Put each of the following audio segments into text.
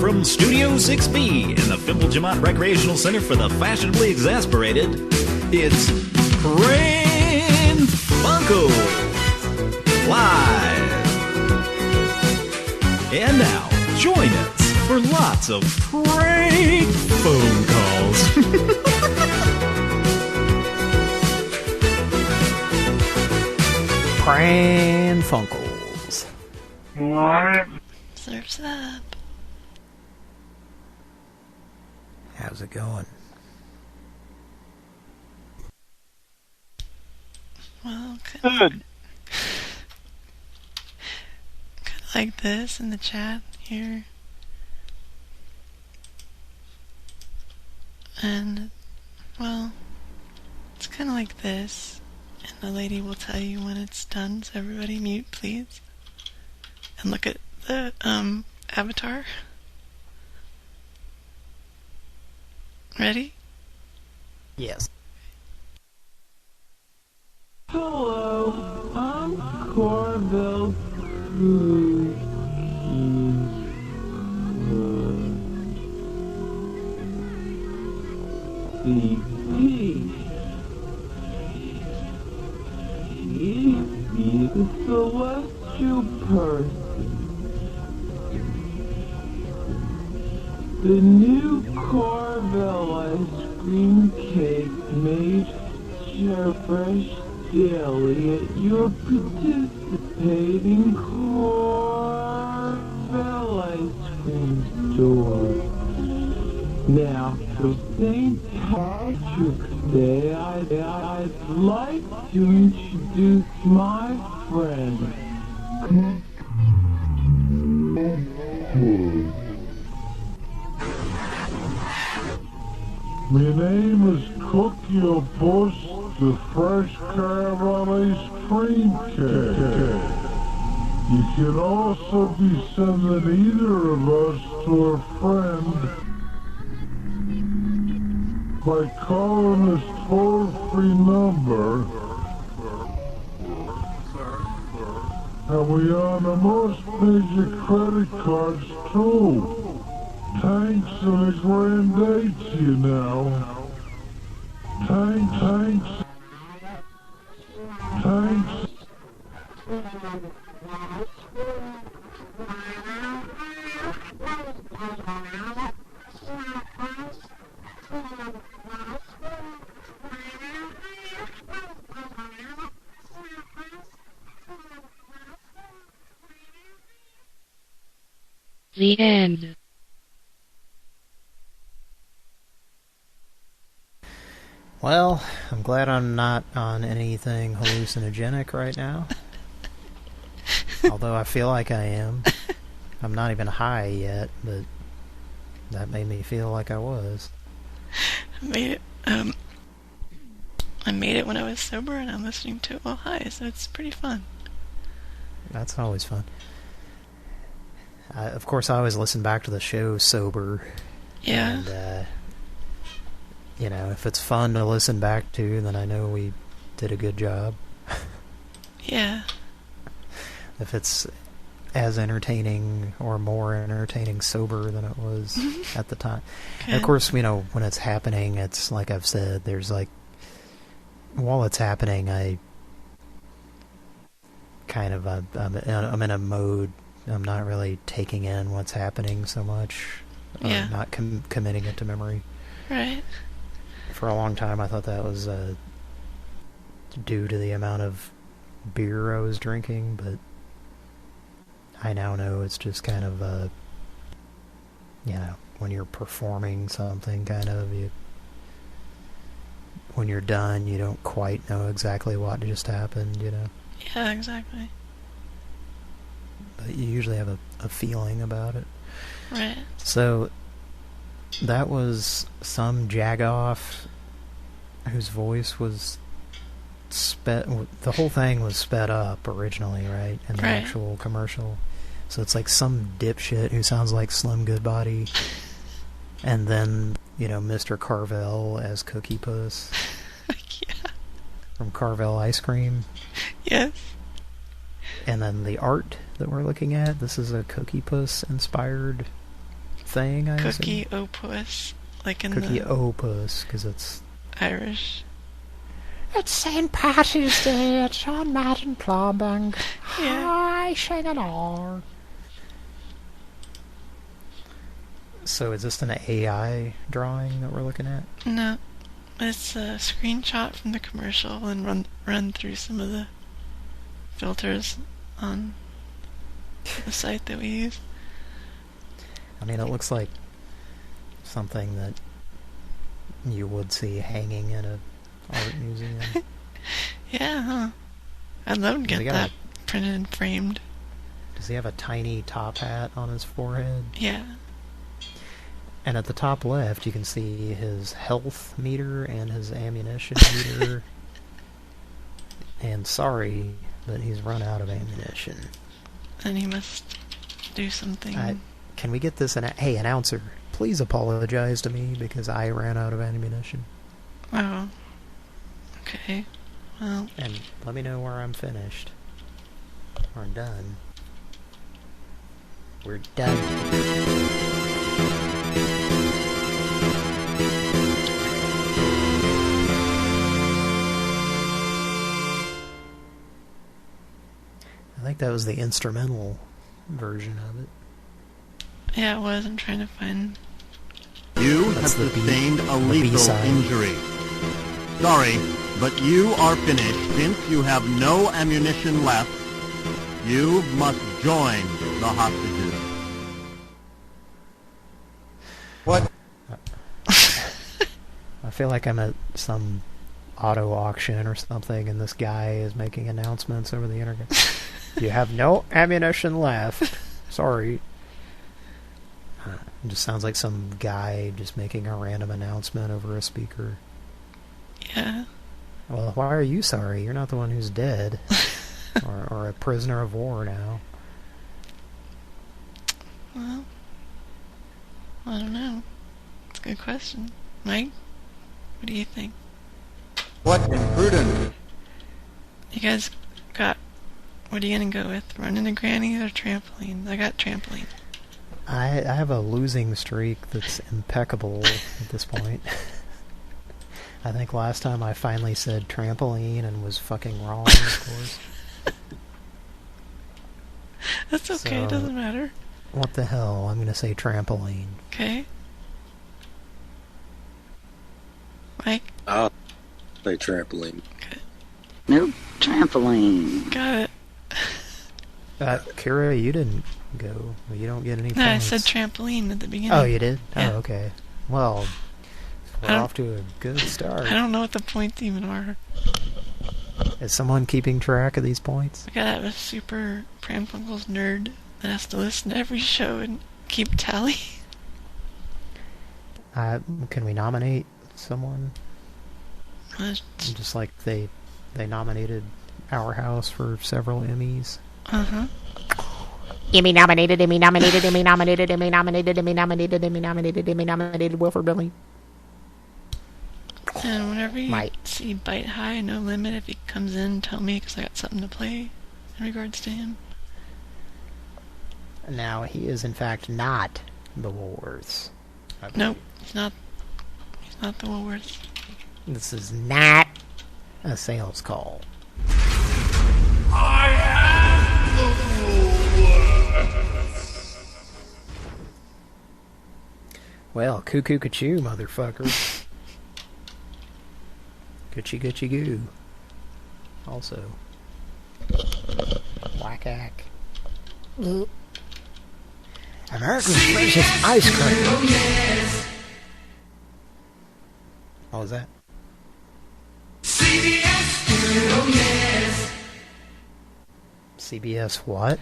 from Studio 6B in the Fimble Recreational Center for the Fashionably Exasperated, it's Pran Funkels Live. And now, join us for lots of prank phone calls. Pran Funkels. Surf's up. How's it going? Well, Good. kind of like this in the chat here. And, well, it's kind of like this. And the lady will tell you when it's done, so everybody mute, please. And look at the, avatar. Ready? Yes. Hello, I'm Corville, who is He's the celestial person. The new Corville ice cream cake made fresh daily at your participating Corville ice cream store. Now, for St. Patrick's Day, I'd like to introduce my friend. My name is Cookie O'Bush, the fresh caramel ice cream cake. You can also be sending either of us to a friend by calling this toll-free number. And we honor most major credit cards too. Thanks and a grand day to you now. Thanks. The end. Well, I'm glad I'm not on anything hallucinogenic right now. Although I feel like I am. I'm not even high yet, but that made me feel like I was. I made it when I was sober, and I'm listening to it while high, so it's pretty fun. That's always fun. Of course, I always listen back to the show sober. Yeah. And, you know, if it's fun to listen back to, then I know we did a good job. Yeah. If it's as entertaining or more entertaining sober than it was at the time. And of course, you know, when it's happening, it's like I've said, there's like, while it's happening, I kind of, I'm in a mode, I'm not really taking in what's happening so much. Yeah. Not committing it to memory. Right. For a long time, I thought that was due to the amount of beer I was drinking, but I now know it's just kind of, you know, when you're performing something, kind of, when you're done, you don't quite know exactly what just happened, you know? Yeah, exactly. But you usually have a feeling about it. Right. So, that was some jagoff whose voice was the whole thing was sped up originally, right? In the actual commercial. So it's like some dipshit who sounds like Slim Goodbody. And then, you know, Mr. Carvel as Cookie Puss. Yeah. From Carvel Ice Cream. Yes. And then the art that we're looking at, this is a Cookie Puss inspired thing, I Cookie assume? opus, like in Cookie the opus, because it's... Irish. It's St. Patty's Day, it's on Martin Clawbank. Yeah. Hi, singing all. So is this an AI drawing that we're looking at? No, it's a screenshot from the commercial and run through some of the filters on the site that we use. I mean, it looks like something that you would see hanging in a art museum. Yeah, huh? I'd love to get that printed and framed. Does he have a tiny top hat on his forehead? Yeah. And at the top left, you can see his health meter and his ammunition meter. And sorry, but he's run out of ammunition. And he must do something. Can we get this? Hey, announcer, please apologize to me because I ran out of ammunition. Oh. Okay. Well. And let me know where I'm finished. Or done. We're done. I think that was the instrumental version of it. Yeah, it was. I'm trying to find... You have sustained a lethal injury. Sorry, but you are finished. Since you have no ammunition left, you must join the hostages. What? I feel like I'm at some auto auction or something, and this guy is making announcements over the internet. You have no ammunition left. Sorry. It just sounds like some guy just making a random announcement over a speaker. Yeah. Well, why are you sorry? You're not the one who's dead. or a prisoner of war now. Well, I don't know. It's a good question. Mike, what do you think? What imprudent? You guys got... What are you going to go with? Running a granny or trampoline? I got trampoline. I have a losing streak that's impeccable at this point. I think last time I finally said trampoline and was fucking wrong, of course. That's okay, it doesn't matter. What the hell? I'm going to say trampoline. Okay. Mike? I'll say trampoline. Okay. Nope, trampoline. Got it. Kira, you didn't go. You don't get any points. No, I said trampoline at the beginning. Oh, you did? Yeah. Oh, okay. Well, we're off to a good start. I don't know what the points even are. Is someone keeping track of these points? We gotta have a super Pran Funkels nerd that has to listen to every show and keep tally. Can we nominate someone? Just like they nominated Our House for several Emmys. Uh-huh. Emmy nominated, Emmy nominated, Emmy nominated, Emmy nominated, Emmy nominated, Emmy nominated, Emmy nominated, Wilford Brimley. And whenever you see Bite High, No Limit, if he comes in, tell me, because I got something to play in regards to him. Now, he is in fact not the Woolworths. Nope, he's not the Woolworths. This is not a sales call. I am the Woolworths. Well, cuckoo ka-choo, motherfucker. Goochie goochie goo. Also. Whack-ack. America's freshest ice cream. Oh yes. What was that? CBS. Oh yes. CBS what?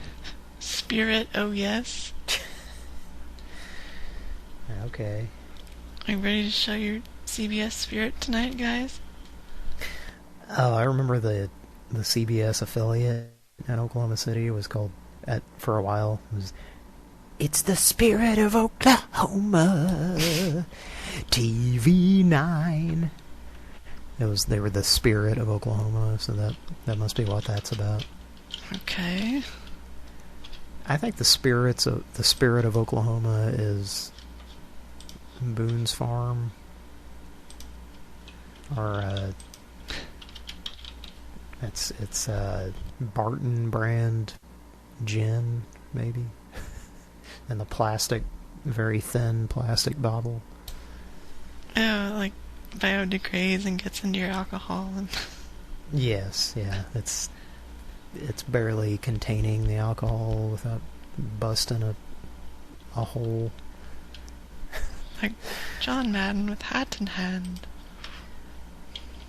Spirit, oh yes. Okay. Are you ready to show your CBS spirit tonight, guys? Oh, I remember the CBS affiliate in Oklahoma City was called, for a while, it was It's the Spirit of Oklahoma, TV9. They were the Spirit of Oklahoma, so that must be what that's about. Okay. I think the Spirit of Oklahoma is Boone's Farm. Or, it's Barton brand gin, maybe. In the plastic, very thin plastic bottle. Oh, like biodegrades and gets into your alcohol. And Yes, yeah. It's barely containing the alcohol without busting a hole. like John Madden with hat in hand.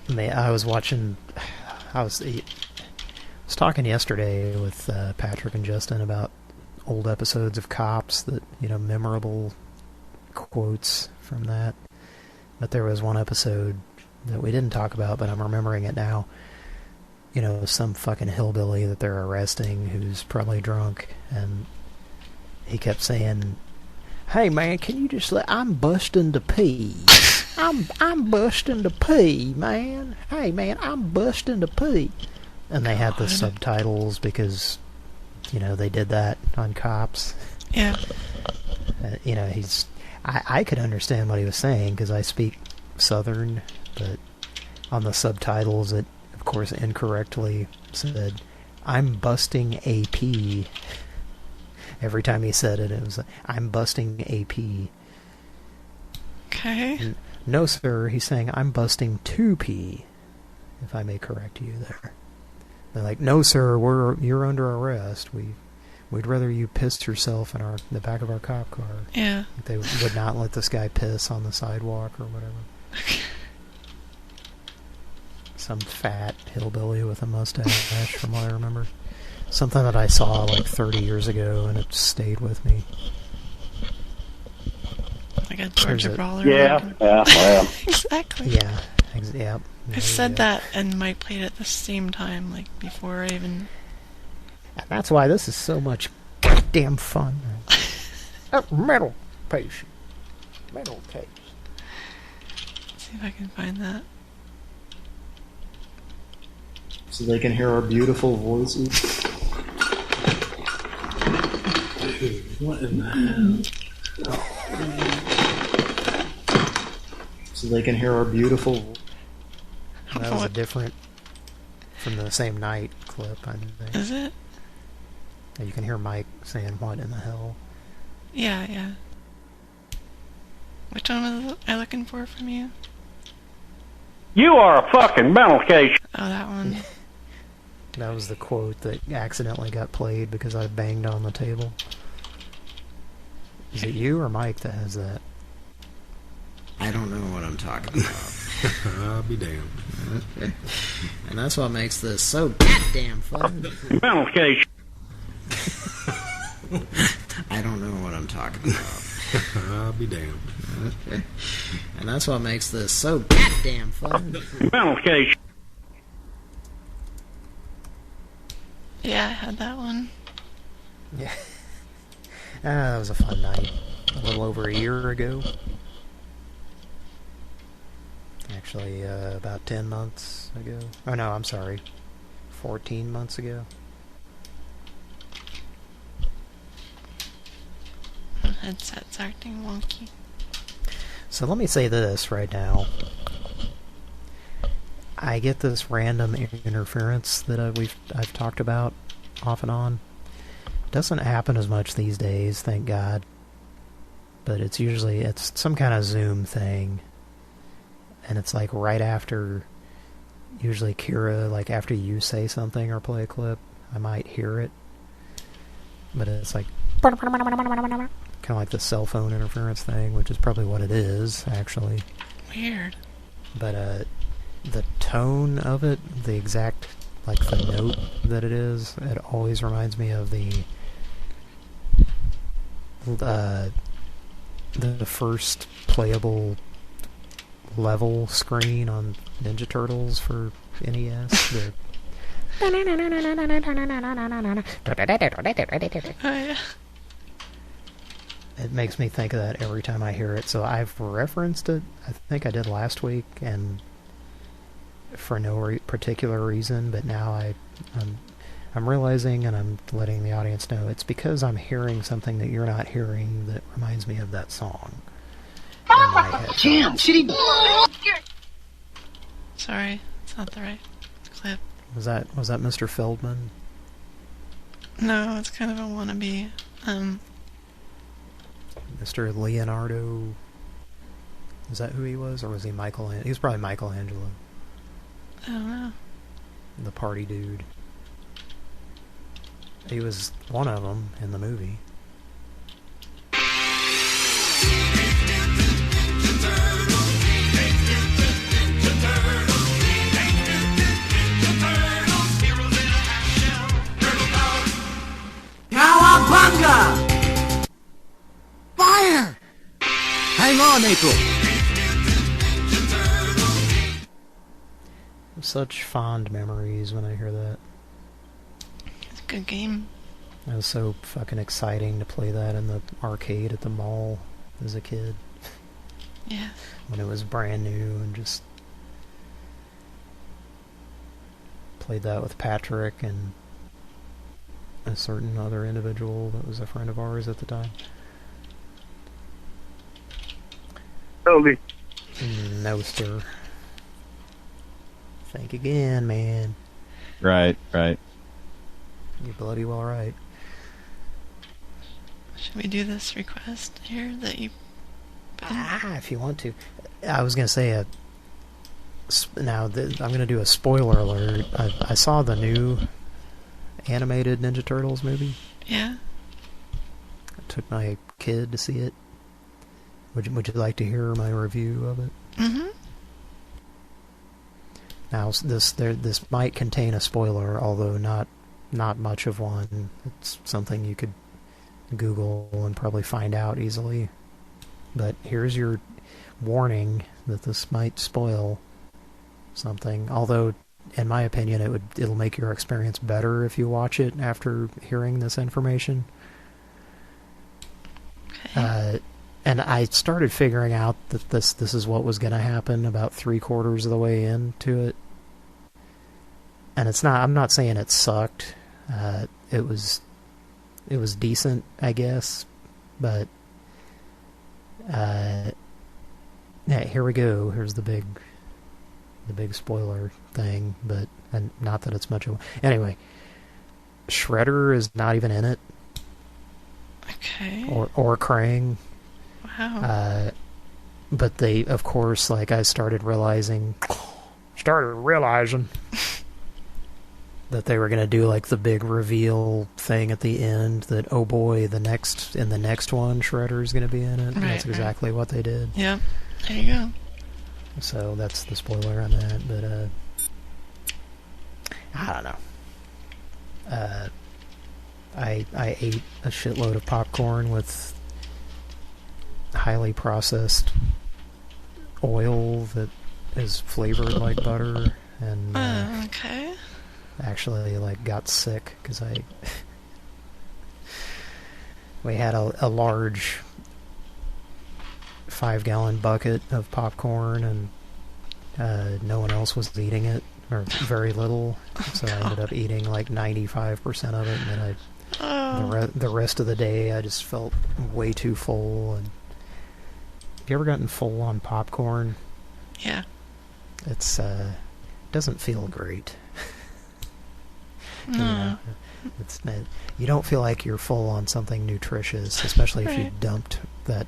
I was watching... I was talking yesterday with Patrick and Justin about old episodes of Cops that, memorable quotes from that. But there was one episode that we didn't talk about, but I'm remembering it now. Some fucking hillbilly that they're arresting who's probably drunk, and he kept saying, "Hey man, can you just I'm busting to pee. I'm busting to pee, man. Hey man, I'm busting to pee." And they had the subtitles because, they did that on Cops. Yeah. I could understand what he was saying because I speak Southern, but on the subtitles it, of course, incorrectly said, "I'm busting AP." Every time he said it, it was, "I'm busting AP." Okay. No, sir, he's saying, "I'm busting 2P, if I may correct you there." They're like, "No, sir, you're under arrest. We'd rather you pissed yourself in the back of our cop car." Yeah. They would not let this guy piss on the sidewalk or whatever. Some fat hillbilly with a mustache, from what I remember. Something that I saw like 30 years ago, and it stayed with me. Like a Georgia Brawler. Yeah, well. Exactly. Yeah, yeah. I said that, and Mike played it at the same time, like, before I even... And that's why this is so much goddamn fun. Metal patient. Metal taste. Let's see if I can find that. So they can hear our beautiful voices. Dude, what in the hell? So they can hear our beautiful... That was a different... From the same night clip, I think. Is it? You can hear Mike saying, "What in the hell?" Yeah, yeah. Which one was I looking for from you? You are a fucking mental case. Oh, that one. That was the quote that accidentally got played because I banged on the table. Is it you or Mike that has that? I don't know what I'm talking about. I'll be damned. Okay. And that's what makes this so goddamn fun. Mental case. I don't know what I'm talking about. I'll be damned. Okay. And that's what makes this so goddamn fun. Mental case. Yeah, I had that one. Yeah. That was a fun night. A little over a year ago. Actually, about 10 months ago. Oh, no, I'm sorry. 14 months ago. My headset's acting wonky. So let me say this right now. I get this random interference that I've talked about off and on. Doesn't happen as much these days, thank God. But it's some kind of Zoom thing. And it's like right after, usually Kira, like after you say something or play a clip, I might hear it. But it's like, kind of like the cell phone interference thing, which is probably what it is, actually. Weird. But the tone of it, the exact, like the note that it is, it always reminds me of the first playable level screen on Ninja Turtles for NES. Oh, yeah. It makes me think of that every time I hear it. So I've referenced it, I think I did last week, and for no particular reason, but now I'm realizing, and I'm letting the audience know, it's because I'm hearing something that you're not hearing that reminds me of that song. Jim, shitty. Sorry, it's not the right clip. Was that Mr. Feldman? No, it's kind of a wannabe. Mr. Leonardo. Is that who he was, or was he Michelangelo? He was probably Michelangelo. I don't know. The party dude. He was one of them in the movie. Cowabunga! Fire! Hang on, April. Such fond memories when I hear that. It's a good game. It was so fucking exciting to play that in the arcade at the mall as a kid. Yeah. When it was brand new, and just played that with Patrick and a certain other individual that was a friend of ours at the time. Toby. No, sir. Think again, man. Right. You're bloody well right. Should we do this request here that you... If you want to. I was going to say, I'm going to do a spoiler alert. I saw the new animated Ninja Turtles movie. Yeah. I took my kid to see it. Would you like to hear my review of it? Mm-hmm. Now, this might contain a spoiler, although not much of one. It's something you could Google and probably find out easily. But here's your warning that this might spoil something. Although, in my opinion, it'll make your experience better if you watch it after hearing this information. Okay. And I started figuring out that this is what was going to happen about 3/4 of the way into it. And I'm not saying it sucked. It was decent, I guess. But yeah, here we go. Here's the big spoiler thing, and not that it's much of anyway. Shredder is not even in it. Okay. Or Krang. Wow. But they, of course, like I started realizing that they were going to do like the big reveal thing at the end that, oh boy, in the next one Shredder's going to be in it. And that's exactly what they did. Yep. There you go. So that's the spoiler on that, but I don't know. I ate a shitload of popcorn with highly processed oil that is flavored like butter, and okay. Actually like got sick because we had a large 5-gallon bucket of popcorn, and no one else was eating it, or very little, so I ended up eating like 95% of it, and then the rest of the day I just felt way too full. And have you ever gotten full on popcorn? Yeah. It's doesn't feel great. No. You know, it's not, you don't feel like you're full on something nutritious, especially if you dumped that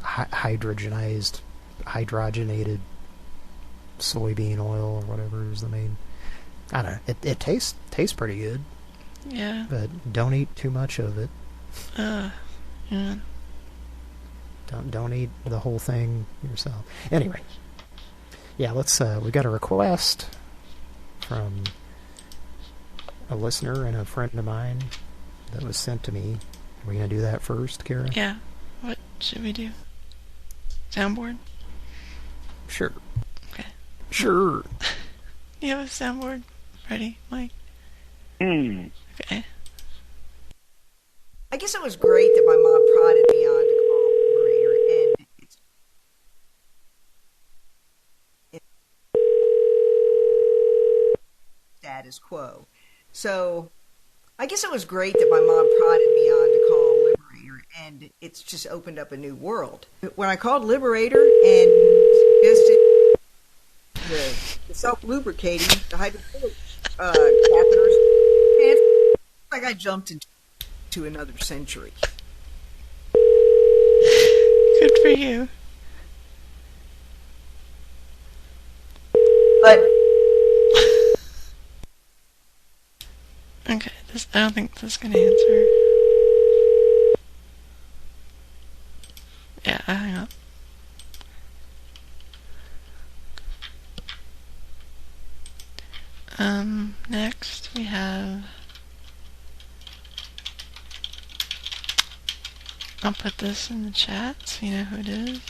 hydrogenated soybean oil or whatever is the main. I don't know. It tastes pretty good. Yeah. But don't eat too much of it. Yeah. Don't eat the whole thing yourself. Anyway. Yeah, let's we got a request from a listener and a friend of mine that was sent to me. Are we going to do that first, Kara? Yeah. What should we do? Soundboard? Sure. Okay. Sure. You have a soundboard ready, Mike? Okay. I guess it was great that my mom prodded me on to call Liberator, and it's status quo. So, I guess it was great that my mom prodded me on to call Liberator, and it's just opened up a new world. When I called Liberator and suggested the self-lubricating, the hydrophilic catheters, and it's like I jumped into another century. Good for you. But okay, I don't think this is gonna answer. Yeah, I hang up. Next we have. I'll put this in the chat so you know who it is.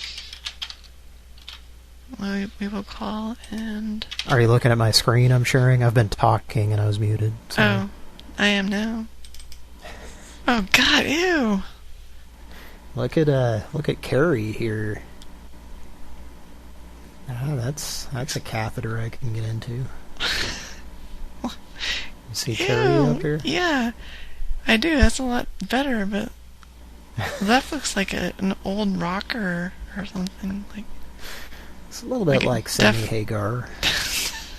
We will call and... Are you looking at my screen, I'm sharing? I've been talking and I was muted. So. Oh, I am now. Oh God, ew! Look at Carrie here. Ah, that's a catheter I can get into. You see Carrie up here? Yeah, I do. That's a lot better, but that looks like an old rocker or something. Like it's a little bit like Sammy Hagar.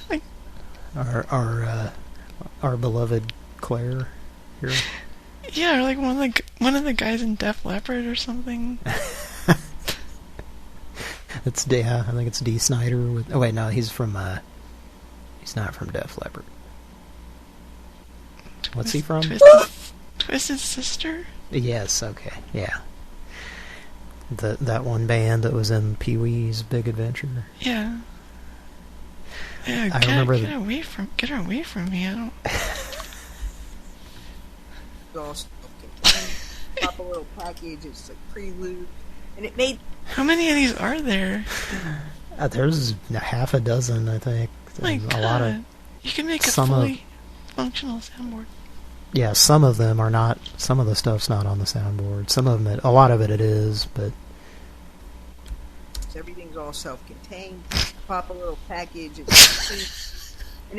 Like, our beloved Claire here. Yeah, or like one of the guys in Def Leppard or something. It's I think it's Dee Snider with. Oh wait, no, he's he's not from Def Leppard. What's he from? Twisted Sister? Yes, okay, yeah. That one band that was in Pee-wee's Big Adventure. Yeah. Yeah, I remember get her away from me. I don't. Pop a little package. It's like prelude, and it made. How many of these are there? There's half a dozen, I think. My God. A lot of. You can make a fully functional soundboard. Yeah, some of them are not. Some of the stuff's not on the soundboard. Some of them, a lot of it is, but everything's all self-contained. Pop a little package, and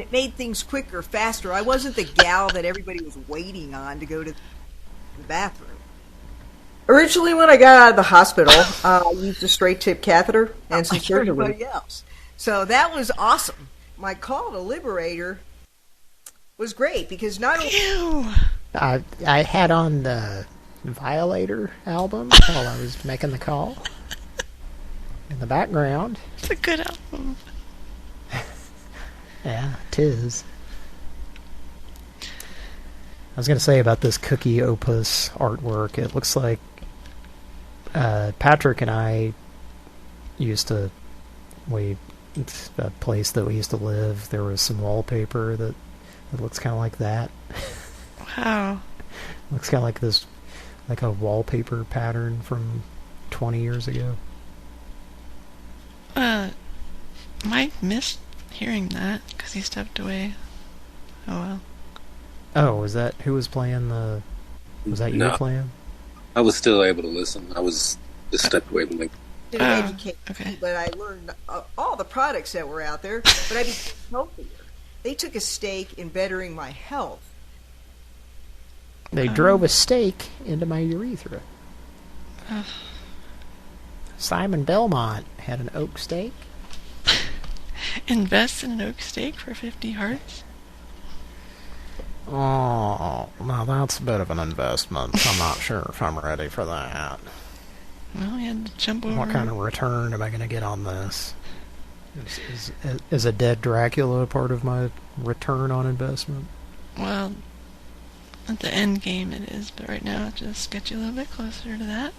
it made things quicker, faster. I wasn't the gal that everybody was waiting on to go to the bathroom. Originally, when I got out of the hospital, I used a straight-tip catheter and some surgery. Everybody else. So that was awesome. My call to Liberator was great because not only I had on the Violator album while I was making the call in the background. It's a good album. Yeah, 'tis. I was going to say about this Cookie Opus artwork, it looks like Patrick and I used to, it's a place that we used to live, there was some wallpaper that it looks kind of like that. Wow. Looks kind of like this, like a wallpaper pattern from 20 years ago. Mike missed hearing that because he stepped away. Oh well. Oh, was that who was playing the? Was that you playing? I was still able to listen. I was just stepped away from the. Didn't educate me, but I learned all the products that were out there. But I became healthier. They took a stake in bettering my health. They drove a stake into my urethra. Simon Belmont had an oak stake. Invest in an oak stake for 50 hearts? Oh, now that's a bit of an investment. I'm not sure if I'm ready for that. Well, you had to jump over. What kind of return am I going to get on this? Is a dead Dracula part of my return on investment? Well, at the end game it is, but right now it just gets you a little bit closer to that.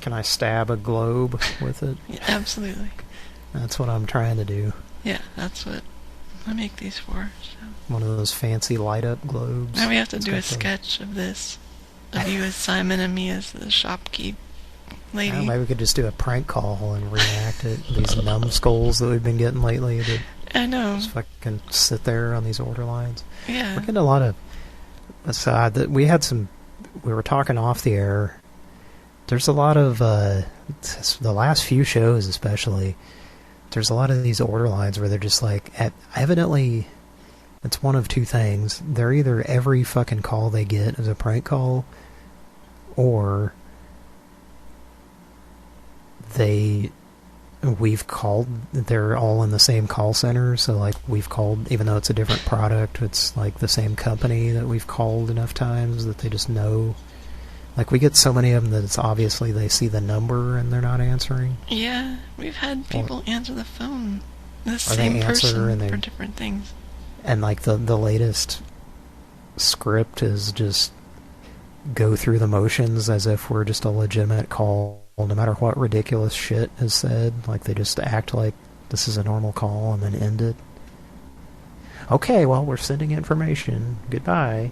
Can I stab a globe with it? Yeah, absolutely. That's what I'm trying to do. Yeah, that's what I make these for. So. One of those fancy light-up globes. Now we have to do a sketch of this. Of you as Simon and me as the shopkeep lady. Maybe we could just do a prank call and reenact it. These numbskulls that we've been getting lately. That I know. Just fucking sit there on these order lines. Yeah. We're getting a lot of... Aside, we were talking off the air. There's a lot of... the last few shows especially... There's a lot of these order lines where they're just like... Evidently... It's one of two things. They're either every fucking call they get is a prank call, or we've called, they're all in the same call center, so like we've called, even though it's a different product, it's like the same company that we've called enough times that they just know. Like we get so many of them that it's obviously they see the number and they're not answering. Yeah, we've had people answer the phone, the Or same they answer person and for different things. And like the latest script is just go through the motions as if we're just a legitimate call, no matter what ridiculous shit is said. Like they just act like this is a normal call and then end it. Okay, well, we're sending information. Goodbye.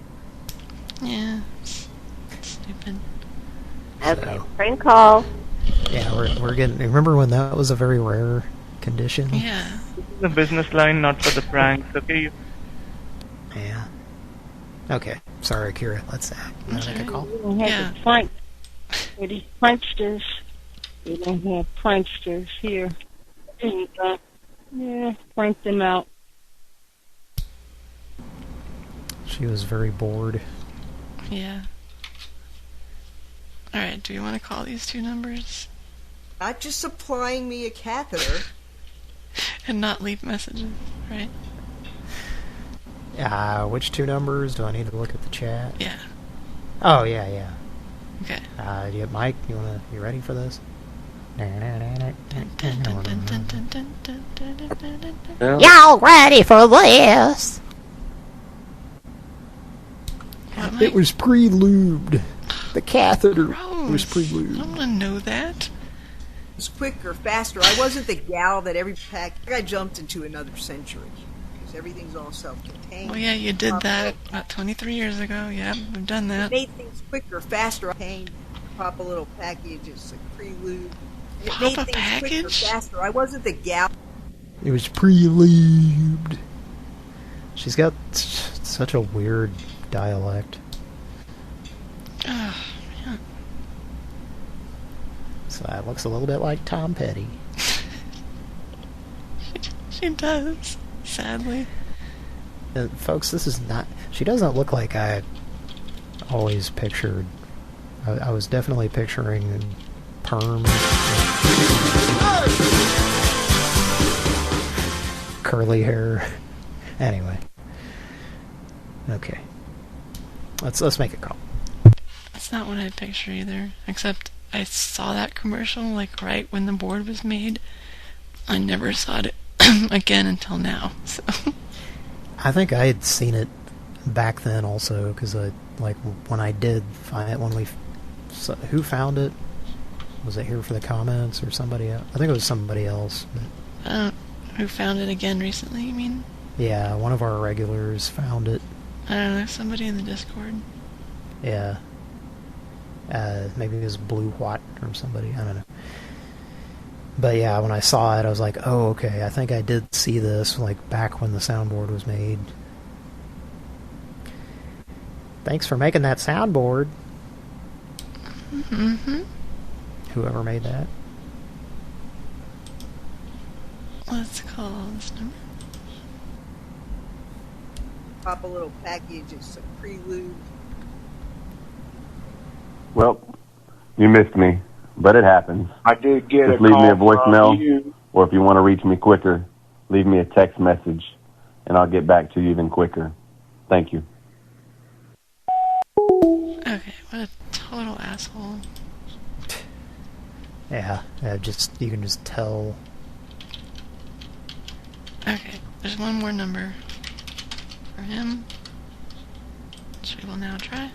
Yeah, it's stupid. Okay, prank call. Yeah, we're getting. Remember when that was a very rare condition? Yeah. This is a business line, not for the pranks. Okay. Yeah. Okay. Sorry, Kira. Let's make a call. We don't have the prank for these pranksters. We don't have pranksters here. And, yeah, prank them out. She was very bored. Yeah. Alright, do you want to call these two numbers? Not just supplying me a catheter. And not leave messages, right? Which two numbers? Do I need to look at the chat? Yeah. Oh, yeah. Okay. Mike, you ready for this? Y'all ready for this? It was pre-lubed. The catheter was pre-lubed. I don't want to know that. It was quicker, faster. I wasn't the gal that every pack. I jumped into another century. Because everything's all self-contained. Well, yeah, you did that about 23 years ago. Yeah, we've done that. It made things quicker, faster. Pop a little package. It's a pre-lube. It Pop made a things package? quicker, faster. I wasn't the gal. It was pre-lubed. She's got such a weird dialect. Oh, yeah. So that looks a little bit like Tom Petty. She does, sadly. Folks, this is not... She doesn't look like I always pictured. I was definitely picturing perm. Curly hair. Anyway. Okay. Let's make a call. That's not what I picture either. Except I saw that commercial like right when the board was made. I never saw it again until now. So I think I had seen it back then also, because when I did find it, who found it? Was it here for the comments or somebody else? I think it was somebody else. But who found it again recently, you mean? Yeah, one of our regulars found it. I don't know, somebody in the Discord. Yeah. Maybe it was Blue Watt or somebody, I don't know. But yeah, when I saw it, I was like, oh, okay, I think I did see this, like, back when the soundboard was made. Thanks for making that soundboard. Mm-hmm. Whoever made that. Let's call this number. Pop a little package. It's a pre-lube. Well, you missed me, but it happens. I did get Just a leave call me a voicemail, from you. or if you want to reach me quicker, leave me a text message, and I'll get back to you even quicker. Thank you. Okay, what a total asshole. Yeah, you can just tell. Okay, there's one more number for him, which we will now try.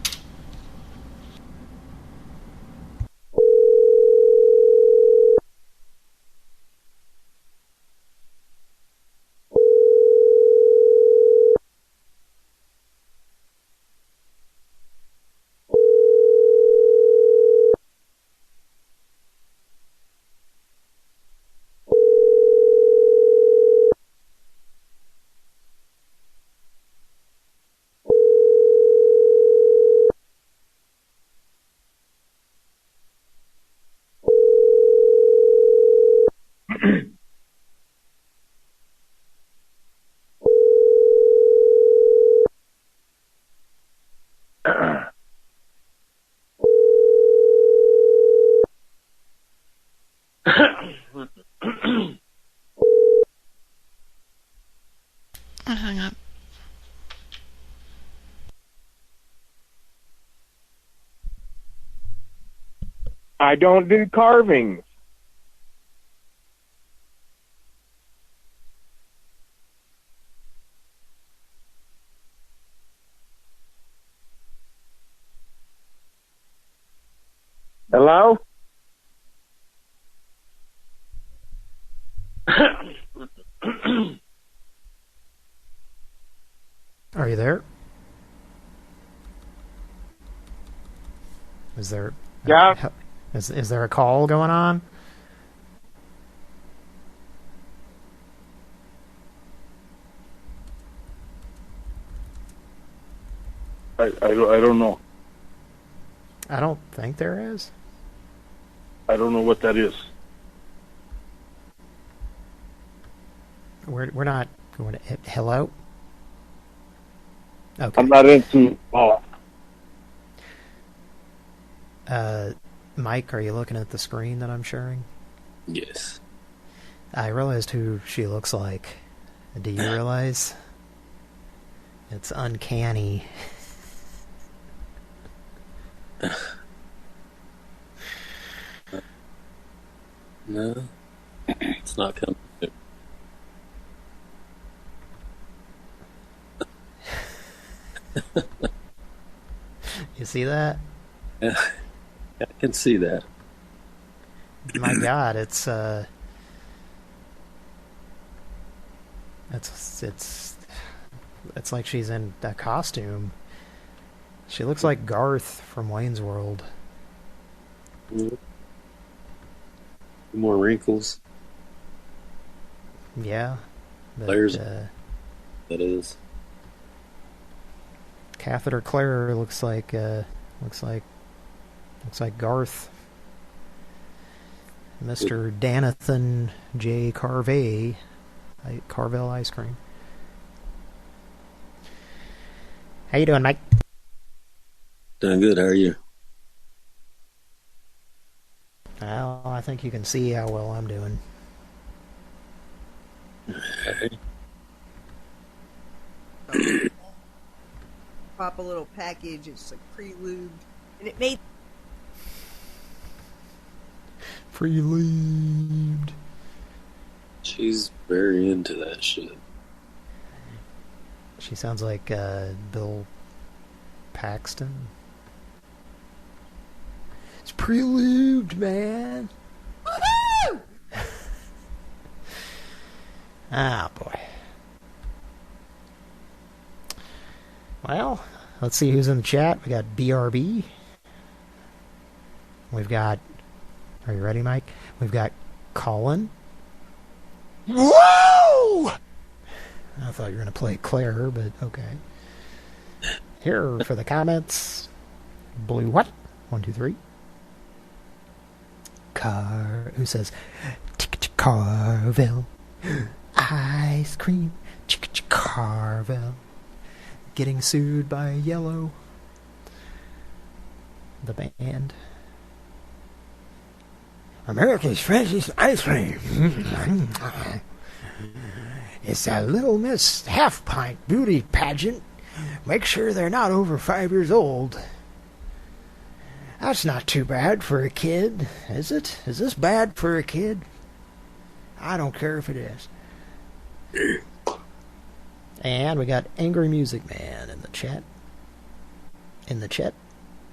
I don't do carvings. Hello? Are you there? Is there? Yeah. Is there a call going on? I don't know. I don't think there is. I don't know what that is. We're not going to. Hello. Okay. I'm not into. Mike, are you looking at the screen that I'm sharing? Yes. I realized who she looks like. Do you realize? It's uncanny. No, it's not coming. You see that? Yeah, I can see that. My God, it's like she's in a costume. She looks like Garth from Wayne's World. More wrinkles. Yeah. But, Claire's that is. Catheter Claire looks like Garth. Mr. Danathan J. Carvel Ice Cream. How you doing, Mike? Doing good. How are you? Well, I think you can see how well I'm doing. Pop a little package. It's like pre-lubed, and it made pre-lubed. She's very into that shit. She sounds like Bill Paxton. It's pre-lubed, man. Woohoo! Ah, boy. Well, let's see who's in the chat. We got BRB. We've got... Are you ready, Mike? We've got Colin. Whoa! I thought you were going to play Claire, but okay. Here for the comments. Blue what? 1, 2, 3. Who says Carvel ice cream Carvel getting sued by Yellow, the band. America's freshest ice cream. It's a Little Miss half pint beauty pageant. Make sure they're not over 5 years old. That's not too bad for a kid, is it? Is this bad for a kid? I don't care if it is. And we got Angry Music Man in the chat. In the chat,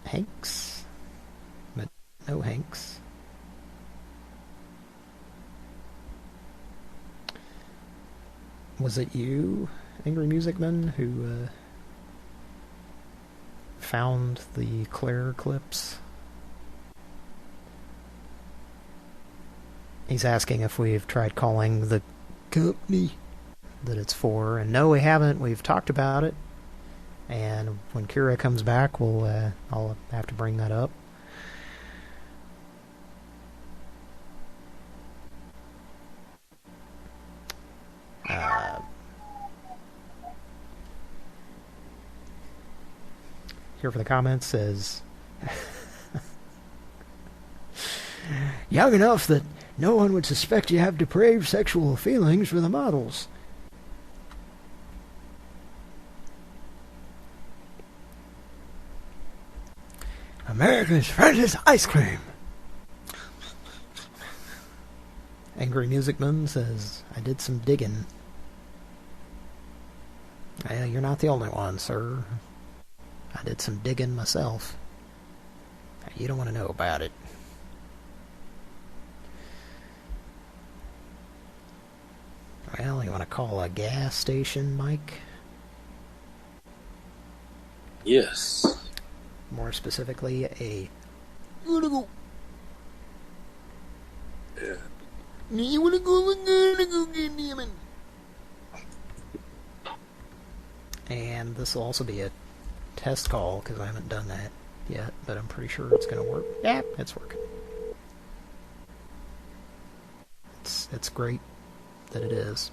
Hanks. But no Hanks. Was it you, Angry Music Man, who found the Claire clips? He's asking if we've tried calling the company that it's for, and no, we haven't. We've talked about it, and when Kira comes back, I'll have to bring that up. Here for the comments says young enough that no one would suspect you have depraved sexual feelings for the models. America's freshest ice cream. Angry Musicman says, I did some digging. You're not the only one, sir. I did some digging myself. You don't want to know about it. Well, you want to call a gas station, Mike? Yes. More specifically, a... Yeah. You wanna go get him? And this will also be a test call, because I haven't done that yet, but I'm pretty sure it's going to work. Yeah, it's working. It's great that it is.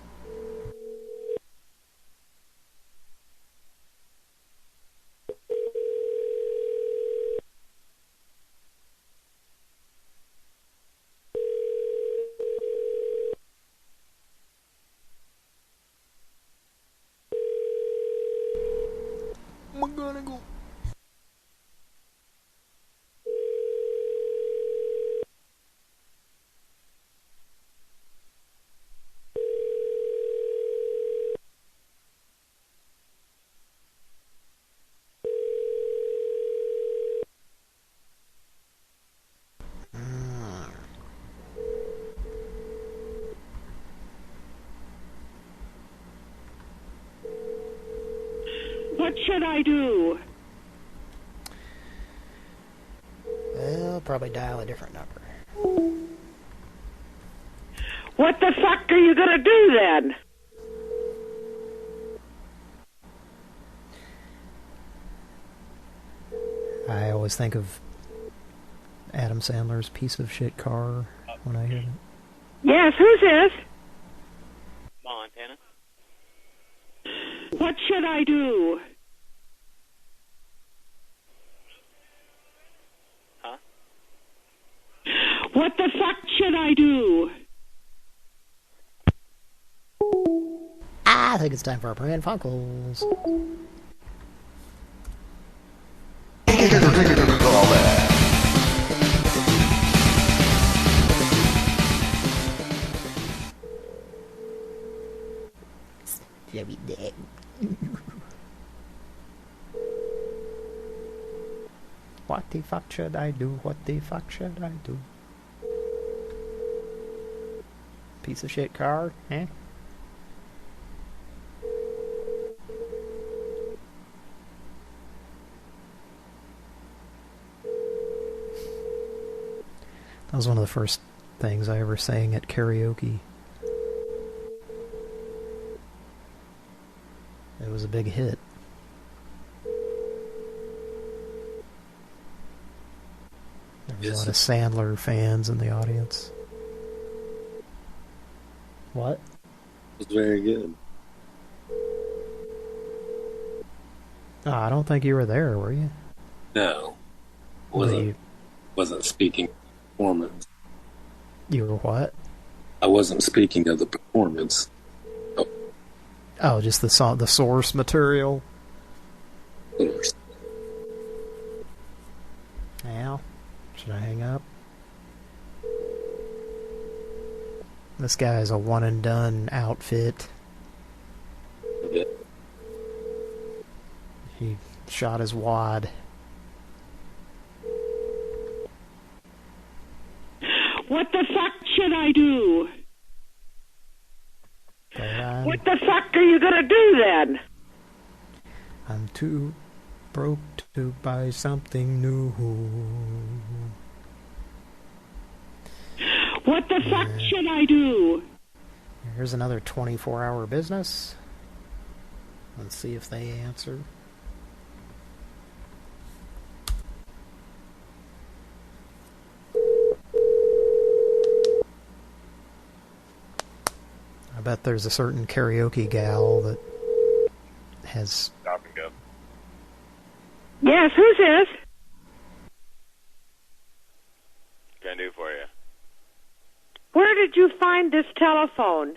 I'm gonna go. What should I do? Well, probably dial a different number. What the fuck are you gonna do then? I always think of Adam Sandler's piece of shit car when I hear it. Yes, who's this? Montana. What should I do? Huh? What the fuck should I do? I think it's time for our Pran Funkels. Very dead. What the fuck should I do? What the fuck should I do? Piece of shit car, eh? That was one of the first things I ever sang at karaoke. It was a big hit. There was a lot of Sandler fans in the audience. What? It was very good. Oh, I don't think you were there, were you? No. Wasn't speaking of the performance. You were what? I wasn't speaking of the performance. Oh, just the source material? Now, should I hang up? This guy's a one and done outfit. Yeah. He shot his wad. What the fuck should I do? What the fuck are you gonna do then? I'm too broke to buy something new. What the fuck should I do? Here's another 24-hour business. Let's see if they answer. I bet there's a certain karaoke gal that has... Stop and go. Yes, who's this? What can I do for you? Where did you find this telephone?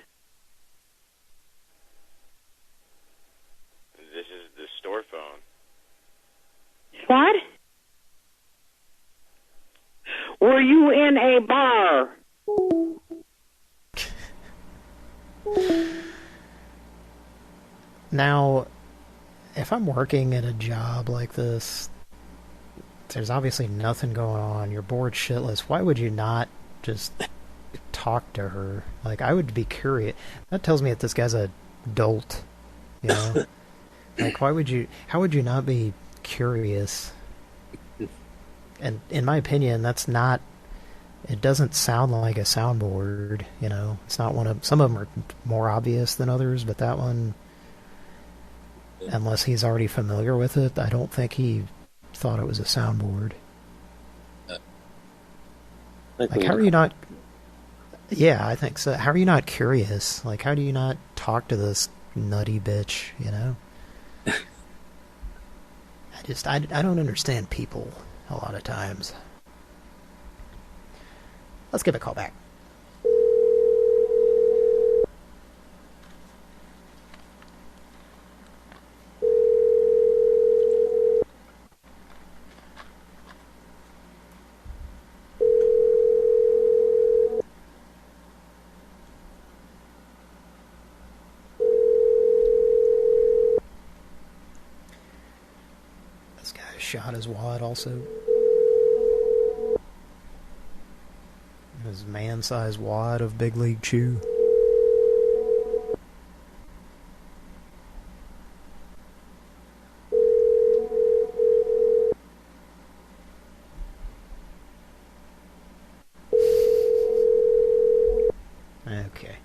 This is the store phone. What? Were you in a bar? Now, if I'm working at a job like this, there's obviously nothing going on. You're bored shitless. Why would you not just talk to her? Like, I would be curious. That tells me that this guy's a dolt, you know? Like, how would you not be curious? And in my opinion, that's not, it doesn't sound like a soundboard, you know? It's not one of, some of them are more obvious than others, but that one, unless he's already familiar with it, I don't think he thought it was a soundboard. Like, how are you not... Yeah, I think so. How are you not curious? Like, how do you not talk to this nutty bitch, you know? I don't understand people a lot of times. Let's give a call back. Shot his wad also. His man-sized wad of Big League Chew. Okay.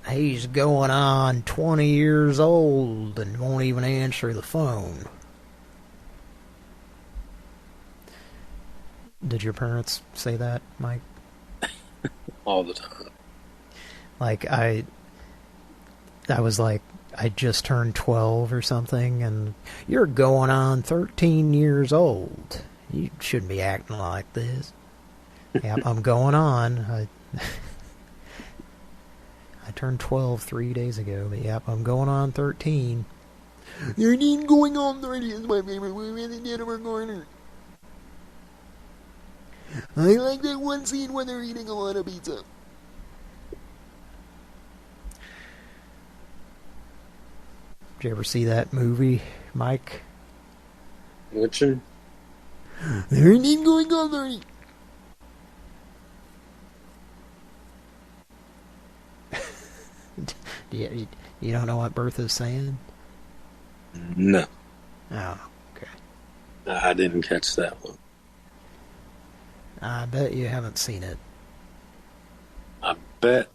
He's going on 20 years old and won't even answer the phone. Did your parents say that, Mike? All the time. Like, I was like, I just turned 12 or something, and you're going on 13 years old. You shouldn't be acting like this. Yep, I'm going on. I turned 12 3 days ago, but yep, I'm going on 13. You're not going on 30 is my favorite movie in the Jennifer Garner. I like that one scene where they're eating a lot of pizza. Did you ever see that movie, Mike? Which one? They're not going on 30. You don't know what Bertha's saying? No. Oh, okay. I didn't catch that one. I bet you haven't seen it. I bet.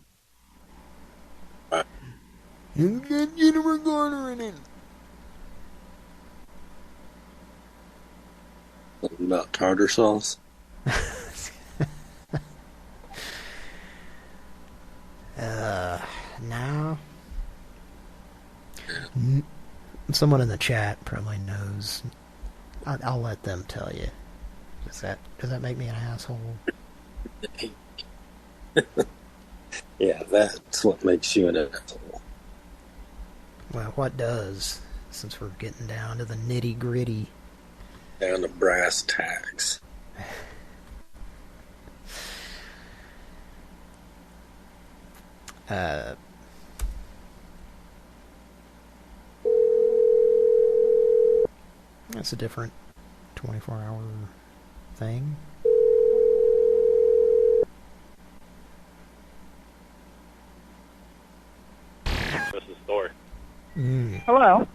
You got Jennifer Garner in it. Something about tartar sauce? No. Someone in the chat probably knows. I'll let them tell you. Does that make me an asshole? Yeah, that's what makes you an asshole. Well, what does? Since we're getting down to the nitty gritty. Down to brass tacks. That's a different 24-hour thing. This is Thor. Hello.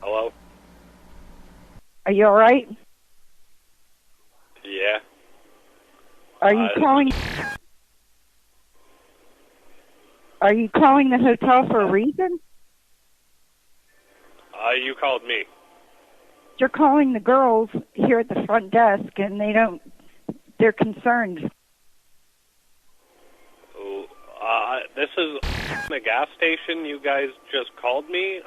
Hello? Are you all right? Yeah. Are you calling? Are you calling the hotel for a reason? You called me. You're calling the girls here at the front desk, and they're concerned. This is the gas station. You guys just called me.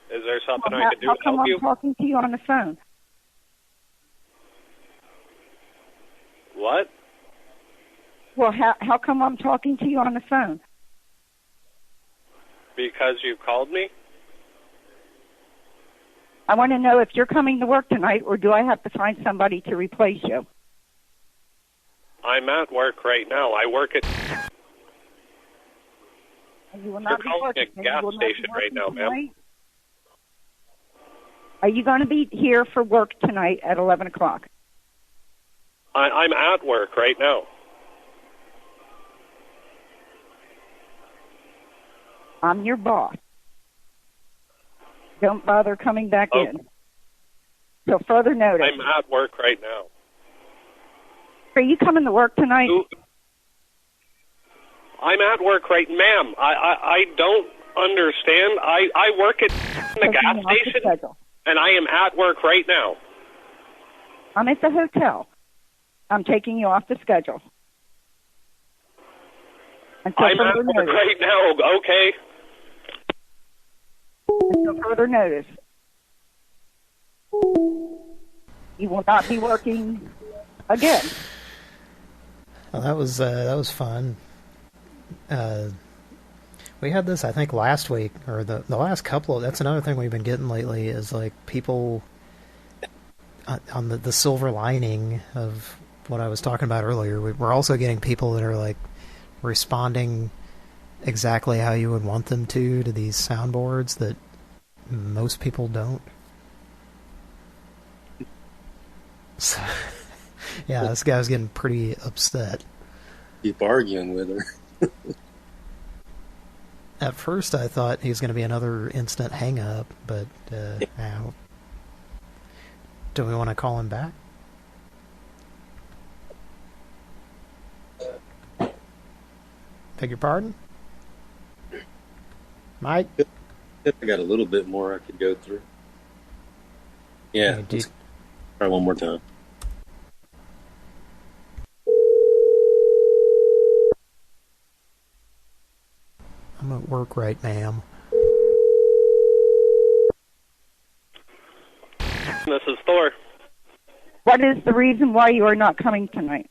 Is there something I could do to help you? How come I'm talking to you on the phone? What? Well, how come I'm talking to you on the phone? Because you called me? I want to know if you're coming to work tonight, or do I have to find somebody to replace you? I'm at work right now. I work at... You will You're not be calling working. a gas station right now, ma'am. Are you going to be here for work tonight at 11 o'clock? I'm at work right now. I'm your boss. Don't bother coming back in. So further notice. I'm at work right now. Are you coming to work tonight? I'm at work right, ma'am. I don't understand. I work at the gas station, and I am at work right now. I'm at the hotel. I'm taking you off the schedule. I'm at work right now, okay? Until further notice. You will not be working again. Well, that was fun. We had this, I think, last week, or the last couple of... That's another thing we've been getting lately, is like people on the silver lining of what I was talking about earlier. We're also getting people that are like responding exactly how you would want them to these soundboards that most people don't. So, yeah, this guy was getting pretty upset. Keep arguing with her. At first I thought he was going to be another instant hang-up, but do we want to call him back? Beg your pardon? Mike? I got a little bit more I could go through. Yeah, let's try one more time. I'm at work right, ma'am. This is Thor. What is the reason why you are not coming tonight?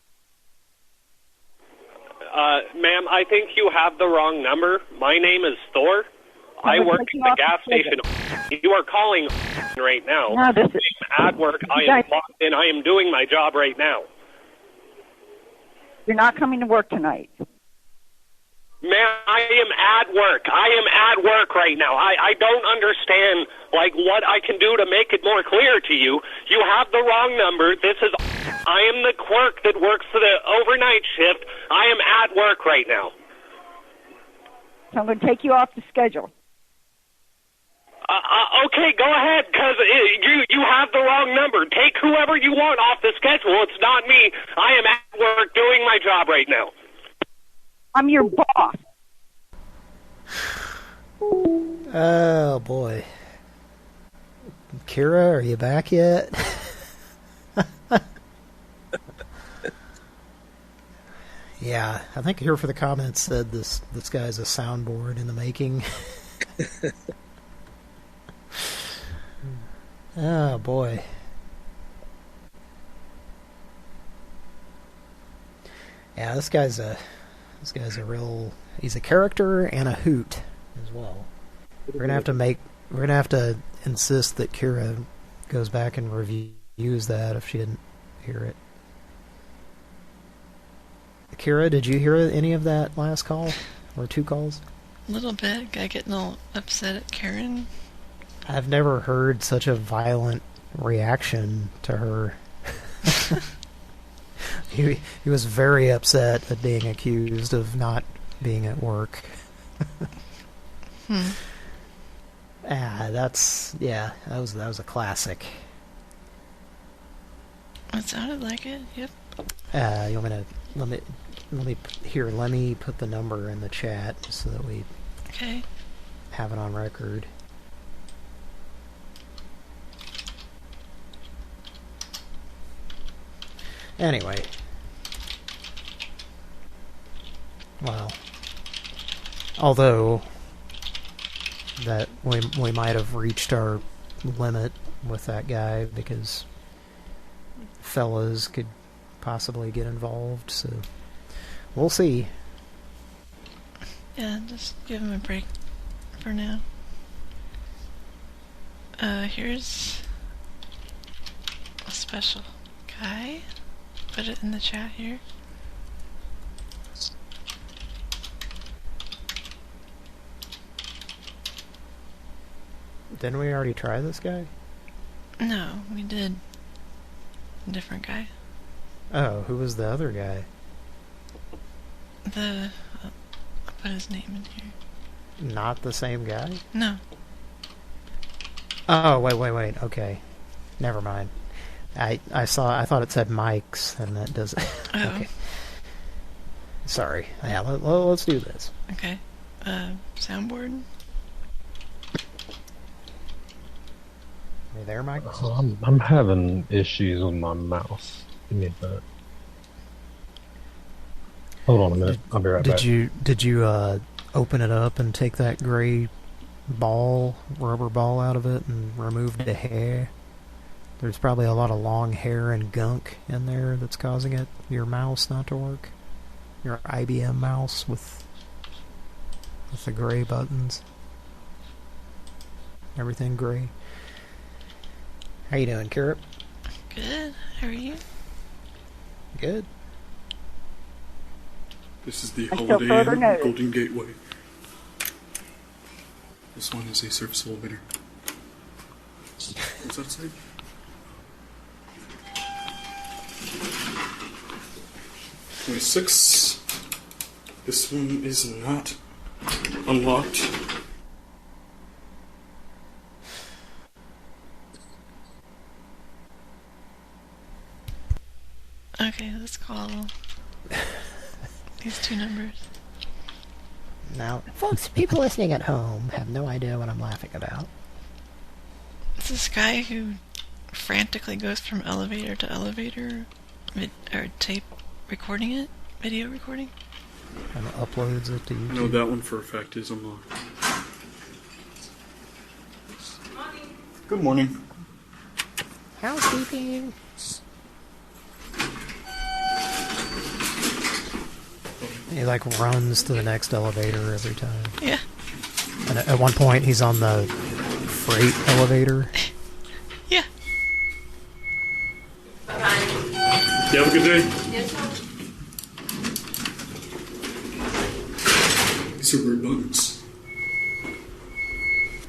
Ma'am, I think you have the wrong number. My name is Thor. I work at the gas station. You are calling right now. No, this is... I'm at work. I am locked in. I am doing my job right now. You're not coming to work tonight. Ma'am, I am at work. I am at work right now. I don't understand, like, what I can do to make it more clear to you. You have the wrong number. I am the clerk that works for the overnight shift. I am at work right now. So I'm going to take you off the schedule. Okay, go ahead, because you have the wrong number. Take whoever you want off the schedule. It's not me. I am at work doing my job right now. I'm your boss. Oh, boy. Kira, are you back yet? Yeah, I think Here for the Comments said this guy's a soundboard in the making. Oh, boy. Yeah, this guy's a real... He's a character and a hoot as well. We're gonna have to insist that Kira goes back and reviews that if she didn't hear it. Kira, did you hear any of that last call? Or two calls? A little bit. Guy getting all upset at Karen. I've never heard such a violent reaction to her. He was very upset at being accused of not being at work. That was a classic. It sounded like it. Yep. You want me to let me put the number in the chat so that we have it on record. Anyway. Well, although that we might have reached our limit with that guy because fellas could possibly get involved, so we'll see. Yeah, just give him a break for now. Here's a special guy. Put it in the chat here. Didn't we already try this guy? No, we did. A different guy. Oh, who was the other guy? I'll put his name in here. Not the same guy? No. Oh, wait. Okay. Never mind. I thought it said Mike's, and that doesn't... Oh. Okay. Sorry. Yeah, let's do this. Okay. Soundboard? You there, Mike? I'm having issues with my mouse. Give me a minute. Hold on a minute. I'll be right back. Did you open it up and take that gray rubber ball out of it and remove the hair? There's probably a lot of long hair and gunk in there that's causing your mouse not to work. Your IBM mouse with the gray buttons. Everything gray. How you doing, Kira? Good. How are you? Good. This is the Until Holiday further Inn notice. Golden Gateway. This one is a service elevator. What's that say? '26. This one is not unlocked. Okay, let's call these two numbers. Now, folks, people listening at home have no idea what I'm laughing about. It's this guy who frantically goes from elevator to elevator, or tape recording it, video recording. And uploads it to YouTube. No, that one for a fact is unlocked. Good morning. Housekeeping. He like runs to the next elevator every time. Yeah. And at one point he's on the freight elevator. Yeah. You have a good day. Yes, These are weird buttons.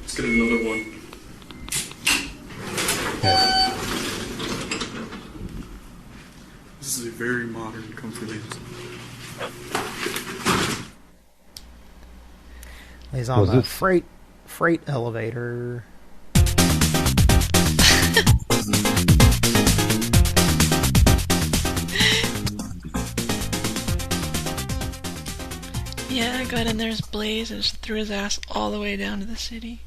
Let's get another one. This is a very modern comforting. He's on the freight elevator. Yeah, I got in there's Blaze and just threw his ass all the way down to the city.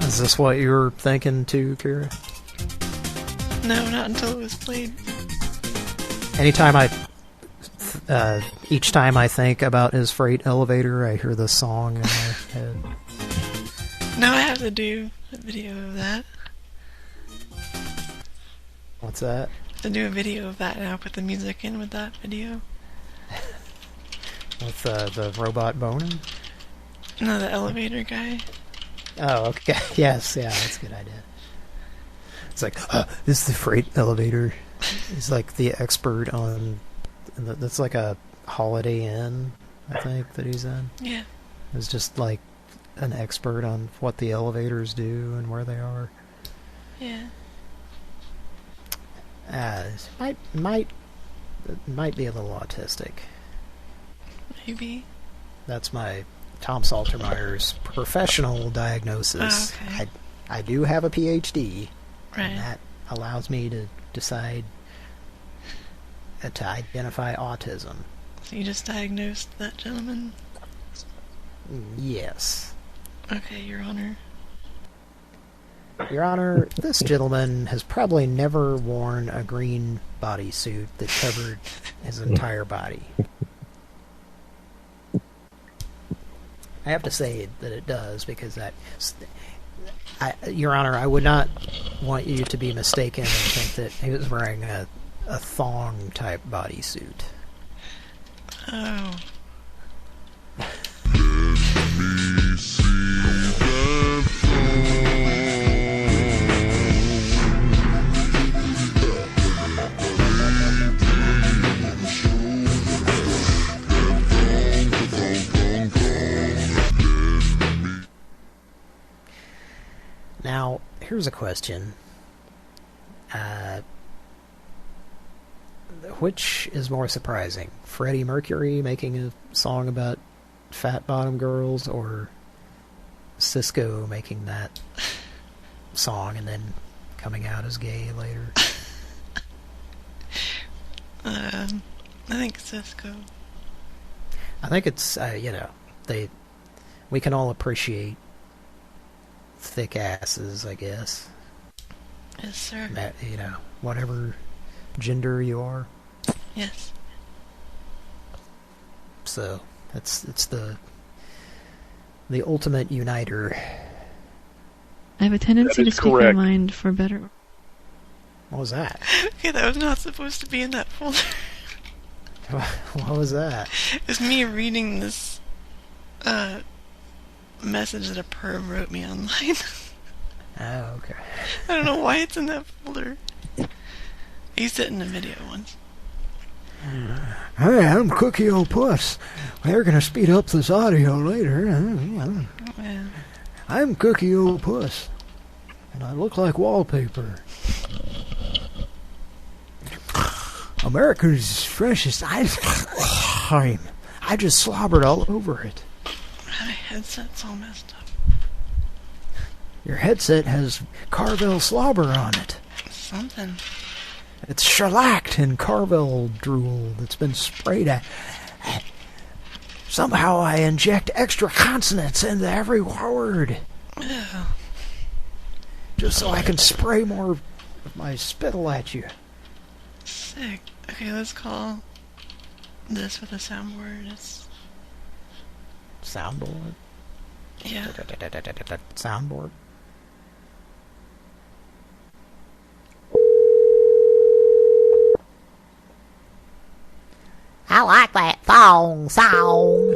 Is this what you were thinking too, Kira? No, not until it was played. Anytime each time I think about his freight elevator, I hear this song in my head. Now I have to do a video of that. What's that? To do a video of that now, put the music in with that video. With the robot boning? No, the elevator guy. Oh, okay. Yes, yeah, that's a good idea. It's like, this is the freight elevator. He's like the expert on... That's like a Holiday Inn, I think, that he's in. Yeah. He's just like an expert on what the elevators do and where they are. Yeah. Might be a little autistic. Maybe. That's my Tom Saltermeyer's professional diagnosis. Oh, okay. I do have a PhD. Right. And that allows me to decide to identify autism. So you just diagnosed that gentleman? Yes. Okay, Your Honor. Your Honor, this gentleman has probably never worn a green bodysuit that covered his entire body. I have to say that it does, because Your Honor, I would not want you to be mistaken and think that he was wearing a thong-type bodysuit. Oh. Now, here's a question. Which is more surprising? Freddie Mercury making a song about fat bottom girls, or Cisco making that song and then coming out as gay later? I think Cisco. I think it's, we can all appreciate thick asses, I guess. Yes, sir. Whatever gender you are. Yes. So, it's the ultimate uniter. I have a tendency to speak my mind for better. What was that? Okay, that was not supposed to be in that folder. What was that? It's me reading this message that a perv wrote me online. Oh, okay. I don't know why it's in that folder. I used it in a video once. Hey, I'm Cookie O' Puss. They're going to speed up this audio later. Yeah. I'm Cookie O' Puss. And I look like wallpaper. America's freshest ice cream. I just slobbered all over it. My headset's all messed up. Your headset has Carvel slobber on it. Something. It's shellacked in Carvel drool that's been sprayed at. Somehow I inject extra consonants into every word. Ew. Just so I can spray more of my spittle at you. Sick. Okay, let's call this with a soundboard. It's... Soundboard? Yeah. Soundboard? I like that thong song.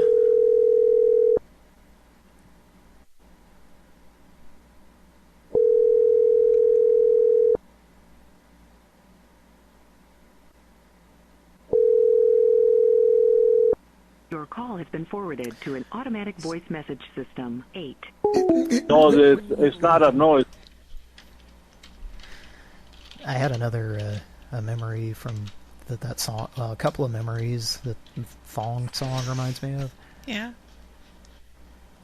Your call has been forwarded to an automatic voice message system. 8. No, it's not a noise. I had another a memory from that song, a couple of memories that thong song reminds me of. Yeah.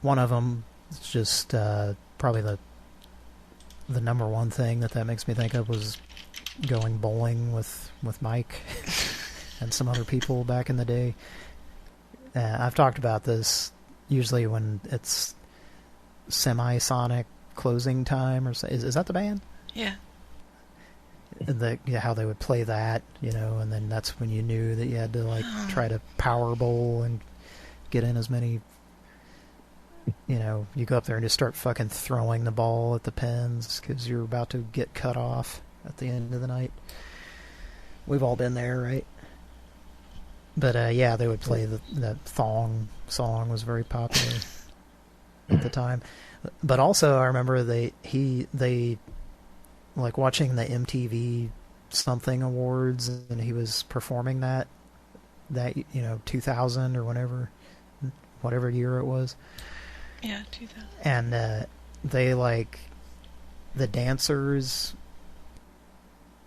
One of them is just probably the number one thing that makes me think of was going bowling with Mike and some other people back in the day. I've talked about this usually when it's semi-sonic closing time, or is that the band? Yeah. How they would play that, and then that's when you knew that you had to try to power bowl and get in as many. You go up there and just start fucking throwing the ball at the pins because you're about to get cut off at the end of the night. We've all been there, right? But yeah, they would play that thong song was very popular at the time. But also, I remember they like watching the MTV something awards, and he was performing that 2000 or whatever year it was. Yeah, 2000. And they the dancers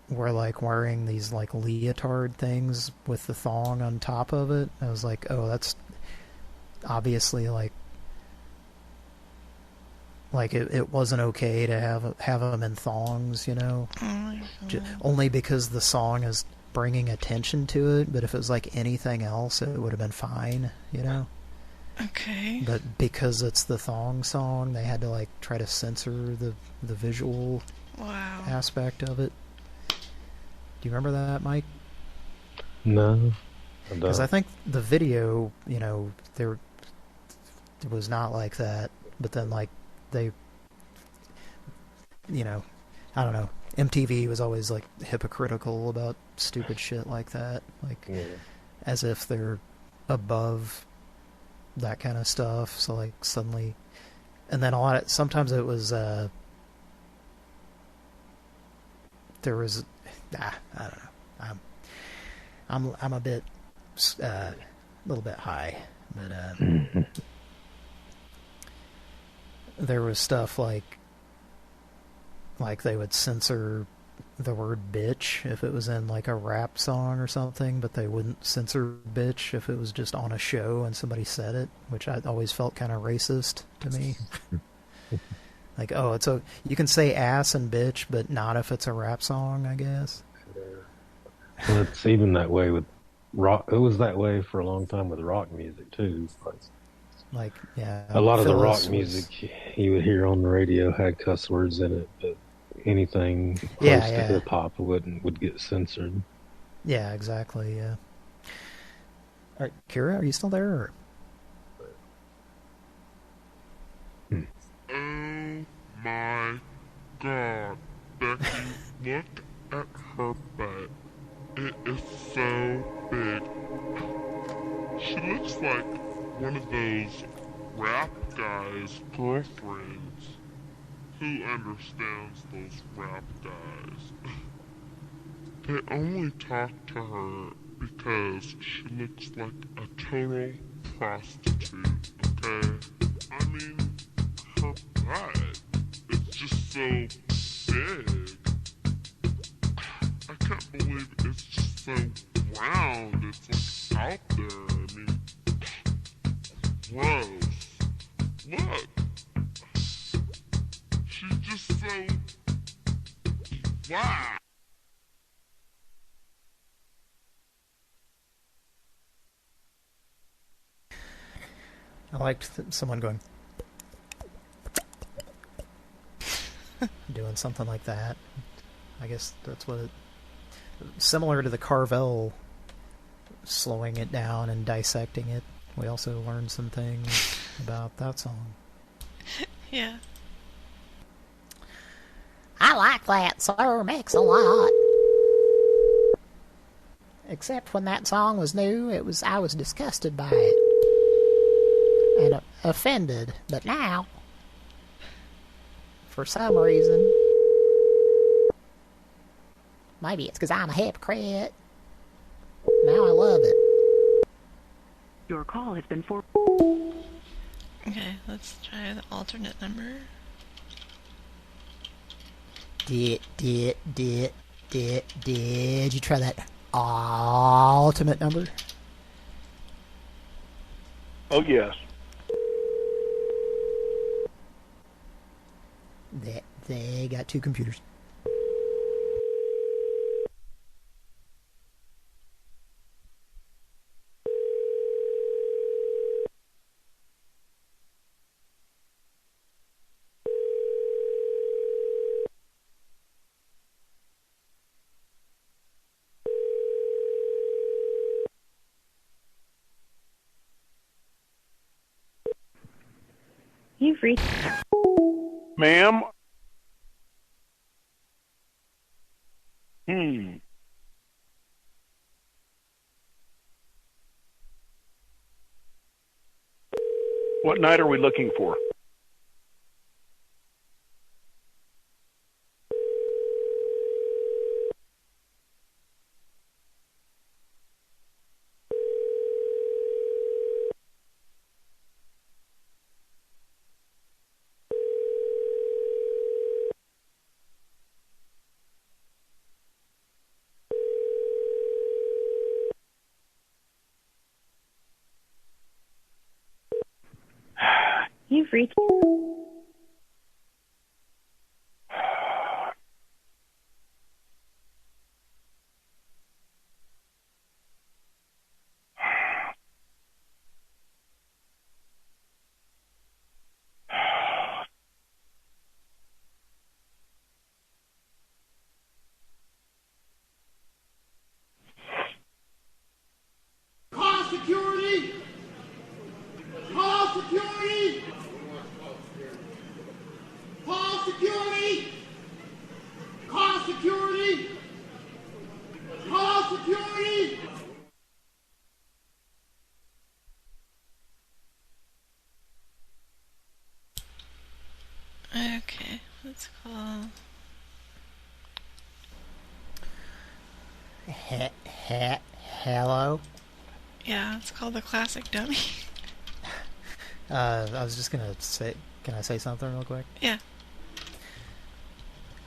were wearing these leotard things with the thong on top of it. I was like, oh, that's obviously it wasn't okay to have them in thongs, Oh my God. only because the song is bringing attention to it. But if it was anything else, it would have been fine, Okay. But because it's the thong song, they had to try to censor the visual aspect of it. Do you remember that, Mike? No. Because I think the video, it was not like that. But then they, I don't know. MTV was always hypocritical about stupid shit like that, as if they're above that kind of stuff. So suddenly, and then sometimes it was there was I don't know. I'm a bit a little bit high, but there was stuff like they would censor the word bitch if it was in like a rap song or something, but they wouldn't censor bitch if it was just on a show and somebody said it, which I always felt kind of racist to me. Like, oh, you can say ass and bitch, but not if it's a rap song, I guess. Well, it's even that way with rock. It was that way for a long time with rock music too. Like, yeah. A lot of the rock music you would hear on the radio had cuss words in it, but anything close to hip hop would get censored. Yeah, exactly. Yeah. All right, Kira, are you still there? Or? Oh my God, Becky, look at her butt. It is so big. She looks like one of those rap guys' girlfriends. Who understands those rap guys? They only talk to her because she looks like a total prostitute, okay? I mean, her butt is just so big. I can't believe it's just so round. It's like out there. I mean, gross. Look. She's just so flat. I liked someone going doing something like that. I guess that's what it... Similar to the Carvel slowing it down and dissecting it. We also learned some things about that song. Yeah. I like that Sir Mix a lot. Except when that song was new, I was disgusted by it. And offended. But now, for some reason, maybe it's because I'm a hypocrite, now I love it. Your call has been for... Okay, let's try the alternate number. Did you try that ultimate number? Oh, yes. They got two computers. You've reached... Ma'am? What night are we looking for? You've reached... Call security! Call security! Call security! Call security! Call security! Okay, let's call... Hello? Yeah, it's called the Classic Dummy. I was just gonna say... Can I say something real quick? Yeah.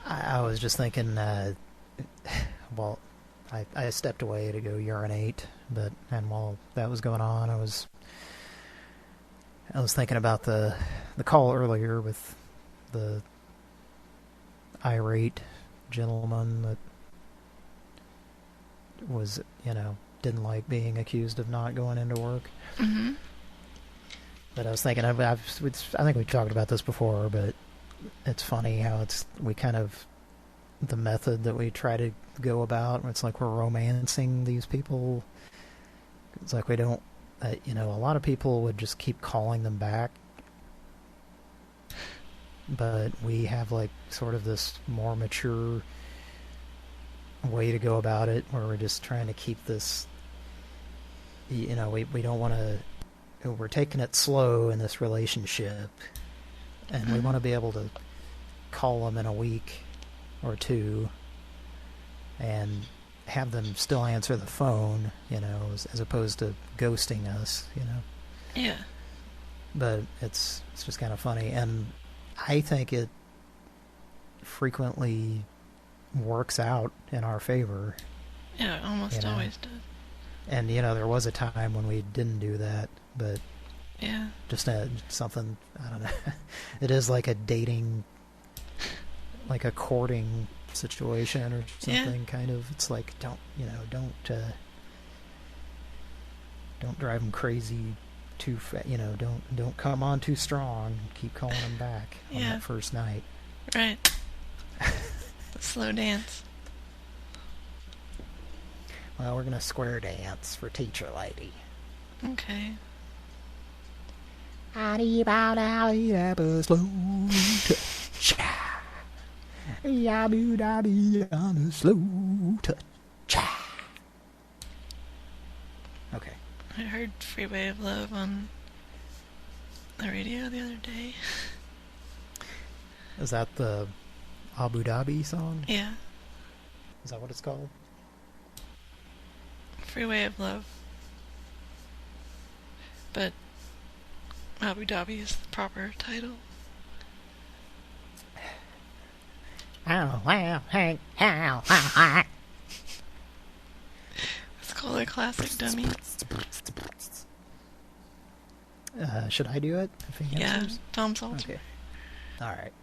I was just thinking, well, I stepped away to go urinate, and while that was going on, I was thinking about the call earlier with the irate gentleman that was, didn't like being accused of not going into work. Mm-hmm. But I was thinking, I think we talked about this before, but it's funny how the method that we try to go about, it's like we're romancing these people. It's like we don't, a lot of people would just keep calling them back. But we have like sort of this more mature way to go about it where we're just trying to keep this, we don't want to, we're taking it slow in this relationship, and we want to be able to call them in a week or two and have them still answer the phone, as opposed to ghosting us, Yeah. But it's just kind of funny, and I think it frequently works out in our favor. Yeah, it almost always does. And, there was a time when we didn't do that, but yeah, just something, I don't know. It is like a dating, like a courting situation or something, kind of. It's like, don't drive them crazy too don't come on too strong. Keep calling them back on that first night. Right. The slow dance. Well, we're gonna square dance for teacher lady. Okay. Slow touch. On a slow touch. Okay. I heard Freeway of Love on the radio the other day. Is that the Abu Dhabi song? Yeah. Is that what it's called? Freeway of Love. But Abu Dhabi is the proper title. It's called a classic dummy. Should I do it? If he answers? Yeah, Tom Salter. Okay. All right.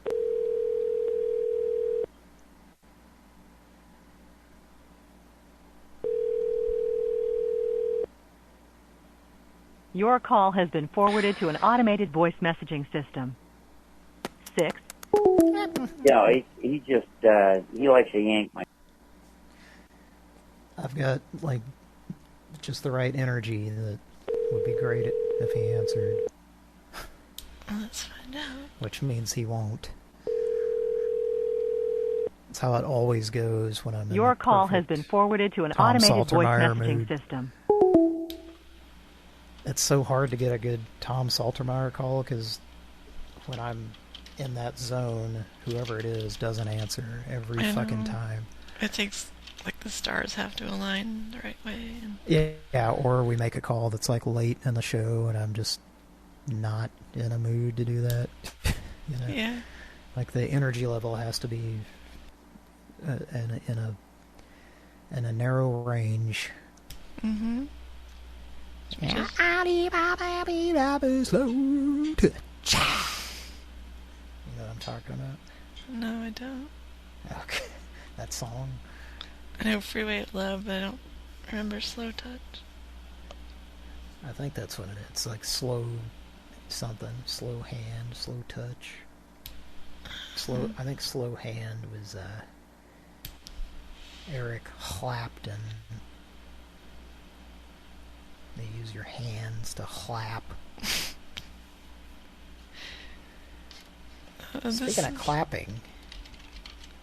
Your call has been forwarded to an automated voice messaging system. 6. Yeah, he just, he likes to yank my... I've got, like, just the right energy that would be great if he answered. Well, let's find out. Which means he won't. That's how it always goes when I'm in Your call has been forwarded to an automated voice messaging system. It's so hard to get a good Tom Saltermeyer call because when I'm in that zone, whoever it is doesn't answer every fucking time. It takes, like, the stars have to align the right way. And... Yeah, or we make a call that's like late in the show and I'm just not in a mood to do that. Yeah. Like the energy level has to be in a narrow range. Mm-hmm. Slow touch. You know what I'm talking about? No, I don't. Okay. That song? I know Freeway of Love, but I don't remember Slow Touch. I think that's what it is. It's like slow something. Slow hand, slow touch. I think Slow Hand was Eric Clapton. They use your hands to clap. Speaking of clapping.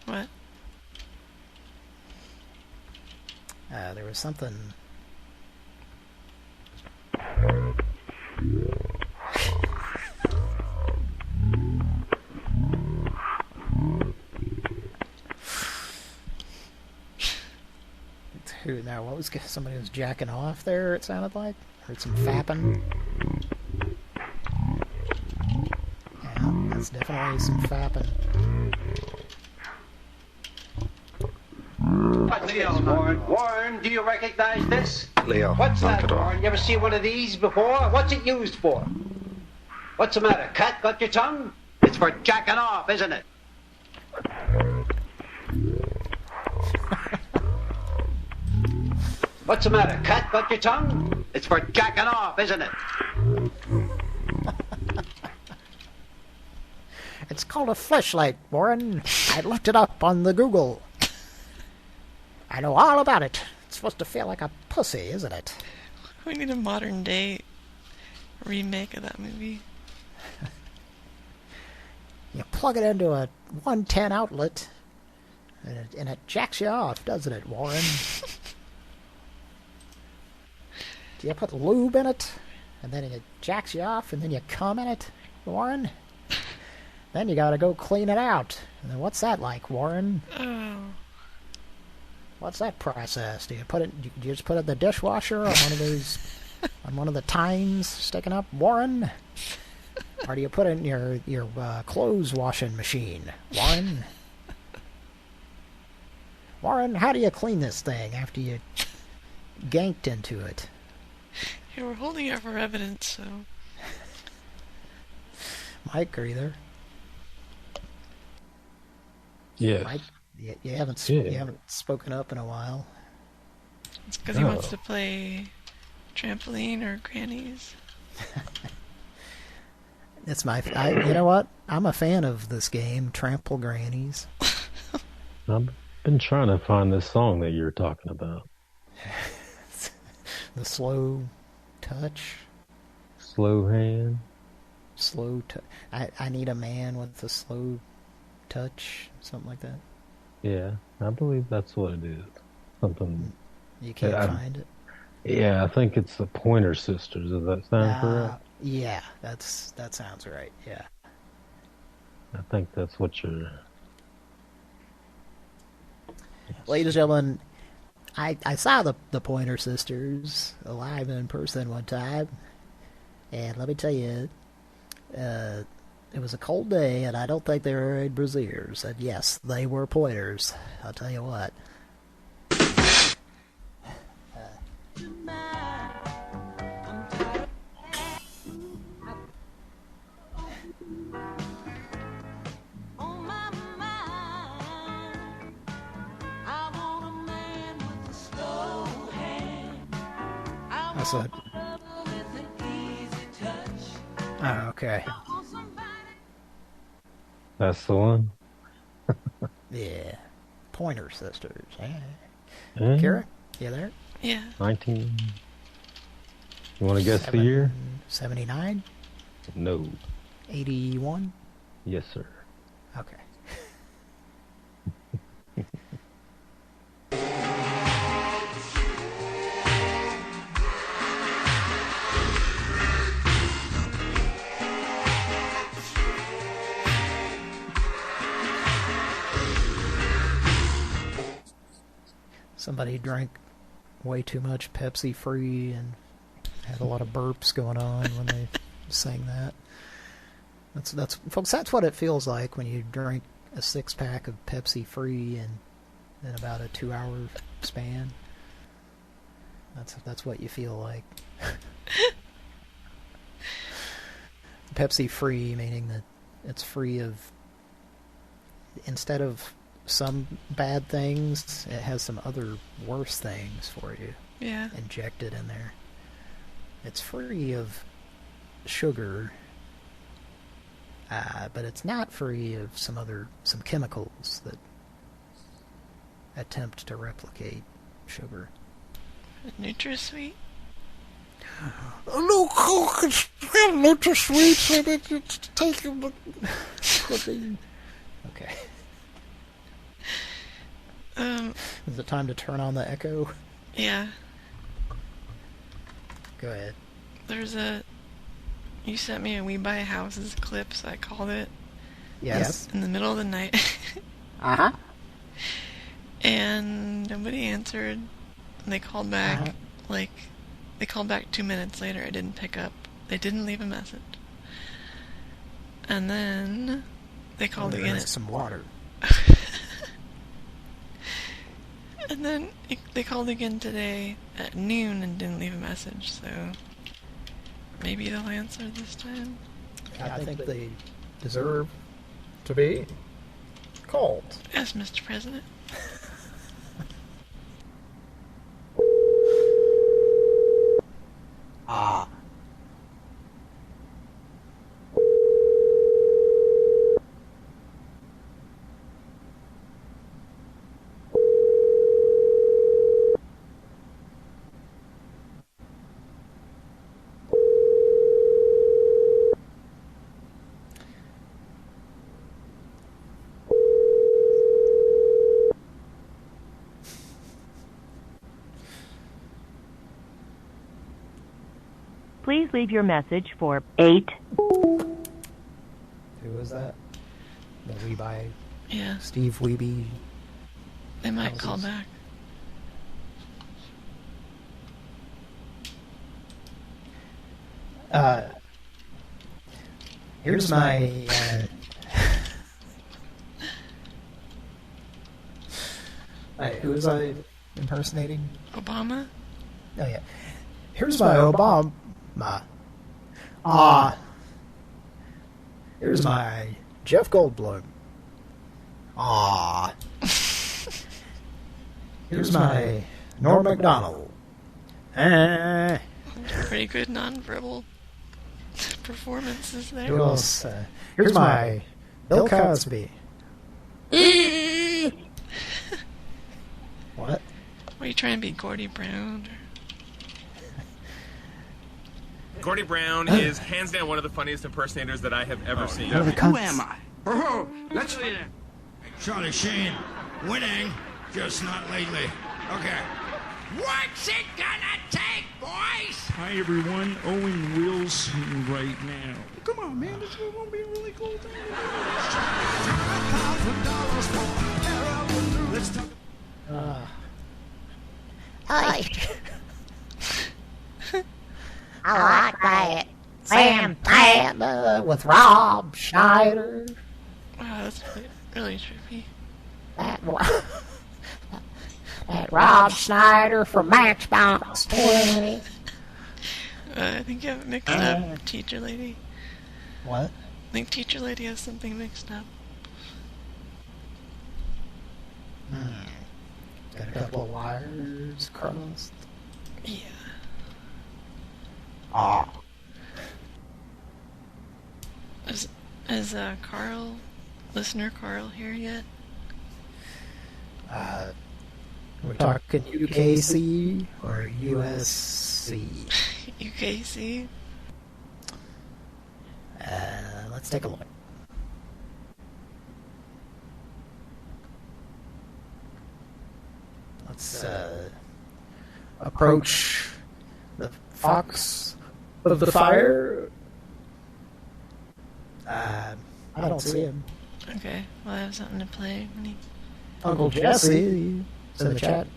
What? There was something... Who now? What was somebody was jacking off there? It sounded like. Heard some fapping. Yeah, that's definitely some fapping. What's this, Warren? Warren, do you recognize this? Leo, What's knock that, it off. Warren? You ever see one of these before? What's it used for? What's the matter? Cat got your tongue? It's for jacking off, isn't it? What's the matter? Cat got your tongue? It's for jacking off, isn't it? It's called a fleshlight, Warren. I looked it up on the Google. I know all about it. It's supposed to feel like a pussy, isn't it? We need a modern day remake of that movie. You plug it into a 110 outlet, and it jacks you off, doesn't it, Warren? Do you put lube in it, and then it jacks you off, and then you cum in it, Warren? Then you gotta go clean it out. And then what's that like, Warren? Oh. What's that process? Do you just put it in the dishwasher on one of those, on one of the tines sticking up, Warren? Or do you put it in your clothes washing machine, Warren? Warren, how do you clean this thing after you ganked into it? Yeah, we're holding it for evidence, so... Mike, are you there? Yeah. Mike, you haven't spoken up in a while. It's because he wants to play trampoline or grannies. It's you know what? I'm a fan of this game, Trample Grannies. I've been trying to find this song that you're talking about. The slow touch. Slow hand. Slow touch. I need a man with a slow touch, something like that. Yeah, I believe that's what it is. Something. You can't find it? Yeah, I think it's the Pointer Sisters. Does that sound correct? Yeah, that sounds right. Yeah. I think that's what you're... Ladies and gentlemen, I saw the Pointer Sisters live in person one time, and let me tell you, it was a cold day, and I don't think they were wearing brassieres. And yes, they were pointers. I'll tell you what. That's it. Oh, okay. That's the one? Yeah. Pointer Sisters. Yeah. Yeah. Kira, you there? Yeah. 19... You want to guess the year? 79? No. 81? Yes, sir. Okay. Somebody drank way too much Pepsi Free and had a lot of burps going on when they sang that. That's folks, that's what it feels like when you drink a 6-pack of Pepsi Free in about a 2-hour span. That's what you feel like. Pepsi Free meaning that it's free of, instead of some bad things, it has some other worse things for you. Yeah. Injected in there. It's free of sugar, but it's not free of some chemicals that attempt to replicate sugar. NutraSweet? No, Coke, it's NutraSweet, and it's taking the flipping. Okay. Is it time to turn on the echo? Yeah. Go ahead. You sent me a We Buy Houses clip, so I called it. Yes. In the middle of the night. Uh-huh. And nobody answered. And they called back, they called back 2 minutes later. I didn't pick up. They didn't leave a message. And then they called again. Some water. And then they called again today at noon and didn't leave a message, so maybe they'll answer this time. I think they deserve to be called. Yes, Mr. President. Ah. Please leave your message for 8. Who was that? The Weeby? Yeah. Steve Weeby? They might call back. Here's my... who was I impersonating? Obama? Oh, yeah. Here's my Obama. Here's my Jeff Goldblum. Here's my Norm Macdonald. Pretty good non-verbal performances there. Who else? Here's my Bill Cosby. What? Were you trying to be Gordy Brown? Gordy Brown is hands down one of the funniest impersonators that I have ever seen. Who am I? Oh, let's Charlie Sheen, winning, just not lately. Okay. What's it gonna take, boys? Hi, everyone. Owen Wilson right now. Come on, man. This is going to be a really cool thing. Let's talk. Hi. I like that. Sam Tabb with Rob Schneider. Wow, that's really trippy. That Rob Schneider from Matchbox 20. I think you have it mixed up, Teacher Lady. What? I think Teacher Lady has something mixed up. Got a couple of wires crossed. Yeah. Is Carl, listener Carl, here yet? We're talking UKC or USC? UKC? Let's take a look. Let's approach the Fox of the Fire. I don't see him. Okay, well I have something to play when he... Uncle Jesse is in the chat.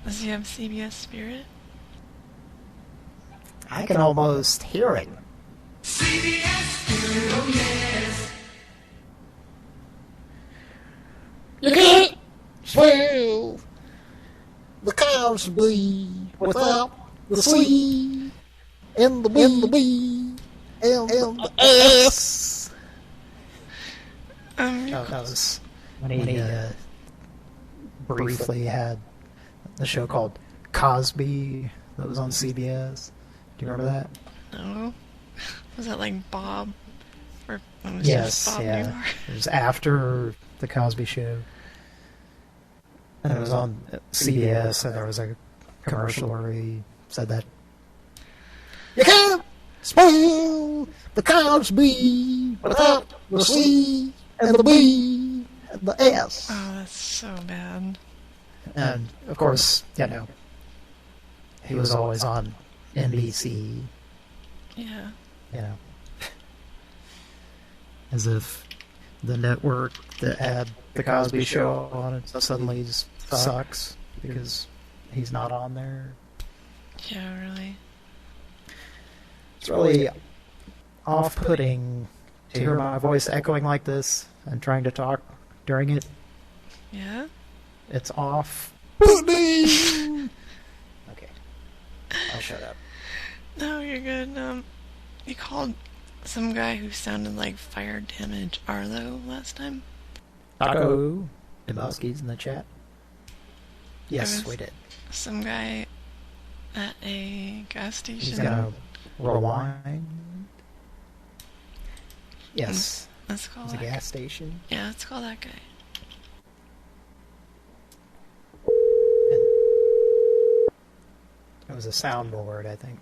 Does he have CBS Spirit? I can almost hear it. CBS Spirit, oh yes. You can't spell the Cosby without the C and the B and the S. That was when he briefly had the show called Cosby that was on CBS. Do you remember that? No. Was that like Bob? Or it was Yes, just Bob yeah. Newhart? It was after the Cosby Show. And it was on CBS, and there was a commercial where he said that. You can't spell the Cosby without the C and the B and the S. Oh, that's so bad. And, of course, you know, he was always on NBC. Yeah. You know. As if the network that had the Cosby Show on it suddenly just sucks because he's not on there. Yeah, really. It's really off-putting to hear my voice echoing like this and trying to talk during it. Yeah? It's off Pudding! Okay. I'll shut up. No, you're good. You called some guy who sounded like Fire Damage Arlo last time? Taco. Dembowski's in the chat. Yes, we did. Some guy at a gas station. He's gonna rewind. Yes. Let's call it a gas station. Yeah, let's call that guy. It was a soundboard, I think.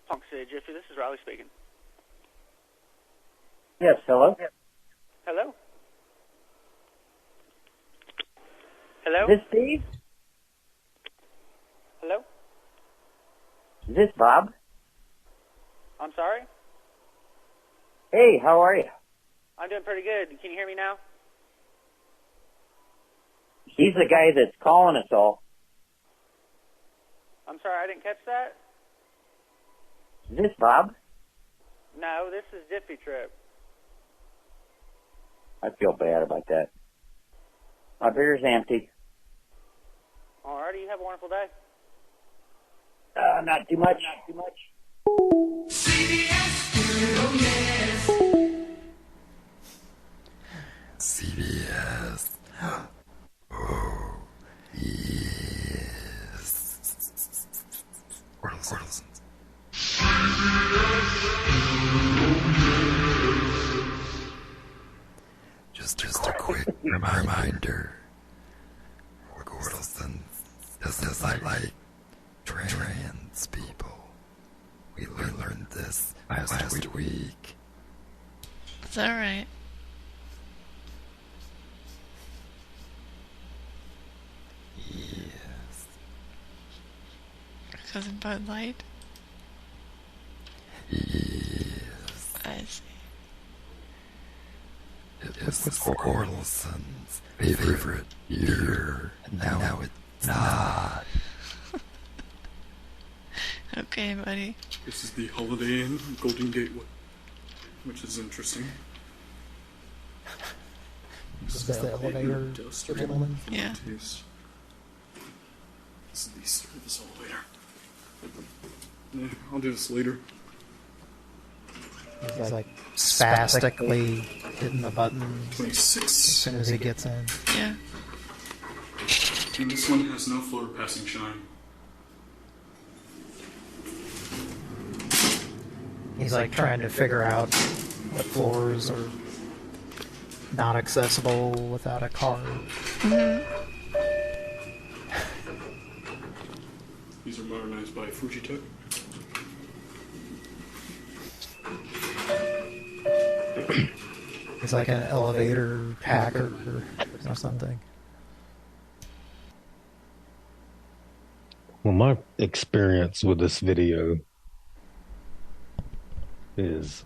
Punk City Jiffy, this is Riley speaking. Yes, hello? Hello? Hello? Is this Steve? Hello? Is this Bob? I'm sorry? Hey, how are you? I'm doing pretty good. Can you hear me now? He's the guy that's calling us all. I'm sorry, I didn't catch that. Is this Bob? No, this is Jiffy Trip. I feel bad about that. My beer's empty. Alrighty, you have a wonderful day. Not too much. CBS. Oh, yes. Ortelsons. Just a quick reminder. Ortelsons doesn't like trans people. We learned this last week. Is that right? Yes. Because of Bud Light? Yes. I see. It was Ortelson's favorite year, and now it's not. Okay, buddy. This is the Holiday Inn Golden Gateway, which is interesting. This is the elevator gentleman? Yeah. This is the service elevator. Yeah, I'll do this later. He's like spastically hitting the button 26. as soon as he gets in. Yeah. And this one has no floor passing shine. He's like trying to figure out what floors are not accessible without a card. These are modernized by Fujitec. It's like an elevator hacker or something. Well, my experience with this video is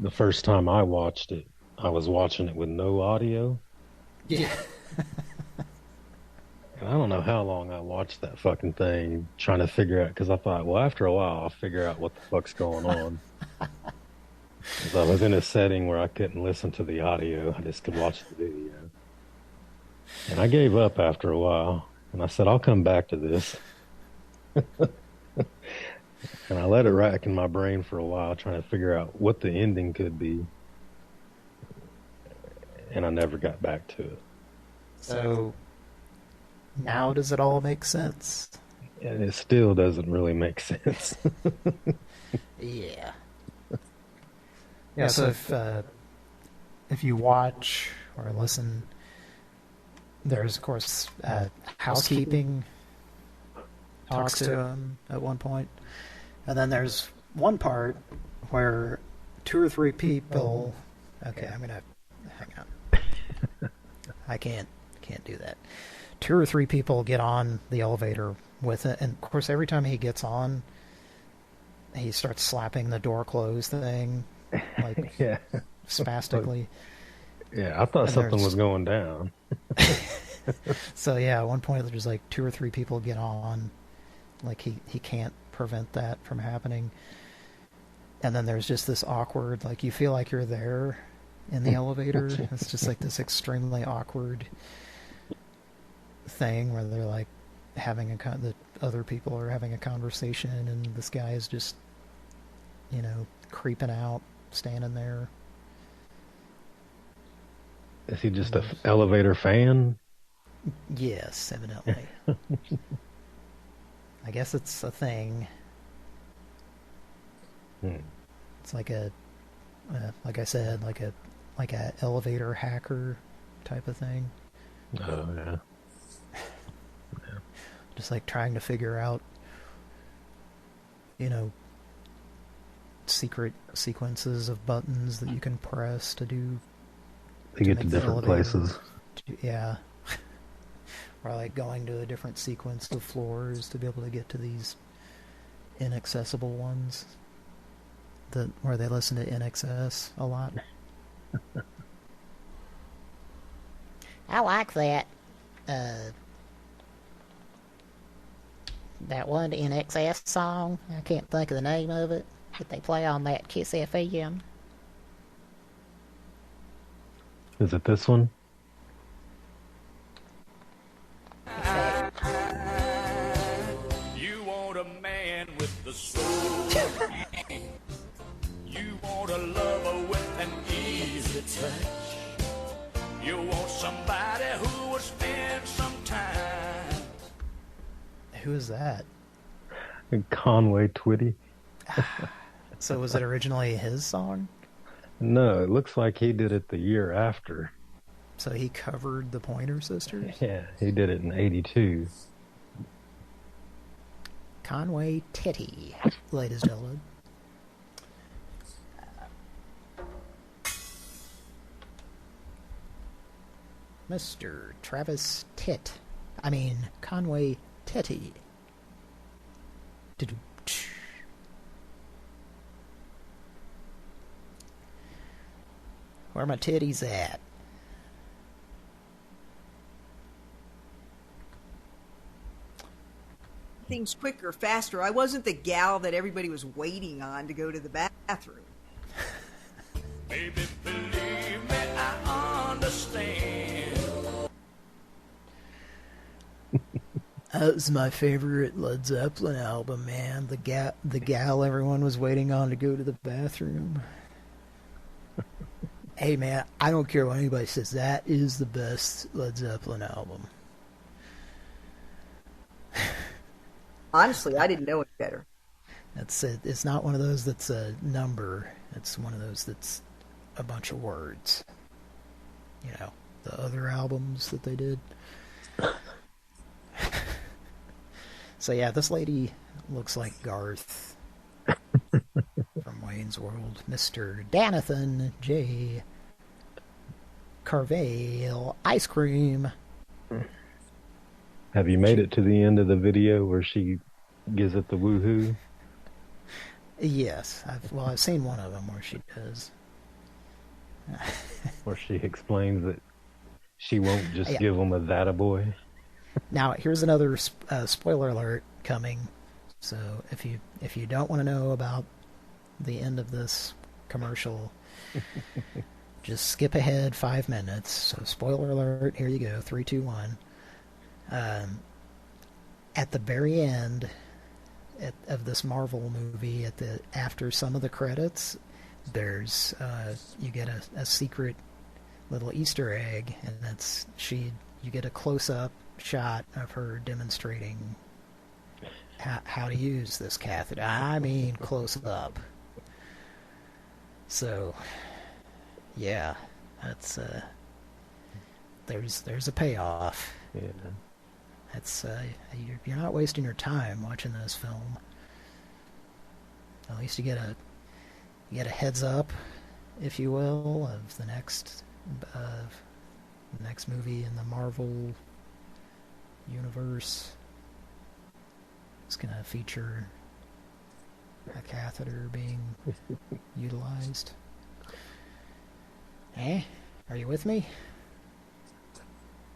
the first time I watched it, I was watching it with no audio. Yeah. And I don't know how long I watched that fucking thing trying to figure out, because I thought, well, after a while, I'll figure out what the fuck's going on. Because I was in a setting where I couldn't listen to the audio. I just could watch the video. And I gave up after a while. And I said, I'll come back to this. And I let it rack in my brain for a while, trying to figure out what the ending could be. And I never got back to it. So, now does it all make sense? And it still doesn't really make sense. Yeah. Yeah, so if you watch or listen, there's, of course, housekeeping talks to him at one point. And then there's one part where 2 or 3 people... Okay, I'm going to... Hang on. I can't do that. 2 or 3 people get on the elevator with it. And, of course, every time he gets on, he starts slapping the door closed thing. Like, yeah. Spastically. Yeah, I thought something was going down. So, yeah, at one point there's like 2 or 3 people get on. Like, he can't prevent that from happening. And then there's just this awkward, like, you feel like you're there, in the elevator. It's just like this extremely awkward thing where they're like having the other people are having a conversation and this guy is just, you know, creeping out, standing there. Is he just an elevator fan? Yes, evidently. I guess it's a thing. It's like a, like I said, like a elevator hacker type of thing. Oh yeah. Just like trying to figure out, you know, secret sequences of buttons that you can press to do. To get to different places. Yeah. Or like going to a different sequence of floors to be able to get to these inaccessible ones. Where they listen to NXS a lot. I like that. That one NXS song. I can't think of the name of it, but they play on that Kiss FM. Is it this one? You want a man with the soul. You want a lover with an easy touch. You want somebody who will spend some time. Who is that? Conway Twitty. So was it originally his song? No, it looks like he did it the year after. So he covered the Pointer Sisters? Yeah, he did it in '82. Conway Twitty, ladies and gentlemen. Mr. Travis Titt. I mean, Conway Twitty. Where my titties at? Things quicker, faster. I wasn't the gal that everybody was waiting on to go to the bathroom. Baby, believe me, I understand. That was my favorite Led Zeppelin album, man. The gal everyone was waiting on to go to the bathroom. Hey, man, I don't care what anybody says. That is the best Led Zeppelin album. Honestly, I didn't know it better. That's it. It's not one of those that's a number. It's one of those that's a bunch of words. You know, the other albums that they did. So yeah, this lady looks like Garth from Wayne's World. Mr. Danathan J. Carvale Ice Cream. Have you made it to the end of the video where she gives it the woohoo? Yes. I've seen one of them where she does. Where she explains that she won't just give him a that-a-boy. Now, here's another spoiler alert coming. So if you don't want to know about the end of this commercial, just skip ahead 5 minutes. So spoiler alert, here you go, 3, 2, 1. At the very end of this Marvel movie, after some of the credits, there's you get a secret little Easter egg, and that's you get a close-up shot of her demonstrating how to use this catheter. I mean, close up. So, yeah, that's there's a payoff. Yeah. That's you're not wasting your time watching this film. At least you get a heads up, if you will, of the next movie in the Marvel universe. It's gonna feature a catheter being utilized. Eh? Are you with me?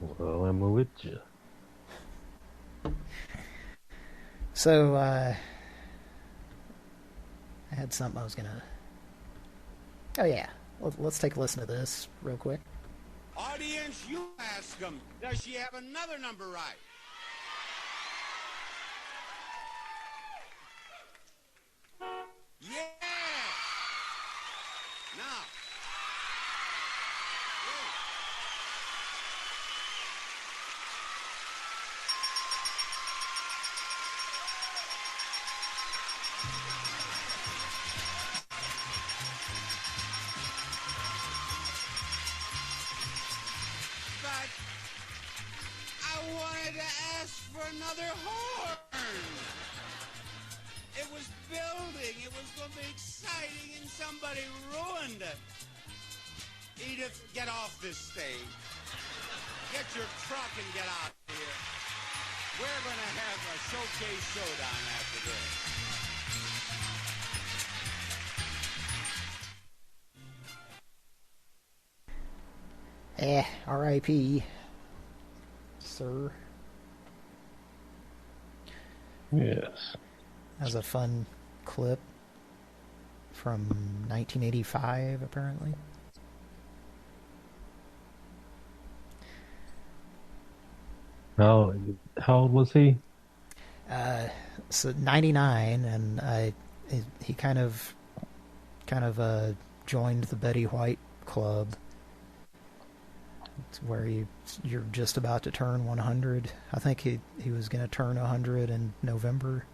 Well, I'm with you. So, I had something I was gonna... Oh yeah, let's take a listen to this real quick. Audience, you ask them, does she have another number right? Yeah! Now. But I wanted to ask for another horn. It was building. It was going to be exciting, and somebody ruined it. Edith, get off this stage. Get your truck and get out of here. We're going to have a showcase showdown after this. R.I.P. Sir. Yes. That was a fun clip from 1985, apparently. How old was he? So 99, and he kind of joined the Betty White Club. It's where you're just about to turn 100. I think he was going to turn 100 in November.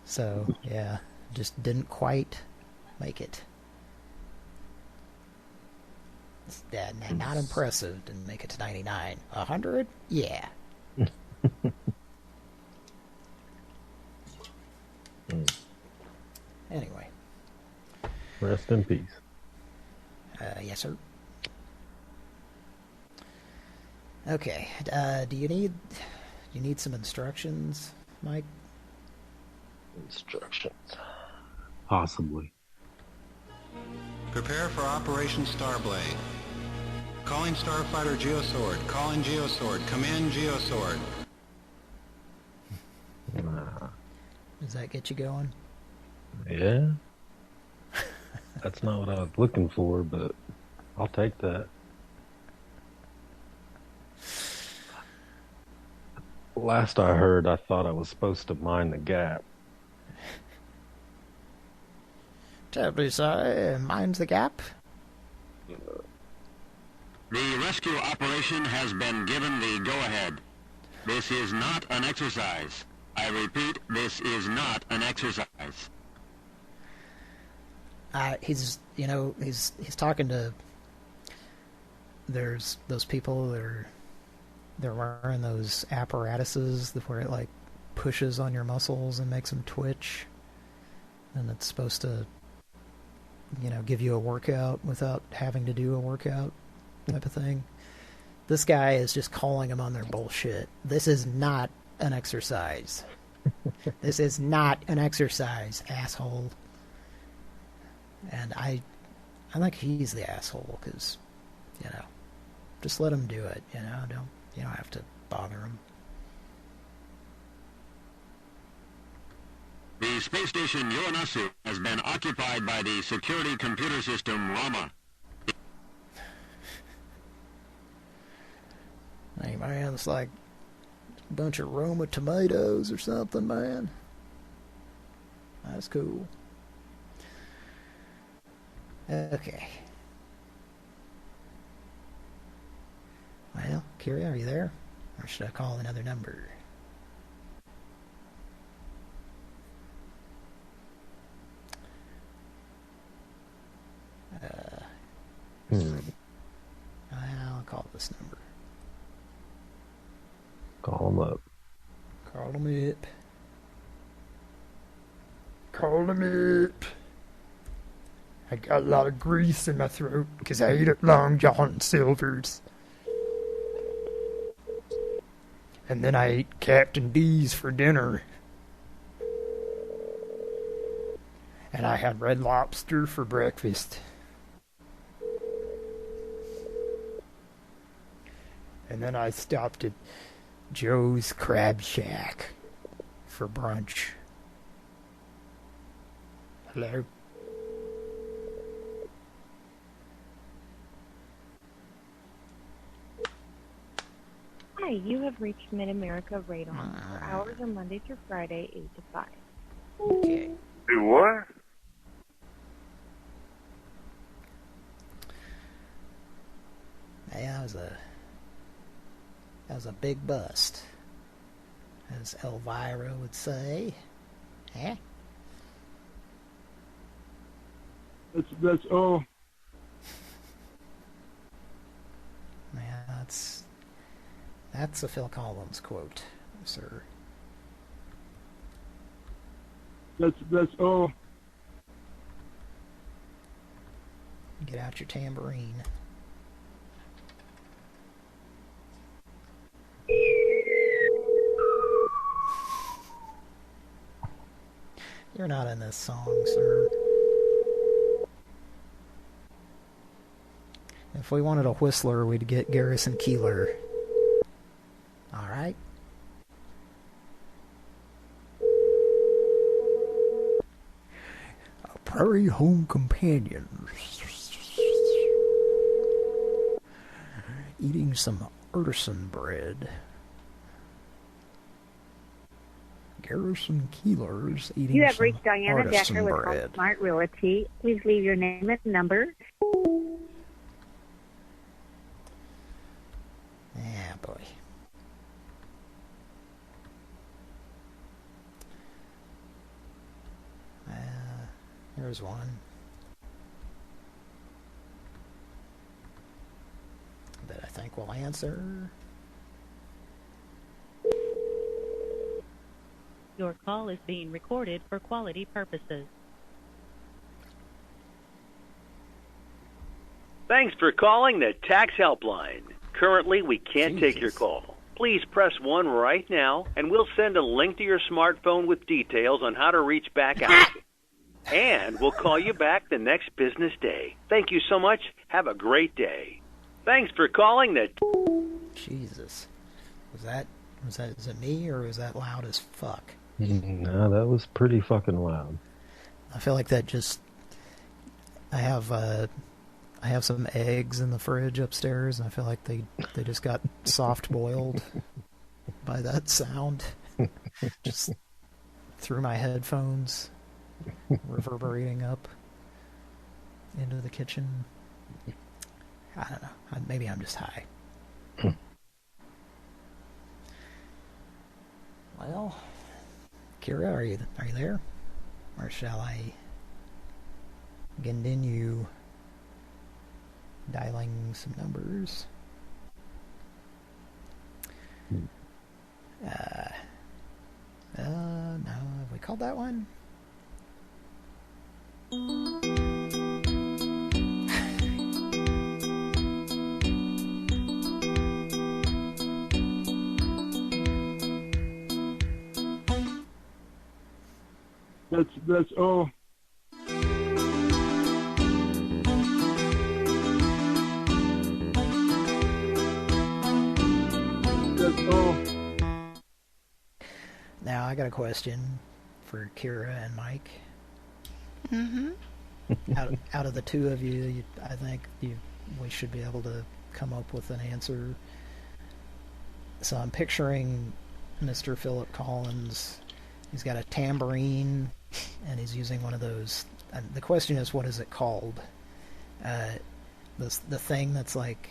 So, yeah, just didn't quite make it. Not impressive. Didn't make it to 99. 100? Yeah. Anyway. Rest in peace. Yes, sir. Okay. Do you need some instructions, Mike? Instructions. Possibly. Prepare for Operation Starblade. Calling Starfighter Geosword. Calling Geosword. Come in, Geosword. Does that get you going? Yeah. That's not what I was looking for, but I'll take that. Last I heard, I thought I was supposed to mind the gap. Terribly sorry. Mind the gap? The rescue operation has been given the go-ahead. This is not an exercise. I repeat, this is not an exercise. He's talking to. There's those people that they're wearing those apparatuses where it like pushes on your muscles and makes them twitch, and it's supposed to, give you a workout without having to do a workout type of thing. This guy is just calling them on their bullshit. This is not an exercise. This is not an exercise, asshole. And I think he's the asshole because, just let him do it. You don't have to bother him. The space station Uranus has been occupied by the security computer system Rama. Hey man, it's like a bunch of Roma tomatoes or something, man. That's cool. Okay. Well, Kira, are you there? Or should I call another number? I'll call this number. Call him up. Call him up. Call him up. I got a lot of grease in my throat because I ate at Long John Silver's. And then I ate Captain D's for dinner. And I had Red Lobster for breakfast. And then I stopped at Joe's Crab Shack for brunch. Hello? Hi, you have reached Mid-America Radon. Our hours are Monday through Friday, 8 to 5. Okay. Do what? Yeah, that was a big bust, as Elvira would say. Eh? That's all. Yeah, that's a Phil Collins quote, sir. That's all. Get out your tambourine. You're not in this song, sir. If we wanted a whistler, we'd get Garrison Keillor. Alright? Prairie Home Companions. Eating some artisan bread. Garrison Keillor's eating You have some reached Diana artisan Decker with bread. Smart Realty. Please leave your name and number. Yeah, boy. Here's one. That I think will answer. Your call is being recorded for quality purposes. Thanks for calling the Tax Helpline. Currently, we can't take your call. Please press 1 right now, and we'll send a link to your smartphone with details on how to reach back out. And we'll call you back the next business day. Thank you so much. Have a great day. Thanks for calling the... Jesus. Is it me, or was that loud as fuck? No, that was pretty fucking loud. I feel like that just... I have some eggs in the fridge upstairs, and I feel like they just got soft boiled by that sound. Just through my headphones, reverberating up into the kitchen. I don't know. Maybe I'm just high. Well, Kira, are you there? Or shall I continue dialing some numbers? No. Have we called that one? That's all. That's all. Now I got a question for Kira and Mike. Mm-hmm. Out of the two of you, I think we should be able to come up with an answer. So I'm picturing Mr. Philip Collins. He's got a tambourine, and he's using one of those. The question is, what is it called? The thing that's like,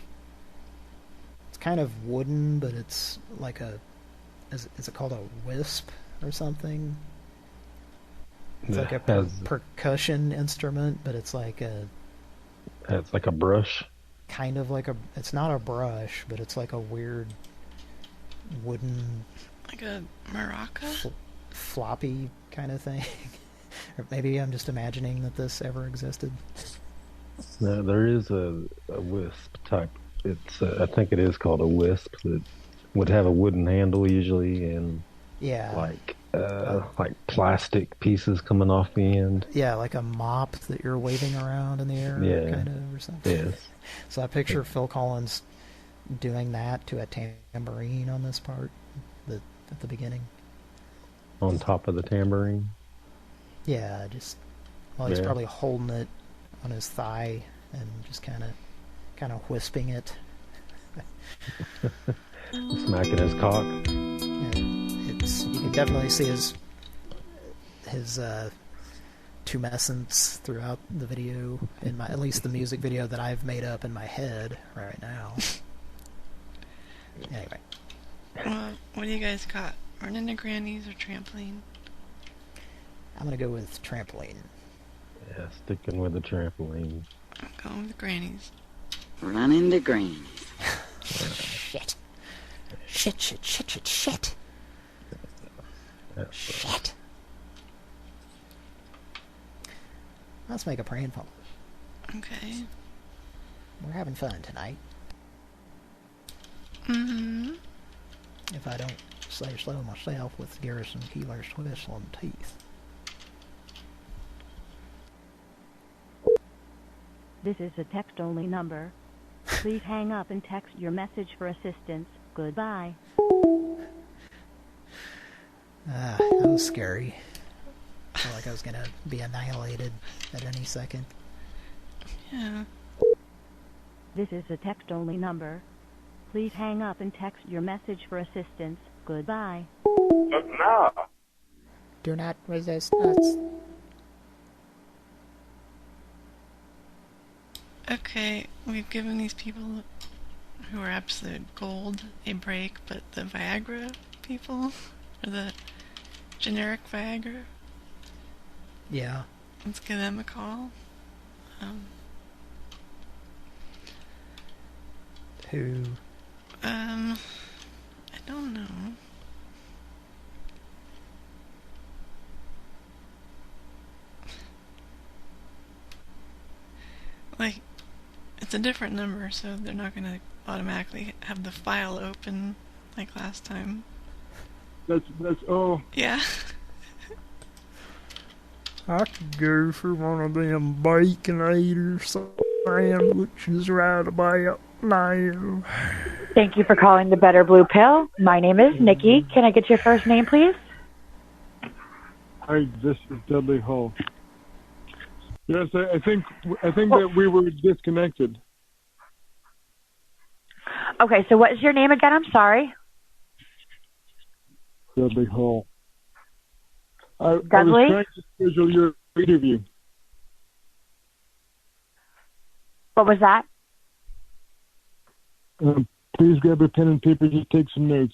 it's kind of wooden, but it's like a, is it called a wisp or something? It's like a percussion instrument, but it's like a... It's like a brush? Kind of like a... It's not a brush, but it's like a weird wooden... Like a maraca? Floppy kind of thing. Or maybe I'm just imagining that this ever existed. No, there is a wisp type. It's I think it is called a wisp. That would have a wooden handle usually, and like plastic pieces coming off the end. Yeah, like a mop that you're waving around in the air, kind of, or something. Yes. So I picture Phil Collins doing that to a tambourine on this part, at the beginning. On top of the tambourine? Yeah, just... Well, he's probably holding it on his thigh and just kind of wisping it. Smacking his cock. You can definitely see his tumescence throughout the video, in at least the music video that I've made up in my head right now. Anyway. What do you guys got? Running to grannies or trampoline? I'm gonna go with trampoline. Yeah, sticking with the trampoline. I'm going with grannies. Running to grannies. Shit. Shit. Shit. Let's make a Pran Funkels. Okay. We're having fun tonight. Mm-hmm. If I don't say so myself with Garrison Keeler's whistling teeth. This is a text-only number. Please hang up and text your message for assistance. Goodbye. That was scary. I felt like I was gonna be annihilated at any second. Yeah. This is a text-only number. Please hang up and text your message for assistance. Goodbye. No. Do not resist us. Okay, we've given these people who are absolute gold a break, but the Viagra people, or the generic Viagra, yeah, let's give them a call. Who? I don't know. Like, it's a different number, so they're not gonna automatically have the file open like last time. That's oh. Yeah. I could go for one of them Baconator sandwiches right about now. Thank you for calling the Better Blue Pill. My name is Nikki. Can I get your first name, please? Hi, this is Dudley Hall. Yes, I think that we were disconnected. Okay, so what is your name again? I'm sorry. Dudley Hall. I was Dudley? trying to schedule your interview. What was that? Please grab a pen and paper to take some notes.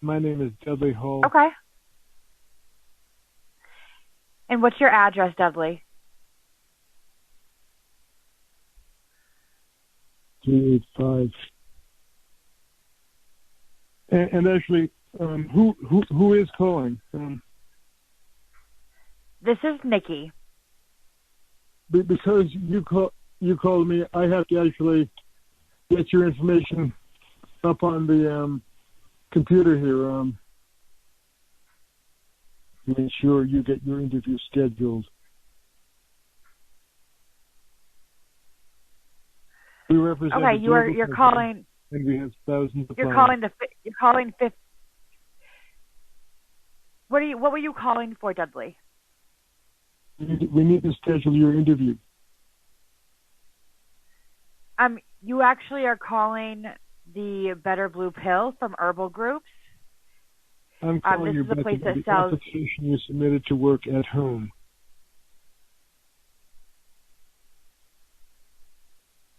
My name is Dudley Hall. Okay. And what's your address, Dudley? 385. And actually, who is calling? This is Nikki. Because you called me, I have to actually get your information up on the computer here. Make sure you get your interview scheduled. We represent. Okay, you're calling. And we have thousands of. You're calling fifth. What were you calling for, Dudley? We need to schedule your interview. You actually are calling the Better Blue Pill from Herbal Groups. I'm calling you this is a about place that the sells. application you submitted to work at home.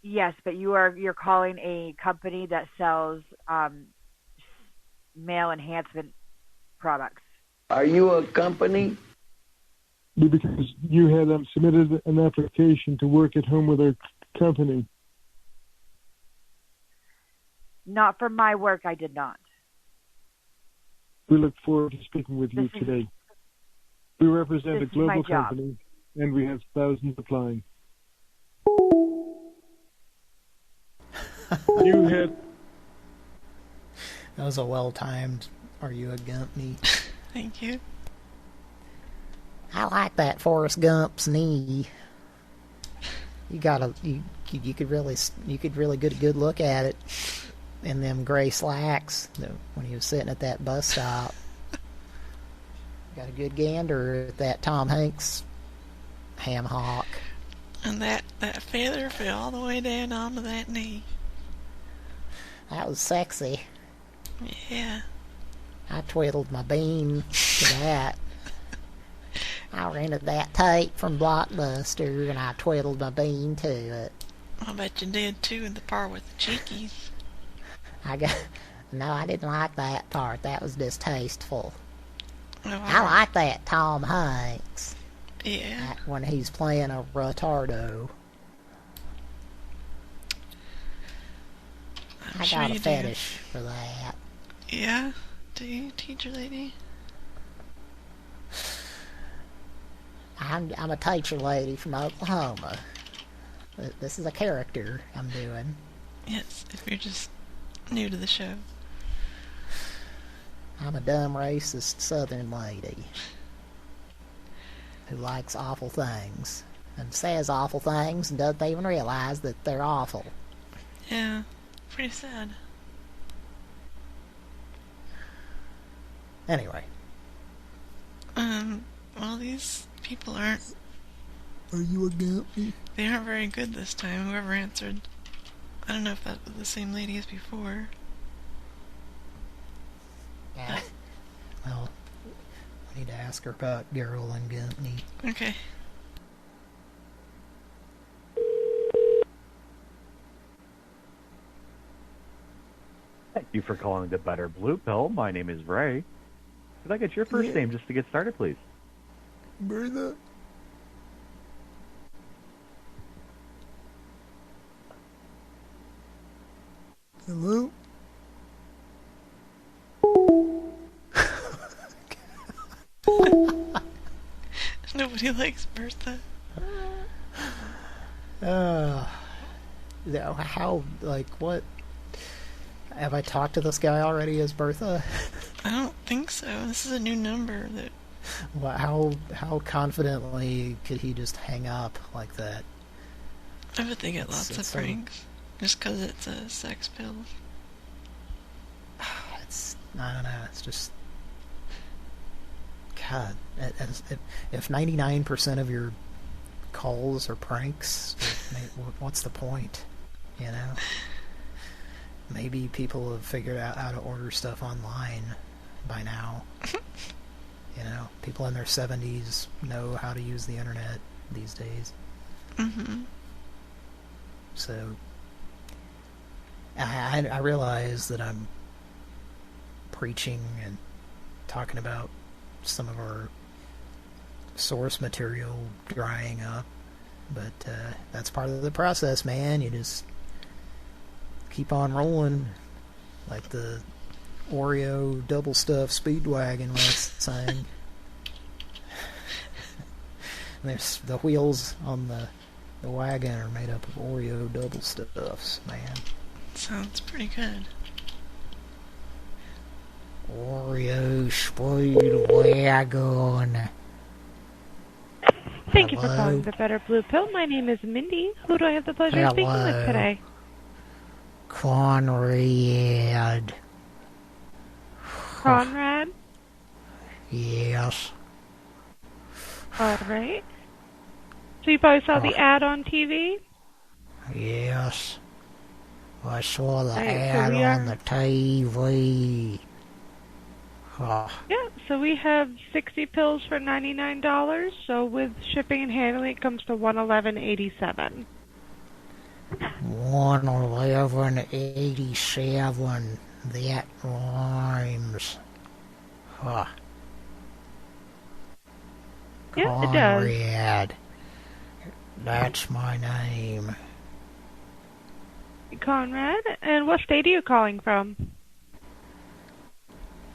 Yes, but you're calling a company that sells male enhancement products. Are you a company? Because you had submitted an application to work at home with our company. Not for my work, I did not. We look forward to speaking with you today. We represent a global job. company, and we have thousands applying. You had. That was a well-timed. Are you a Gumpney? Thank you. I like that Forrest Gump's knee. You could really get a good look at it in them gray slacks when he was sitting at that bus stop. Got a good gander at that Tom Hanks ham hock. And that feather fell all the way down onto that knee. That was sexy. Yeah. I twiddled my bean to that. I rented that tape from Blockbuster, and I twiddled my bean to it. I bet you did, too, in the part with the cheekies. No, I didn't like that part. That was distasteful. Oh, I like that Tom Hanks. Yeah. When he's playing a retardo. I got a fetish for that. Yeah? Do you, teacher lady? I'm a teacher lady from Oklahoma. This is a character I'm doing. Yes, if you're just new to the show. I'm a dumb, racist Southern lady who likes awful things and says awful things and doesn't even realize that they're awful. Yeah, pretty sad. Anyway. Well, these people aren't... Are you a guilty? They aren't very good this time, whoever answered. I don't know if that was the same lady as before. Yeah. Well, we need to ask her about Girl and Company. Okay. Thank you for calling the Better Blue Pill. My name is Ray. Could I get your first name just to get started, please? Bertha. Hello? Nobody likes Bertha. How, like, what? Have I talked to this guy already as Bertha? I don't think so. This is a new number that... Well, how confidently could he just hang up like that? I bet they get lots of pranks. Just because it's a sex pill. I don't know, it's just... God, if 99% of your calls are pranks, what's the point? You know? Maybe people have figured out how to order stuff online by now. You know, people in their 70s know how to use the internet these days. Mm-hmm. So, I realize that I'm preaching and talking about some of our source material drying up, but that's part of the process, man. You just keep on rolling like the Oreo double stuff Speedwagon was saying. There's the wheels on the wagon are made up of Oreo double stuffs, man. Sounds pretty good. Oreo Speedwagon. Thank you for calling the Better Blue Pill. My name is Mindy. Who do I have the pleasure of speaking with today? Conrad. Conrad? Yes. Alright. So you probably saw the ad on TV? Yes. I saw the Right, ad on the TV. Oh. Yeah, so we have 60 pills for $99. So with shipping and handling, it comes to $111.87. $111.87. That rhymes. Huh. Yeah, it does. Conrad. That's my name. Conrad, and what state are you calling from?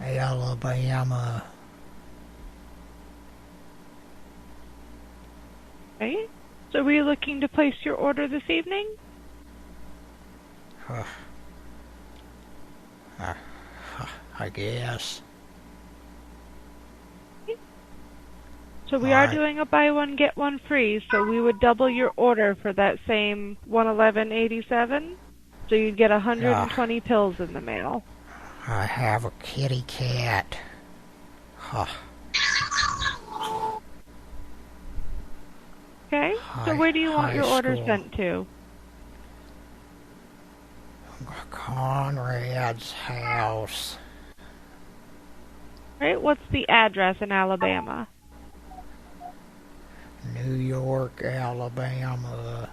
Alabama. Right. So were you looking to place your order this evening? I guess. So we are doing a buy one get one free, so we would double your order for that same $111.87. So you'd get 120 pills in the mail. I have a kitty cat. Huh. Okay. So where do you want your order sent to? Conrad's house. Right? What's the address in Alabama? New York, Alabama.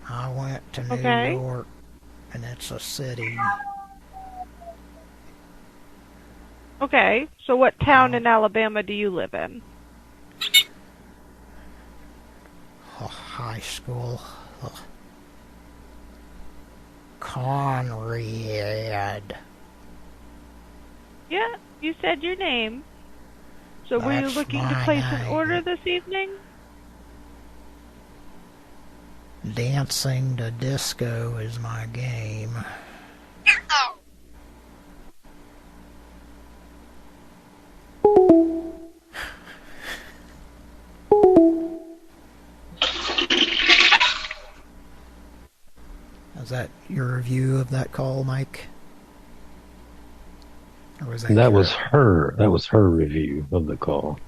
I went to New York, and it's a city. Okay, so what town in Alabama do you live in? High school. Conrad. Yeah, you said your name. So were you That's looking to my place an name. order this evening? Dancing to disco is my game. Is that your review of that call, Mike? Or was that That was her. That was her review of the call.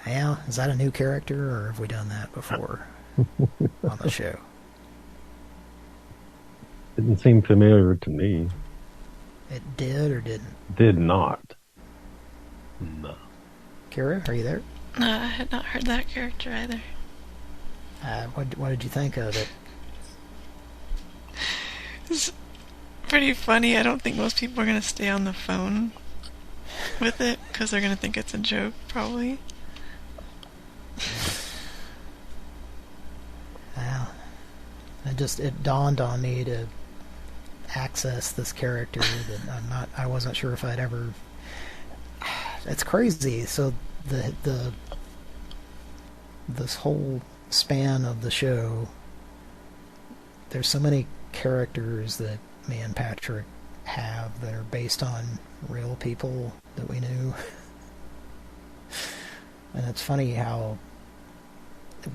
Yeah, is that a new character, or have we done that before on the show? Didn't seem familiar to me. It did or didn't? Did not. No. Kira, are you there? No, I had not heard that character either. What did you think of it? It's pretty funny. I don't think most people are going to stay on the phone with it because they're going to think it's a joke, probably. Well, it dawned on me to access this character that I wasn't sure if I'd ever. It's crazy. So this whole span of the show, there's so many characters that me and Patrick have that are based on real people that we knew. And it's funny how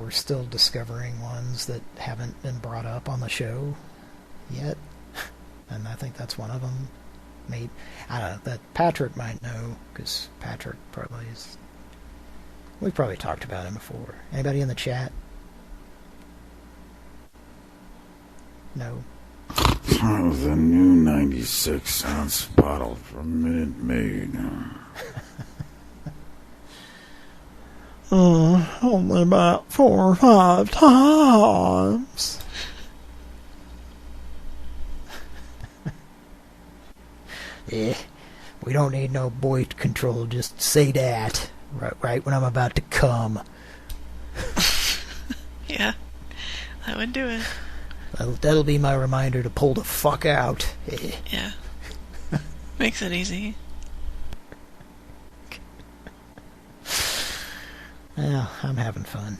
we're still discovering ones that haven't been brought up on the show yet. And I think that's one of them. Maybe, I don't know, that Patrick might know, because Patrick probably is... We've probably talked about him before. Anybody in the chat? No. The new 96-ounce bottle from Minute Maid. Only about 4 or 5 times. Yeah, we don't need no voice control, just say that right when I'm about to come. Yeah, that would do it. That'll be my reminder to pull the fuck out. Yeah. Makes it easy. Well, I'm having fun.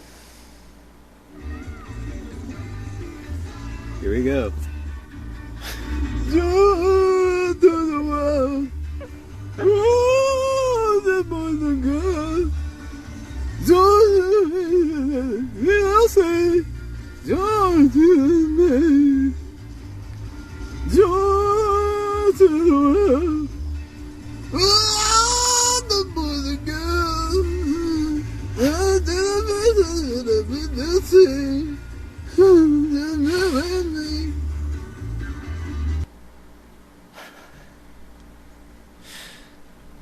Here we go.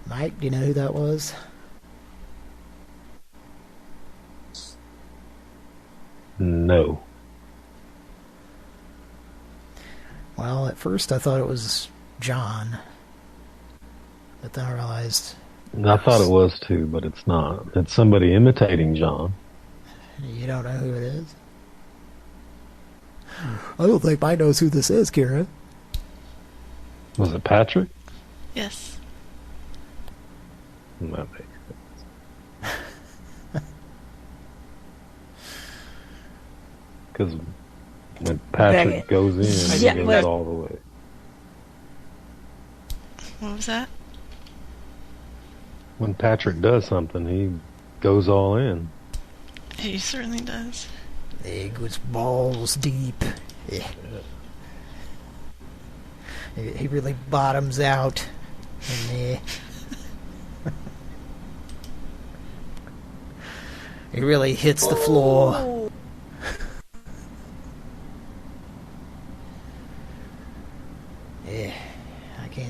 Mike, do you know who that was? No. Well, at first I thought it was John, but then I realized... I thought it was too, but it's not. It's somebody imitating John. You don't know who it is? I don't think Mike knows who this is, Kira. Was it Patrick? Yes. That makes sense. Because when Patrick goes in, he goes all the way. What was that? When Patrick does something, he goes all in. He certainly does. He goes balls deep. Yeah. He really bottoms out. And, he really hits the floor.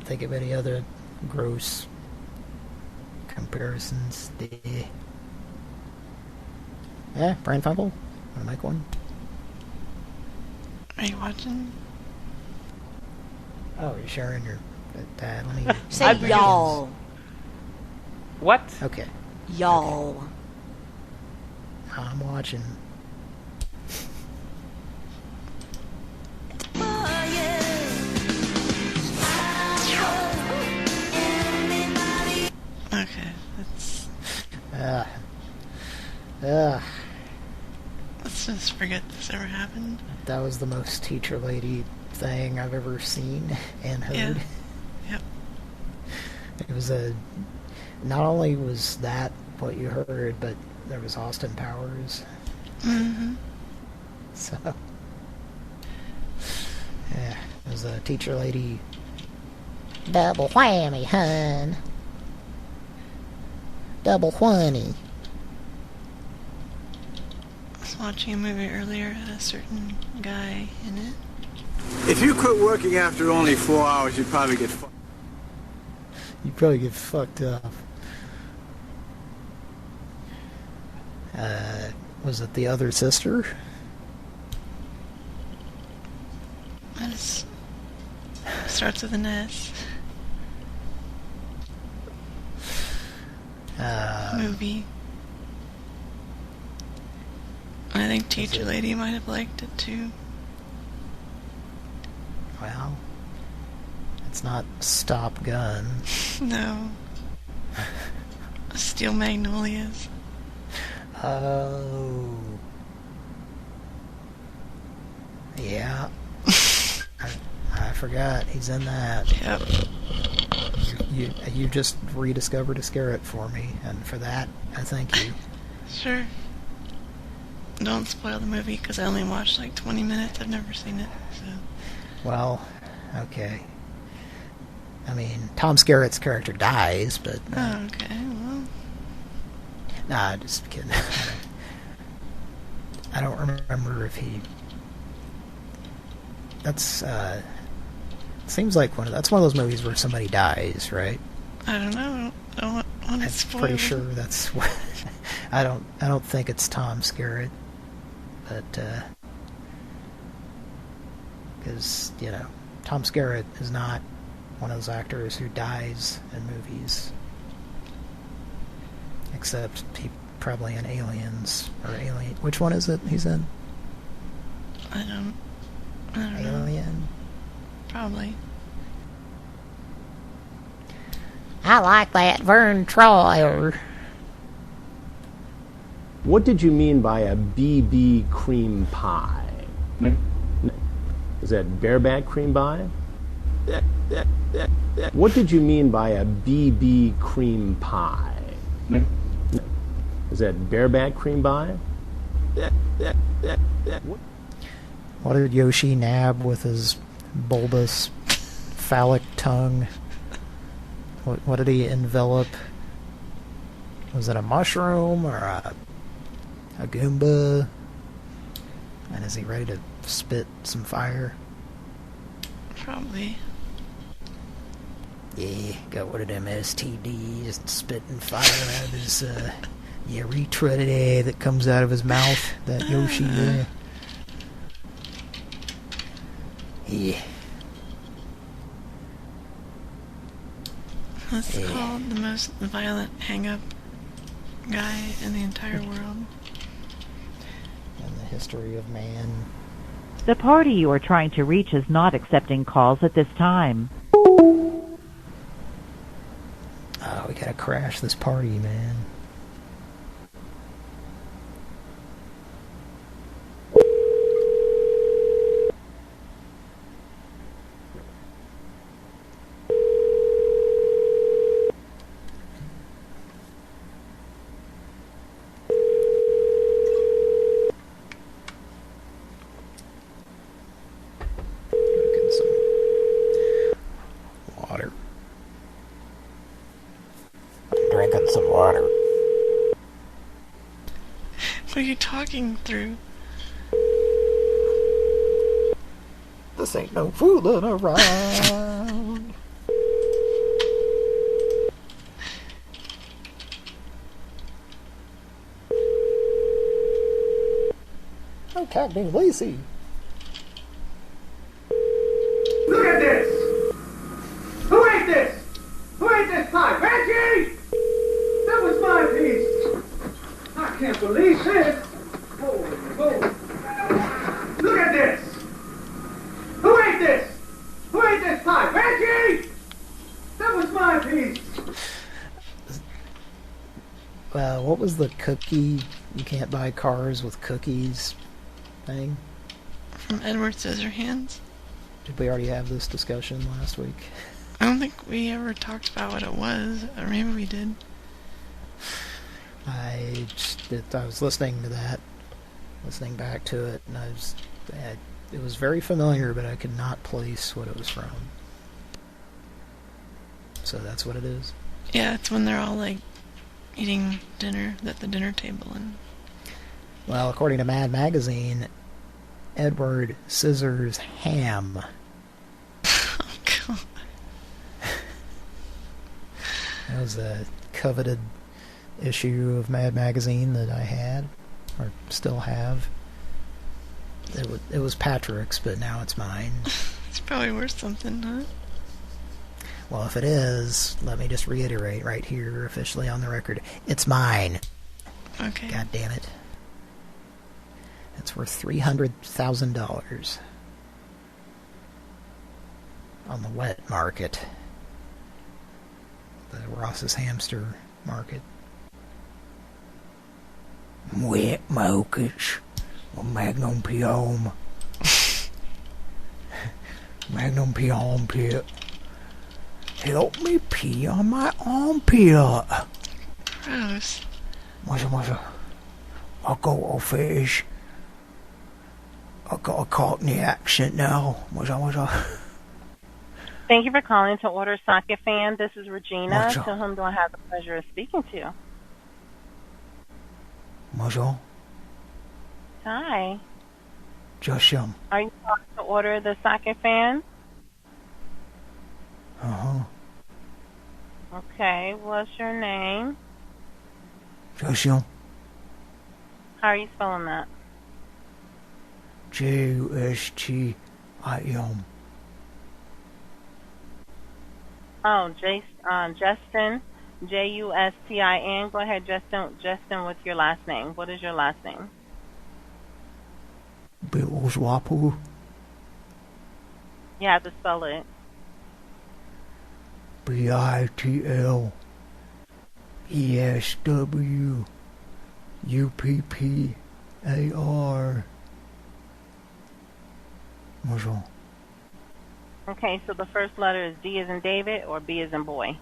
can't think of any other gross comparisons. Yeah, Pran Funkel? Wanna make one? Are you watching? Oh, you're sharing your... let me... Say y'all. What? Okay. Y'all. Okay. I'm watching. Okay, that's... Let's just forget this ever happened. That was the most teacher lady thing I've ever seen and heard. Yeah. Yep. It was a... Not only was that what you heard, but there was Austin Powers. Mm-hmm. So... Yeah, it was a teacher lady... Double whammy, hun. Double whammy. I was watching a movie earlier, had a certain guy in it. If you quit working after only 4 hours, you'd probably get fucked. You'd probably get fucked up. Was it the other sister? It starts with an S. Movie. I think Teacher Lady might have liked it too. Well, it's not Stop Gun. No. Steel Magnolias. Oh. Yeah. I forgot. He's in that. Yep. You just rediscovered a Scarrett for me, and for that, I thank you. Sure. Don't spoil the movie, because I only watched like 20 minutes. I've never seen it, so... Well, okay. I mean, Tom Skerritt's character dies, but... Oh, okay, well... Nah, just kidding. I don't remember if he... That's, seems like that's one of those movies where somebody dies, right? I don't know. I don't want to spoil. I'm pretty sure that's what... I don't think it's Tom Skerritt, but, because, you know, Tom Skerritt is not one of those actors who dies in movies. Except he probably in Aliens, or Alien... Which one is it he's in? I don't know. Alien? Probably. I like that Vern Troyer. What did you mean by a BB cream pie? Is that bareback cream pie? What did you mean by a BB cream pie? Is that bareback cream pie? What did Yoshi nab with his bulbous phallic tongue? What did he envelop? Was it a mushroom or a Goomba? And is he ready to spit some fire? Probably. Yeah, got one of them STDs and spitting fire out of his urethra today that comes out of his mouth. That Yoshi there. Yeah. That's called the most violent hang-up guy in the entire world. In the history of man. The party you are trying to reach is not accepting calls at this time. Oh, we gotta crash this party, man. What are you talking through? This ain't no fooling around. Oh, Captain Lacey. Look at this! Who ate this? Who ate this pie? Reggie! That was my piece. I can't believe this. Holy moly. Look at this! Who ate this? Who ate this pie? Reggie! That was my piece. What was the cookie? You can't buy cars with cookies thing? From Edward Scissorhands? Did we already have this discussion last week? I don't think we ever talked about what it was, or maybe we did. I was listening to that, listening back to it, and it was very familiar, but I could not place what it was from. So that's what it is? Yeah, it's when they're all, like, eating dinner at the dinner table. And well, according to Mad Magazine, Edward Scissors Ham. Oh, God. That was a coveted issue of Mad Magazine that I had, or still have. It was Patrick's, but now it's mine. It's probably worth something, huh? Well, if it is, let me just reiterate right here, officially on the record, it's mine. Okay. God damn it. It's worth $300,000 on the wet market. The Ross's hamster market. Wet markets. Magnum Pium. Magnum Pium pit. Help me pee on my armpit. Gross. I'll go fish. I got a Cockney accent now. Thank you for calling to order Socket Fan. This is Regina. What's up? To whom do I have the pleasure of speaking to? Bonjour. Hi. Just Are you calling to order the Socket Fan? Uh-huh. Okay. What's your name? Just How are you spelling that? Justim. Oh, Justin. Justin. Go ahead, Justin, what's your last name? What is your last name? Billswapu. You have to spell it. BITLESWUPPAR. Bonjour. Okay, so the first letter is D as in David or B as in boy?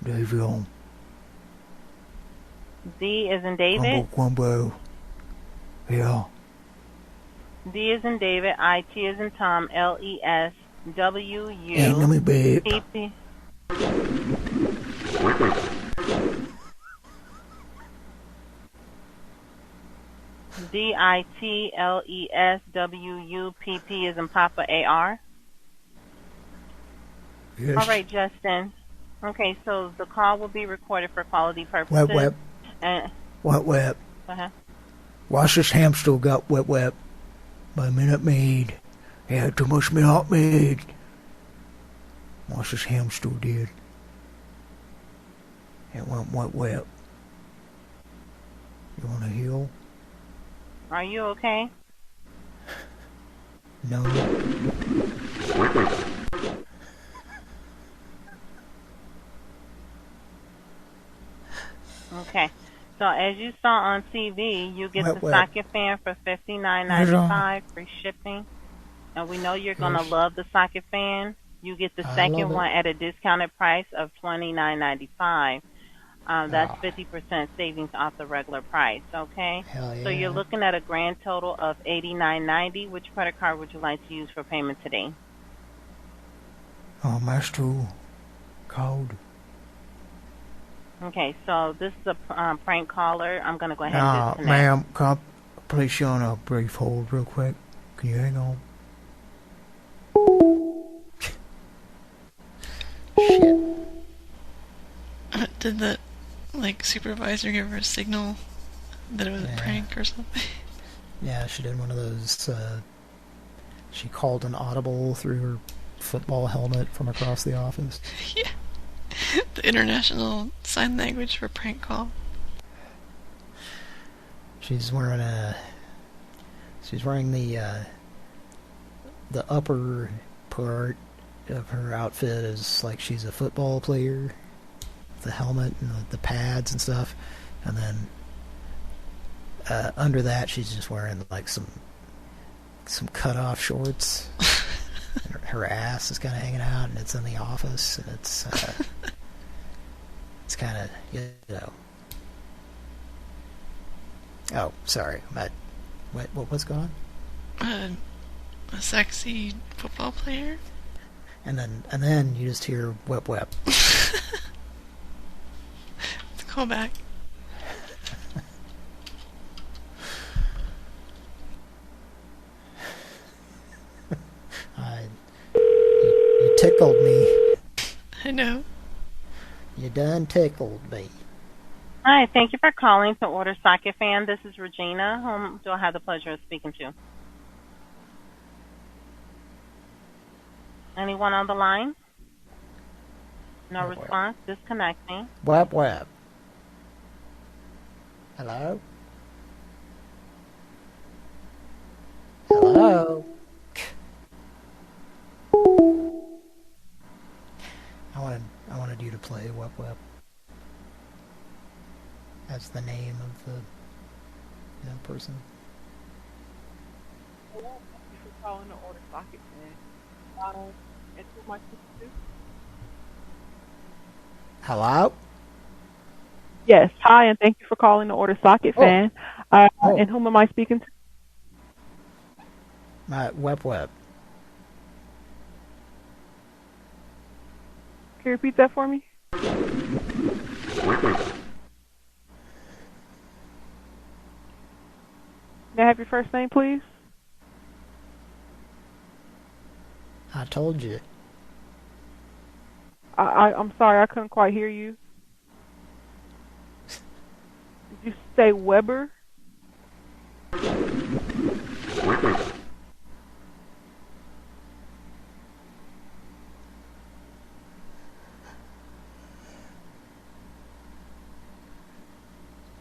David. D as in David? Combo. Yeah. D as in David, I-T as in Tom, L-E-S-W-U. Hey, let me babe. P-P. D-I-T-L-E-S-W-U-P-P is in Papa A-R? Yes. All right, Justin. Okay, so the call will be recorded for quality purposes. Wet. What? Uh-huh. Why's this hamster got wet? By Minute Maid. He had too much Minute Maid. What's this hamster did? It went wet. You want to heal? Are you okay? No. Okay. So as you saw on TV, you get the Wet. Socket Fan for $59.95 free shipping. And we know you're going to love the Socket Fan. You get the I second love it. one at a discounted price of $29.95. That's 50% savings off the regular price, okay? Hell yeah. So you're looking at a grand total of $89.90. Which credit card would you like to use for payment today? Master code. Okay, so this is a prank caller. I'm going to go ahead and disconnect. Ma'am, can I place you on a brief hold real quick? Can you hang on? Did the, supervisor give her a signal That it was a prank or something. Yeah, she did one of those. She called an audible through her football helmet from across the office. Yeah. The international sign language for prank call. She's wearing the upper part of her outfit is like she's a football player. The helmet and the pads and stuff. And then under that she's just wearing like some cut-off shorts. Her ass is kind of hanging out, and it's in the office, and it's kind of, you know. Oh, sorry. What's going on? A sexy football player. And then you just hear whip whip. Let's call back. You tickled me. I know. You done tickled me. Hi, thank you for calling to order Socket Fan. This is Regina. Whom do I have the pleasure of speaking to? Anyone on the line? No response. Disconnecting. Whap whap. Hello? Hello? I wanted you to play Wep Wep. That's the name of the person. Hello, thank you for calling the order Socket Fan. And who am I speaking to? Hello? Yes, hi, and thank you for calling the order Socket Fan. And whom am I speaking to? Wep Wep. Can you repeat that for me? May I have your first name, please? I told you. I'm sorry, I couldn't quite hear you. Did you say Weber?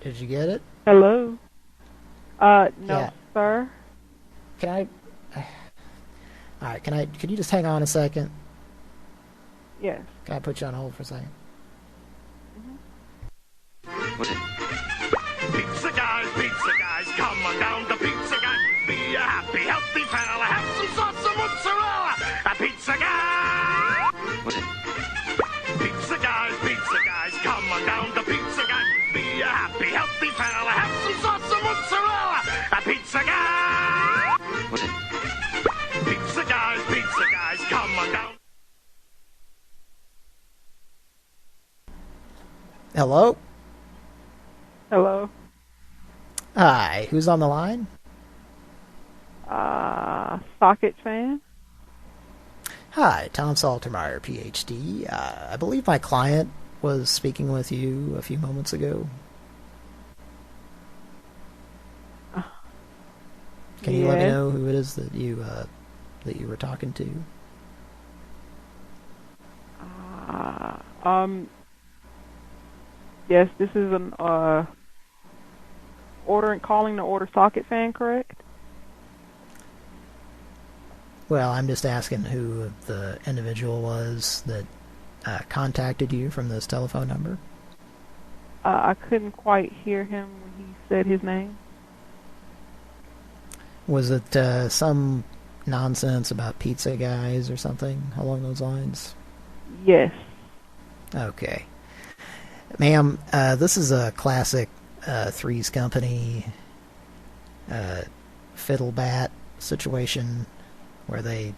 Did you get it? Hello? No, yeah. Sir. Can I... Alright, could you just hang on a second? Yes. Can I put you on hold for a second? Pizza guys, come on down to Pizza Guys. Be a happy, healthy fella. Have some sauce and mozzarella. A Pizza Guy. Pizza guys, come on down to Pizza Guys. Be a happy, healthy fella. Have some sauce and mozzarella. A Pizza Guy. Pizza guys, come on down. Hello? Hello? Hi, who's on the line? Socket Fan? Hi, Tom Saltermeyer, PhD. I believe my client was speaking with you a few moments ago. Can you let me know who it is that you were talking to? Yes, this is an calling the order Socket Fan, correct? Well, I'm just asking who the individual was that contacted you from this telephone number. I couldn't quite hear him when he said his name. Was it some nonsense about pizza guys or something along those lines? Yes. Okay. Ma'am, this is a classic Three's Company fiddle bat situation where they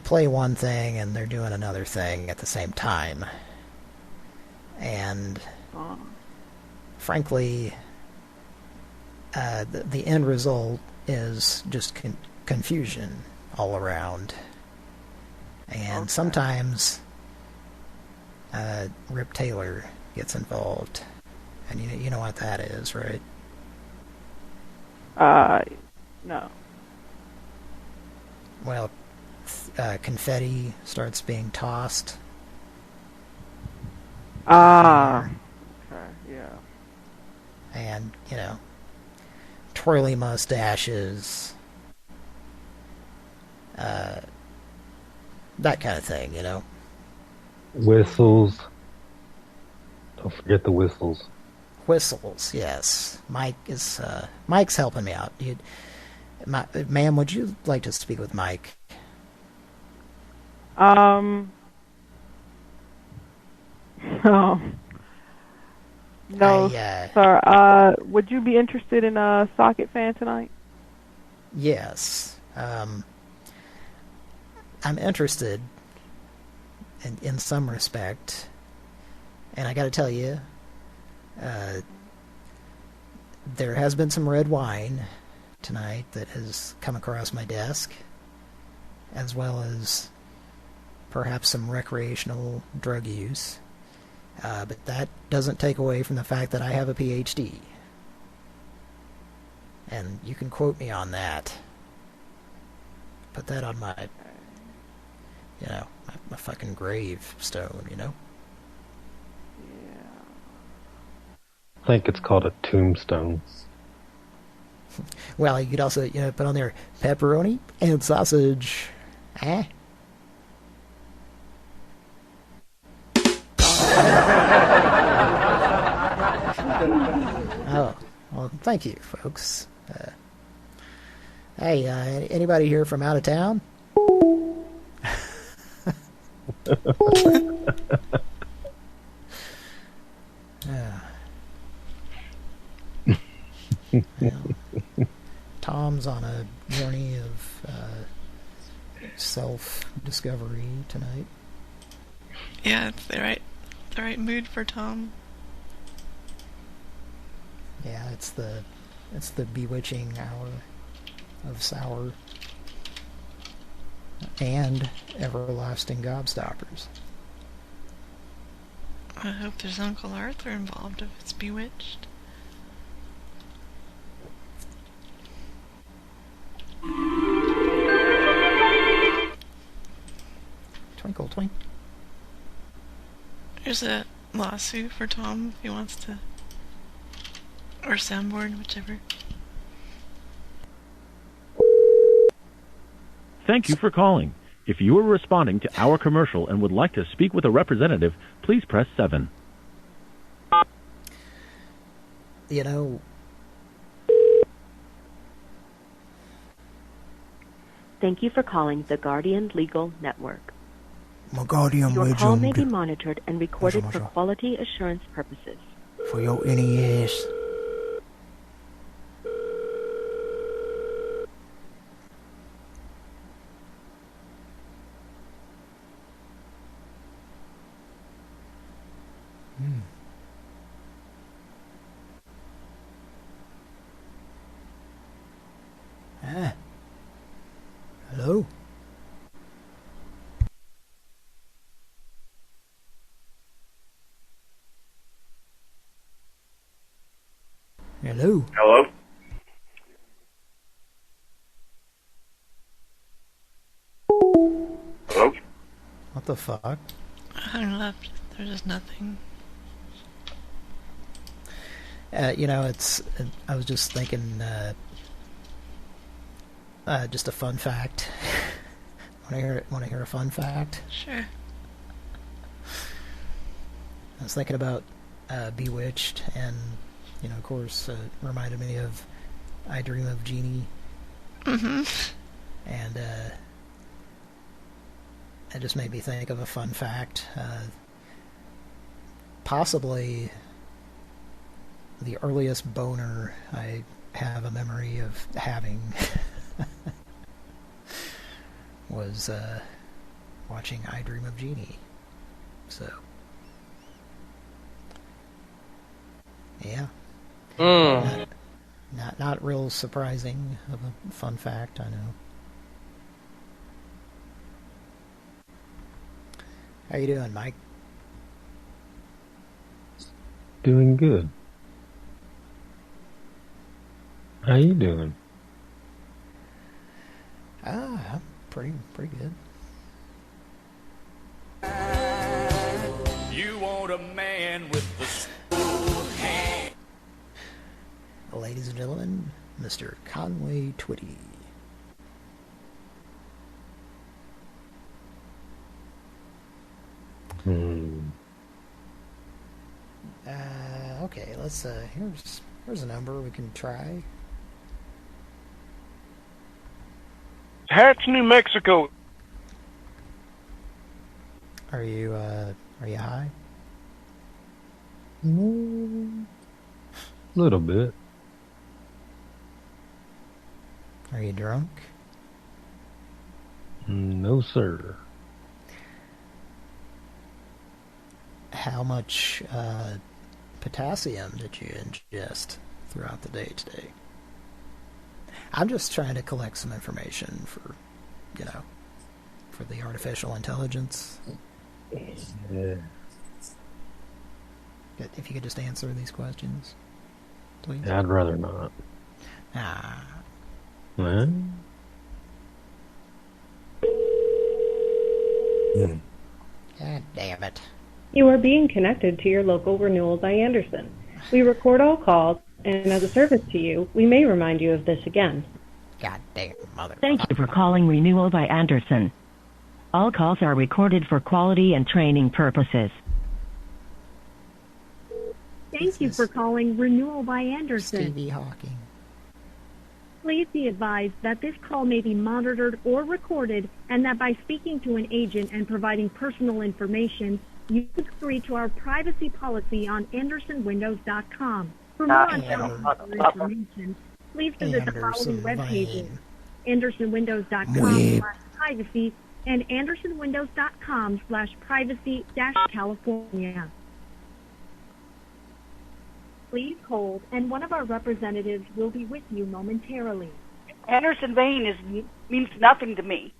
play one thing and they're doing another thing at the same time. And frankly, the end result is just confusion all around. And sometimes Rip Taylor gets involved. And you know what that is, right? No. Well, confetti starts being tossed. Ah. Okay, yeah. And, twirly mustaches. That kind of thing, Whistles. Don't forget the whistles. Whistles, yes. Mike's helping me out. Ma'am, would you like to speak with Mike? No. No, sir. Would you be interested in a Socket Fan tonight? Yes. I'm interested in some respect. And I got to tell you, there has been some red wine tonight that has come across my desk, as well as perhaps some recreational drug use. But that doesn't take away from the fact that I have a PhD. And you can quote me on that. Put that on my, my fucking gravestone, I think it's called a tombstone. Well, you could also, put on there pepperoni and sausage. Eh? Oh, well, thank you, folks. Hey, anybody here from out of town? Well, Tom's on a journey of self-discovery tonight. Yeah, it's the right mood for Tom. Yeah, it's the bewitching hour of sour and everlasting gobstoppers. I hope there's Uncle Arthur involved if it's bewitched. Twinkle, twinkle. There's a lawsuit for Tom if he wants to, or soundboard, whichever. Thank you for calling. If you are responding to our commercial and would like to speak with a representative, please press 7. Thank you for calling the Guardian Legal Network. My Guardian Your call may be legend. monitored and recorded for quality assurance purposes. For your NES. Hello? Hello? Hello? Hello? What the fuck? I hung up. There's just nothing. I was just thinking, just a fun fact. Want to hear a fun fact? Sure. I was thinking about Bewitched, and of course, it reminded me of I Dream of Jeannie. Mm-hmm. And it just made me think of a fun fact. Possibly the earliest boner I have a memory of having was watching I Dream of Jeannie. So, yeah. Not real surprising of a fun fact, I know. How you doing, Mike? Doing good. How you doing? I'm pretty good. You want a man with the slow hand. Ladies and gentlemen, Mr. Conway Twitty. Okay, let's here's a number we can try. Hats, New Mexico. Are you high? A little bit. Are you drunk? No, sir. How much potassium did you ingest throughout the day today? I'm just trying to collect some information for, for the artificial intelligence. Yeah. If you could just answer these questions, please. Yeah, I'd rather not. Ah. Huh? God damn it. You are being connected to your local renewal by Anderson. We record all calls, and as a service to you, we may remind you of this again. God damn mother. Thank you for calling Renewal by Anderson. All calls are recorded for quality and training purposes. Thank you for calling Renewal by Anderson. Stevie Hawking. Please be advised that this call may be monitored or recorded, and that by speaking to an agent and providing personal information, you agree to our privacy policy on AndersonWindows.com. For more on information, please visit the following web pages: AndersonWindows.com/privacy and AndersonWindows.com/privacy-California. Please hold, and one of our representatives will be with you momentarily. Anderson Vane means nothing to me.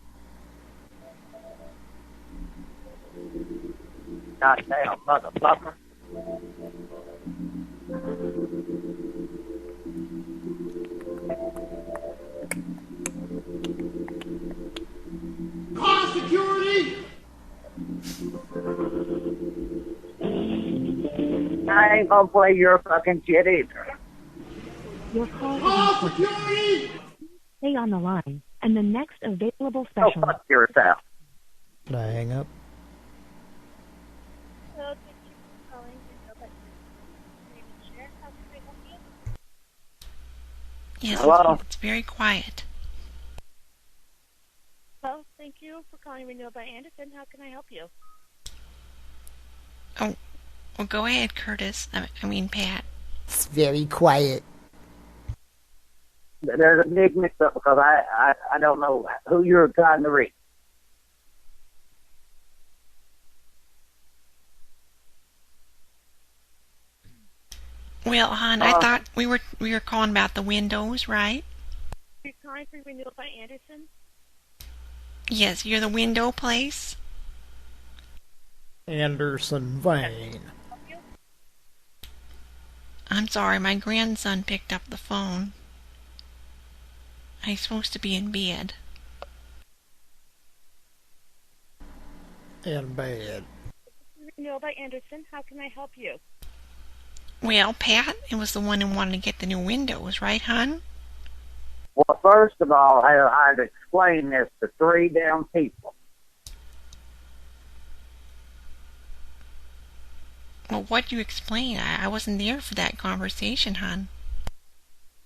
Goddamn motherfucker. Call security! I ain't gonna play your fucking shit either. Your call Call is security! Stay on the line, and the next available Go specialist. fuck yourself. Did I hang up? Hello, thank you for calling. My name is Sharon. How can I help you? Yes, Hello? it's very quiet. Hello, thank you for calling Renewal by Anderson. How can I help you? Oh, well, go ahead, Curtis. I mean, Pat. It's very quiet. There's a big mix-up because I don't know who you're trying to reach. Well, hon, I thought we were calling about the windows, right? You're calling for Renewal by Anderson? Yes, you're the window place. Anderson Vane. I'm sorry, my grandson picked up the phone. I'm supposed to be in bed. In bed. Renewal by Anderson. How can I help you? Well, Pat, it was the one who wanted to get the new windows, right, hon? Well, first of all, I'd explain this to 3 damn people. Well, what'd you explain? I wasn't there for that conversation, hon.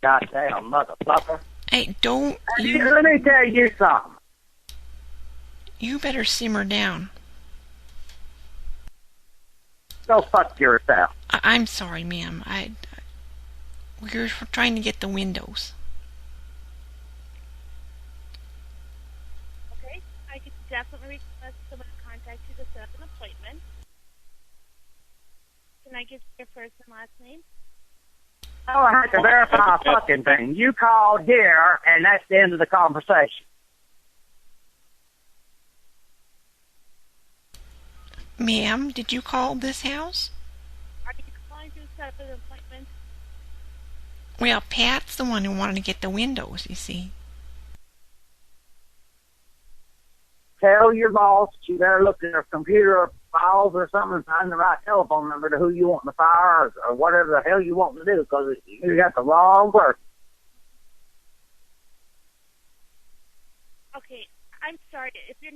Goddamn motherfucker. Hey, don't you... Let me tell you something. You better simmer down. Go fuck yourself. I'm sorry, ma'am. We're trying to get the windows. Okay, I could definitely request someone to contact you to set up an appointment. Can I give you your first and last name? Oh, I have to verify a fucking thing. You called here, and that's the end of the conversation. Ma'am, did you call this house? Are you calling to set up an appointment? Well, Pat's the one who wanted to get the windows, you see. Tell your boss you better look at her computer files or something and find the right telephone number to who you want to fire or whatever the hell you want to do, because you got the wrong person. Okay, I'm sorry. If you're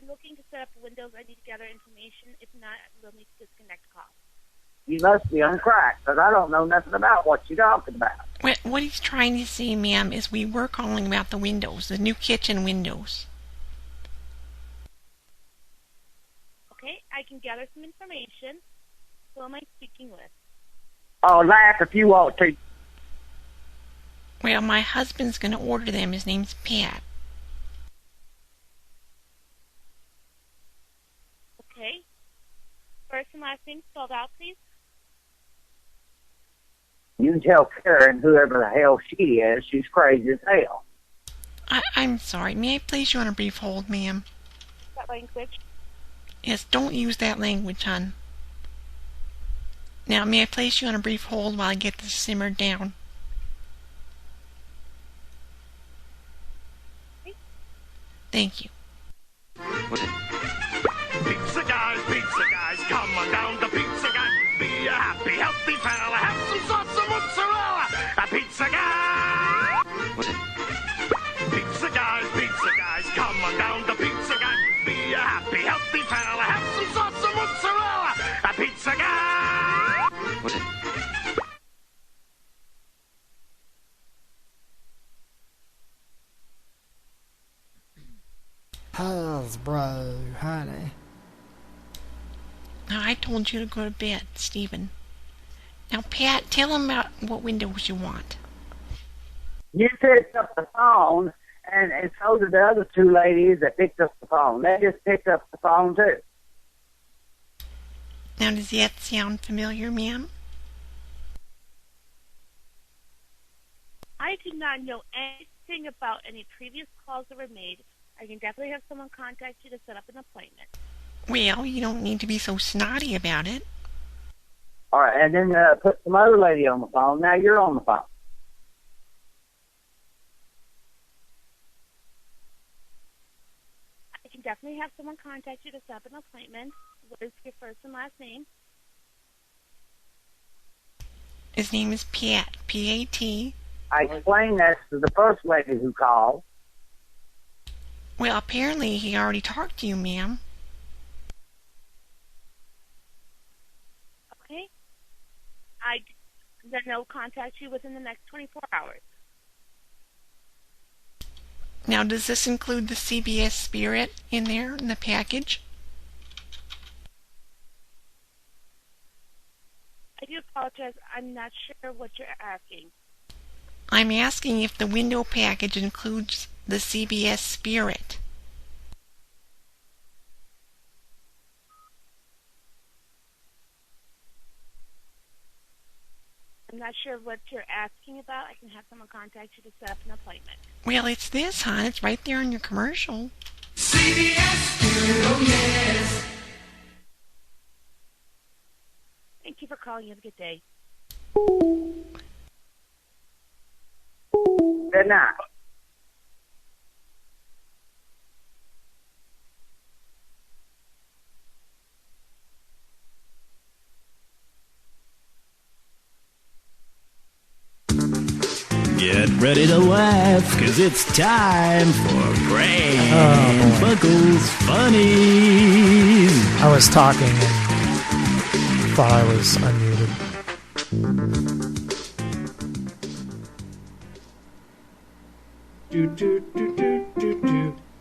looking to set up Windows, I need to gather information. If not, we'll need to disconnect the call. You must be uncracked, because I don't know nothing about what you're talking about. What he's trying to say, ma'am, is we were calling about the windows, the new kitchen windows. Okay, I can gather some information. Who am I speaking with? Oh, laugh if you want to. Well, my husband's going to order them. His name's Pat. Okay. First and last name spelled out, please. You can tell Karen, whoever the hell she is, she's crazy as hell. I'm sorry. May I place you on a brief hold, ma'am? That language. Yes, don't use that language, hon. Now, may I place you on a brief hold while I get this simmered down? Okay. Thank you. Pizza guys, come on down to Pizza Guys. Be a happy, healthy fella. Have some sauce and mozzarella. A Pizza Guy. Pizza guys, come on down to Pizza Guys. Be a happy, healthy fella. Have some sauce and mozzarella. A Pizza Guy. Hasbro, honey. Now, I told you to go to bed, Stephen. Now, Pat, tell him about what windows you want. You picked up the phone, and so did the other two ladies that picked up the phone. They just picked up the phone, too. Now, does that sound familiar, ma'am? I do not know anything about any previous calls that were made. I can definitely have someone contact you to set up an appointment. Well, you don't need to be so snotty about it. All right, and then put some other lady on the phone. Now you're on the phone. I can definitely have someone contact you to set up an appointment. What is your first and last name? His name is Pat, P-A-T. I explained that to the first lady who called. Well, apparently he already talked to you, ma'am. Okay. Then they'll contact you within the next 24 hours. Now, does this include the CBS Spirit in there, in the package? I do apologize. I'm not sure what you're asking. I'm asking if the window package includes the CBS Spirit. I'm not sure what you're asking about. I can have someone contact you to set up an appointment. Well, it's this, hon. It's right there on your commercial. CBS Spirit, oh yes. Thank you for calling. You have a good day. Good night. Get ready to laugh, cause it's time for Pran Funkels Funnies. I was talking and thought I was unmuted.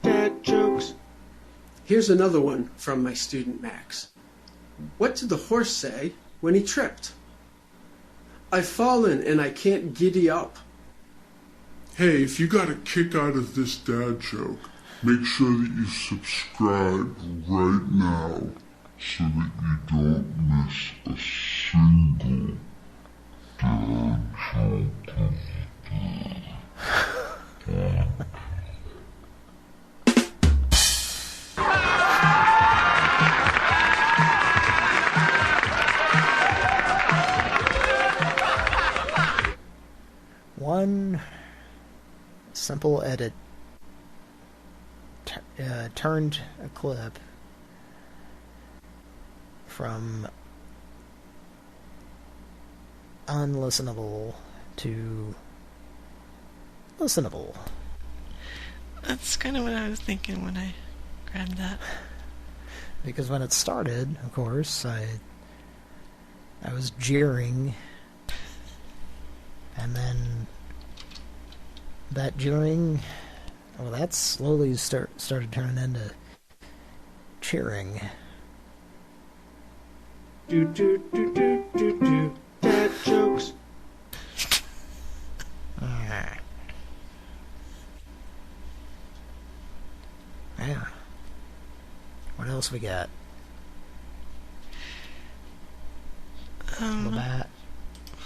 Dad jokes. Here's another one from my student Max. What did the horse say when he tripped? I've fallen and I can't giddy up. Hey, if you got a kick out of this dad joke, make sure that you subscribe right now so that you don't miss a single dad joke of the day. one simple edit turned a clip from unlistenable to listenable. That's kind of what I was thinking when I grabbed that. Because when it started, of course, I was jeering, and then that jeering, well, that slowly started turning into cheering. Dad jokes. Yeah. What else we got? That.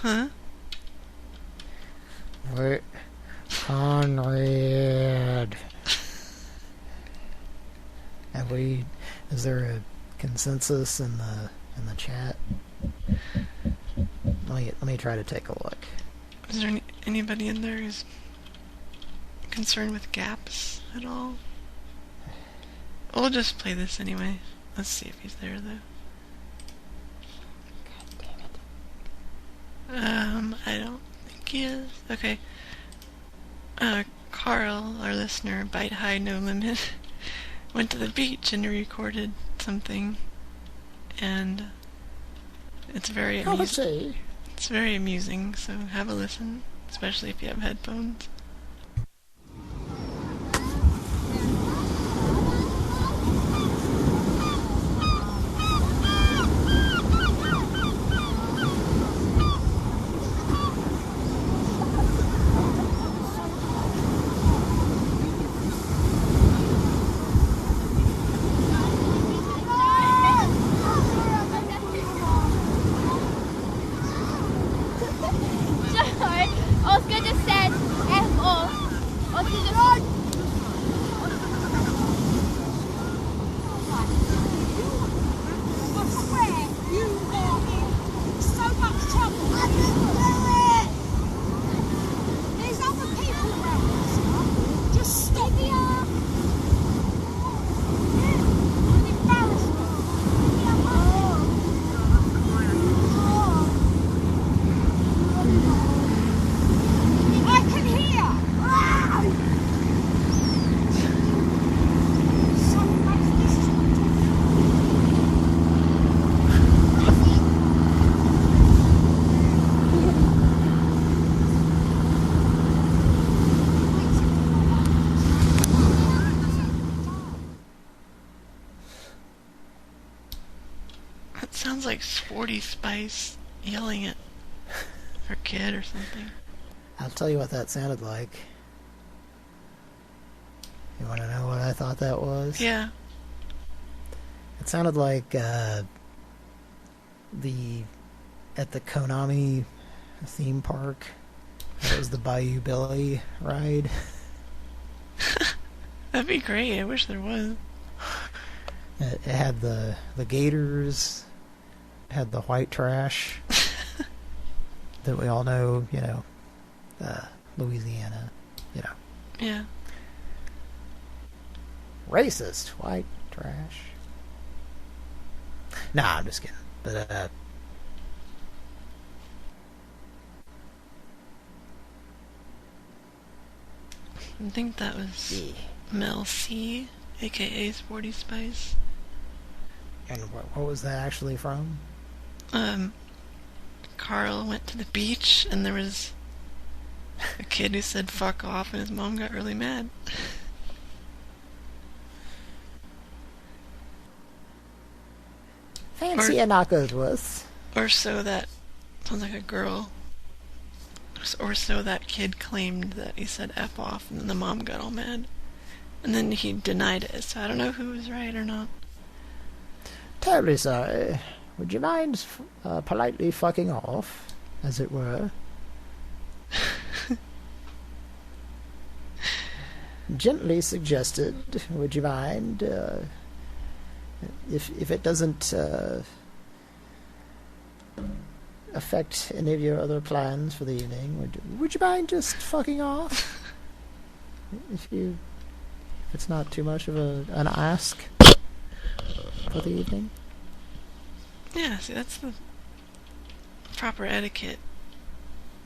Huh? Wait. Conrad. Is there a consensus in the chat? Let me try to take a look. Is there anybody in there who's concerned with gaps at all? We'll just play this anyway. Let's see if he's there, though. God damn it. I don't think he is. Okay. Carl, our listener, Bite High No Limit, went to the beach and recorded something. And it's very amusing. It's very amusing, so have a listen, especially if you have headphones. Oscar just said F off. Oscar just... Sounds like Sporty Spice yelling at her kid or something. I'll tell you what that sounded like. You want to know what I thought that was? Yeah. It sounded like at the Konami theme park. That was the Bayou Billy ride. That'd be great. I wish there was. It had the gators. Had the white trash that we all know, Louisiana, Yeah. Racist white trash. Nah, I'm just kidding. But I think that was Mel C, aka Sporty Spice. And what was that actually from? Carl went to the beach and there was a kid who said fuck off and his mom got really mad. Fancy a Knockersworth. Or so that sounds like a girl. Or so that kid claimed that he said F off and then the mom got all mad. And then he denied it, so I don't know who was right or not. Terribly sorry. Would you mind politely fucking off, as it were? Gently suggested, would you mind, if it doesn't affect any of your other plans for the evening, would you mind just fucking off? If it's not too much of an ask for the evening. Yeah, see, that's the proper etiquette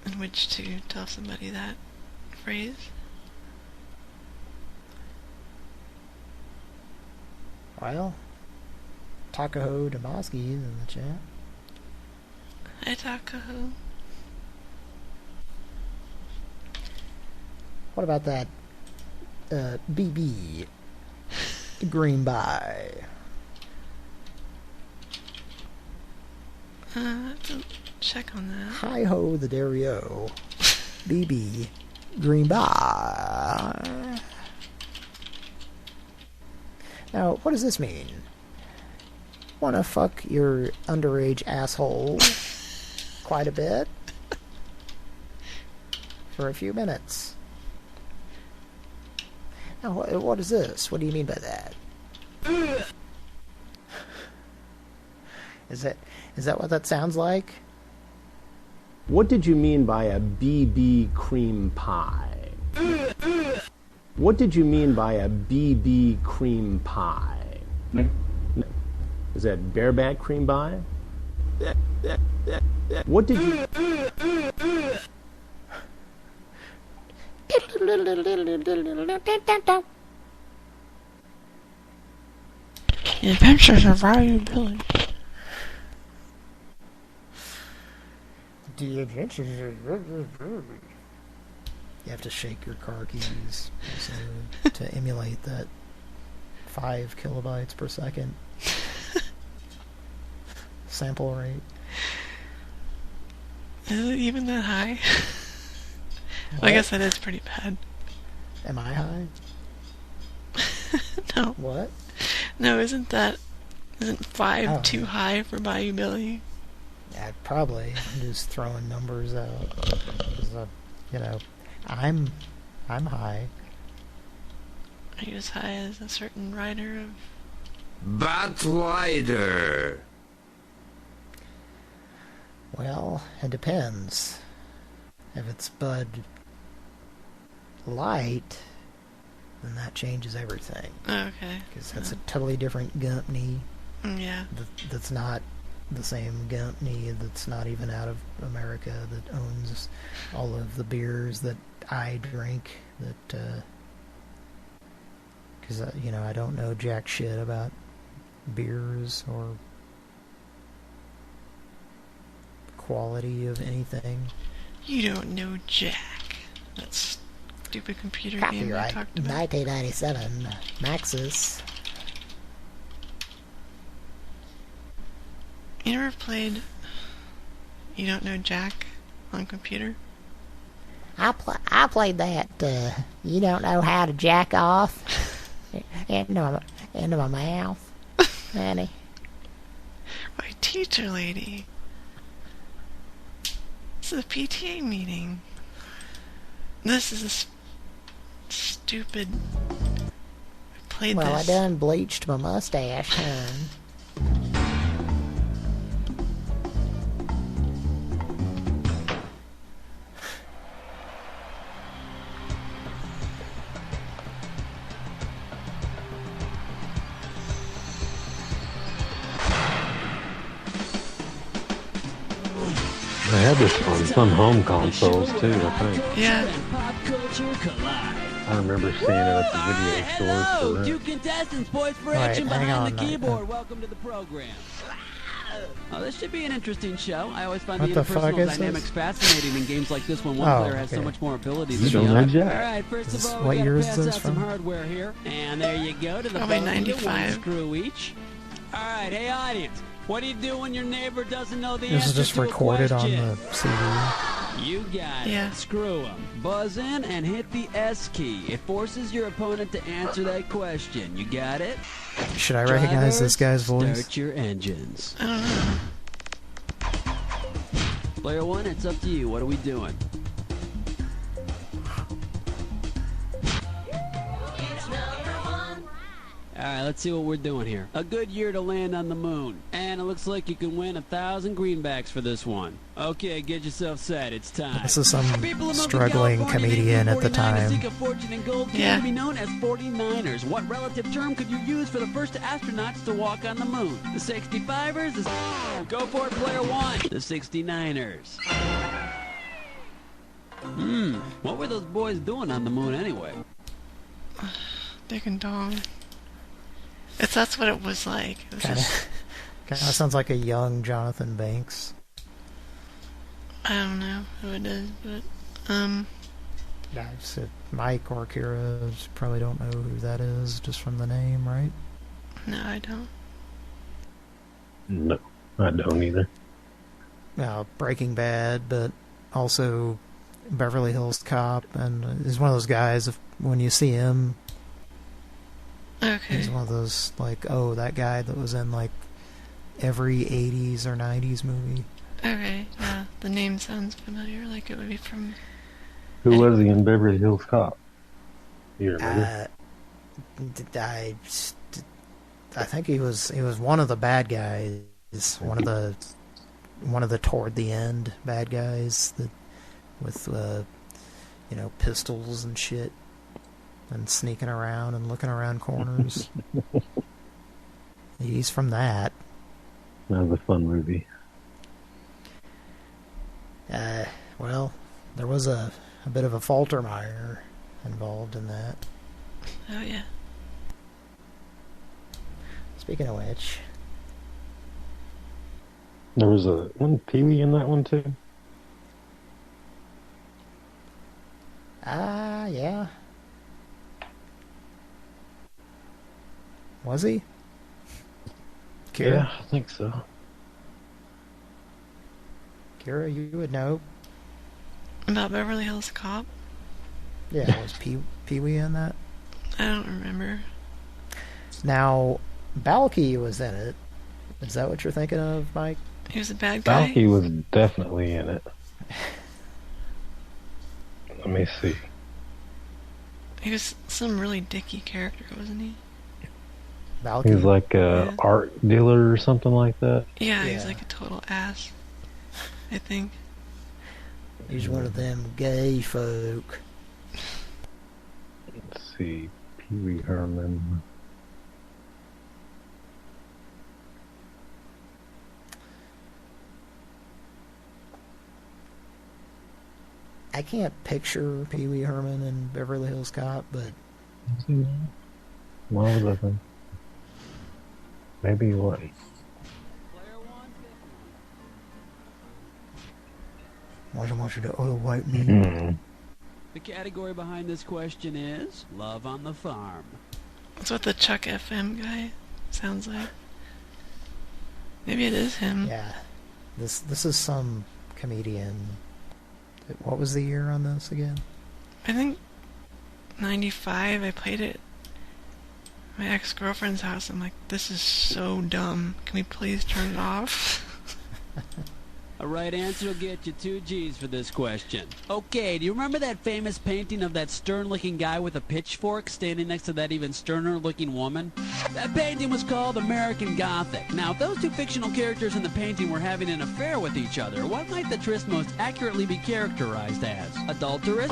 in which to tell somebody that phrase. Well, Takaho Damaski is in the chat. Hi, Takaho. What about that BB Greenby? To check on that. Hi ho the Dario. BB Greenby. Now, what does this mean? Wanna fuck your underage asshole quite a bit? For a few minutes. Now, what is this? What do you mean by that? Is that what that sounds like? What did you mean by a BB cream pie? What did you mean by a BB cream pie? Is that bareback cream pie? What did you... The Adventures of Value Billy. The Adventures of... You have to shake your car keys to emulate that 5 kilobytes per second sample rate. Is it even that high? Well, I guess that is pretty bad. Am I high? No. What? No, isn't 5 too high for Bayou Billy? Yeah, probably. I'm just throwing numbers out. 'Cause, you know, I'm high. Are you as high as a certain writer of... Bat Rider. Well, it depends. If it's Bud Light, then that changes everything. Oh, okay. Because that's a totally different company. Yeah. That's not the same company that's not even out of America that owns all of the beers that I drink. That, because, you know, I don't know jack shit about beers or quality of anything. You don't know Jack. That stupid computer game we Copyright talked about. 1997, Maxis. You ever played You Don't Know Jack on computer? I played that, You Don't Know How to Jack Off into my mouth, honey. My teacher lady. This is a PTA meeting. This is a stupid... I played Well, this. I done bleached my mustache, hun. They had this on some home consoles too, I think. Yeah. I remember seeing it at the video stores. Hello, two contestants, boys for Right, action hang behind on, the keyboard. Welcome to the program. Oh, this should be an interesting show. I always find What the the fuck interpersonal is this? dynamics fascinating in games like this when one Oh, player has so okay. much more ability You than the don't know other. Jack. All right, first of all, What we year gotta is pass this out some from? hardware here, and there you go to the Probably buzzer, 95. 1 screw each. All right, hey audience, what do you do when your neighbor doesn't know the This answer is just to a recorded on question? the CD. You got Yeah. it. Screw 'em. Buzz in and hit the S key. It forces your opponent to answer that question. You got it? Should I recognize this guy's voice? Start your engines. I don't know. Player 1, it's up to you. What are we doing? Alright, let's see what we're doing here. A good year to land on the moon. And it looks like you can win 1,000 greenbacks for this one. Okay, get yourself set. It's time. This is some People of struggling California, comedian at the 1949 to time. seek a fortune in gold came to be known as 49ers. What relative term could you use for the first astronauts to walk on the moon? The 65ers? Go for it, player one. The 69ers. What were those boys doing on the moon anyway? Dick and dong. That's what it was like. It was Kind of sounds like a young Jonathan Banks. I don't know who it is, but Yeah, I said Mike or Kira. Probably don't know who that is just from the name, right? no, I don't. No, I don't either. Breaking Bad, but also Beverly Hills Cop, and he's one of those guys. When you see him, okay, he's one of those like, oh, that guy that was in like every 80s or 90s movie. Okay, yeah, the name sounds familiar, like it would be from... Who was he in Beverly Hills Cop? You remember? I think he was one of the bad guys, one of the toward the end bad guys that with pistols and shit and sneaking around and looking around corners. He's from that. That was a fun movie. Well, there was a bit of a Faltermeyer involved in that. Oh, yeah. Speaking of which... There was one Pee-wee in that one, too? Yeah. Was he? Kira? Yeah, I think so. Kira, you would know. About Beverly Hills Cop? Yeah, was Pee-wee in that? I don't remember. Now, Balky was in it. Is that what you're thinking of, Mike? He was a bad guy? Balky was definitely in it. Let me see. He was some really dicky character, wasn't he? Balky? He was like a art dealer or something like that. Yeah, he was like a total ass, I think. He's one of them gay folk. Let's see. Pee-wee Herman. I can't picture Pee Wee Herman and Beverly Hills Cop, but... What was I thinking? Maybe what? Why do I want you to oil white meat? The category behind this question is Love on the Farm. That's what the Chuck FM guy sounds like. Maybe it is him. Yeah. This is some comedian. What was the year on this again? I think 95. I played it at my ex-girlfriend's house. I'm like, this is so dumb. Can we please turn it off? A right answer will get you 2 G's for this question. Okay, do you remember that famous painting of that stern-looking guy with a pitchfork standing next to that even sterner-looking woman? That painting was called American Gothic. Now, if those two fictional characters in the painting were having an affair with each other, what might the tryst most accurately be characterized as? Adulterous?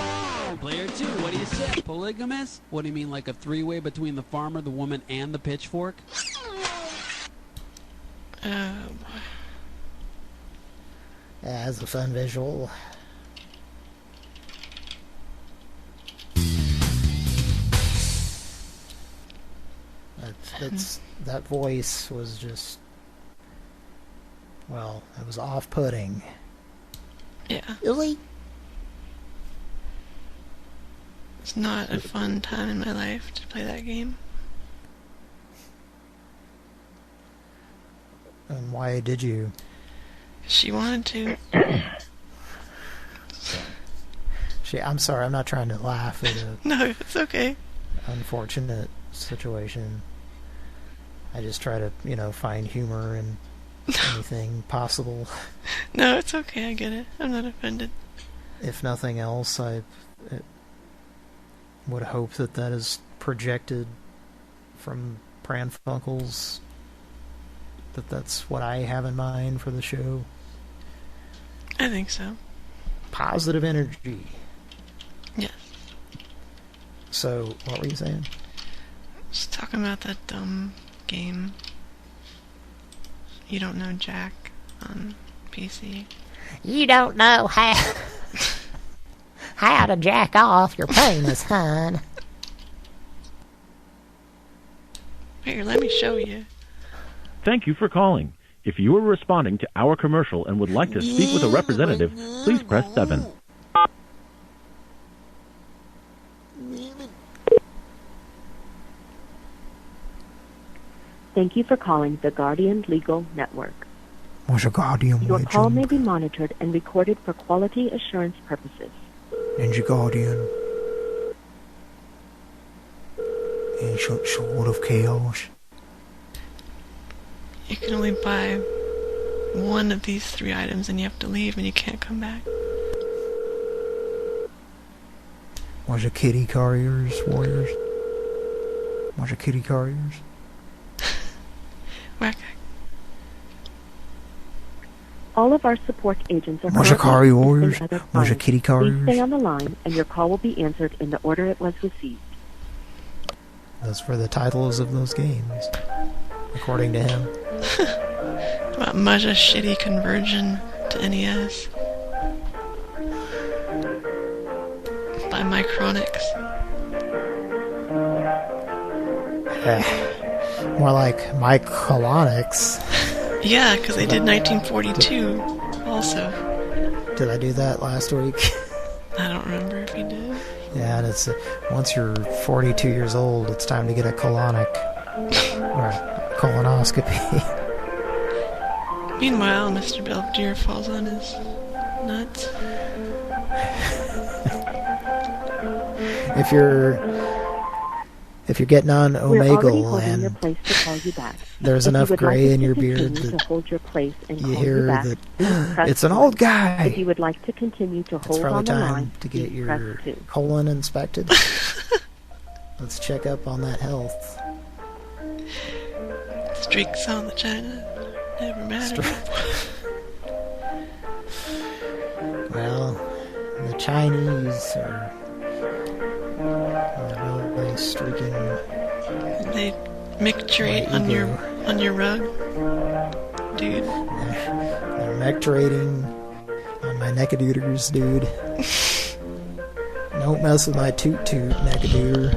Player 2, what do you say? Polygamous? What do you mean, like a three-way between the farmer, the woman, and the pitchfork? Oh, boy. Yeah, that's a fun visual. That voice was just, well, it was off-putting. Yeah. Really? It's not a fun time in my life to play that game. And why did you? She wanted to. I'm sorry, I'm not trying to laugh at a... No, it's okay. ...unfortunate situation. I just try to, find humor in anything possible. No, it's okay, I get it. I'm not offended. If nothing else, I would hope that is projected from Pran Funkels, that's what I have in mind for the show. I think so. Positive energy. Yes. So, what were you saying? Just talking about that dumb game. You don't know Jack on PC. You don't know how to jack off your penis, hon. Here, let me show you. Thank you for calling. If you are responding to our commercial and would like to speak with a representative, please press 7. Thank you for calling the Guardian Legal Network. Was a Guardian Your legend. call may be monitored and recorded for quality assurance purposes. Ninja Guardian. Ancient sword of chaos. You can only buy one of these 3 items and you have to leave and you can't come back. Was a kitty carriers, warriors? Was a kitty carriers? Whack. All of our support agents are Was a Kari currently warriors? assisting other Was a clients. kitty Please carriers? stay on the line and your call will be answered in the order it was received. Those were the titles of those games, according to him. About Maja's shitty conversion to NES. By Micronix. More like Mike Colonics. Yeah, because they did 1942 also. Did I do that last week? I don't remember if you did. Yeah, and it's once you're 42 years old, it's time to get a colonic or a colonoscopy. Meanwhile, Mr. Belvedere falls on his nuts. If you're getting on We're already Omegle holding your and place to call you back. there's If you enough would gray like in us your to beard continue that to hold your place and you call hear you back, that please press it's an 1. old guy. If you would like to continue to It's hold probably on the time line, to get please your press 2. colon inspected. Let's check up on that health. Streaks on the China. Never mattered. Well, the Chinese are really streaking. They micturate on your rug, dude. They're mecturating on my neckadooders, dude. Don't mess with my toot-toot, neckadooter.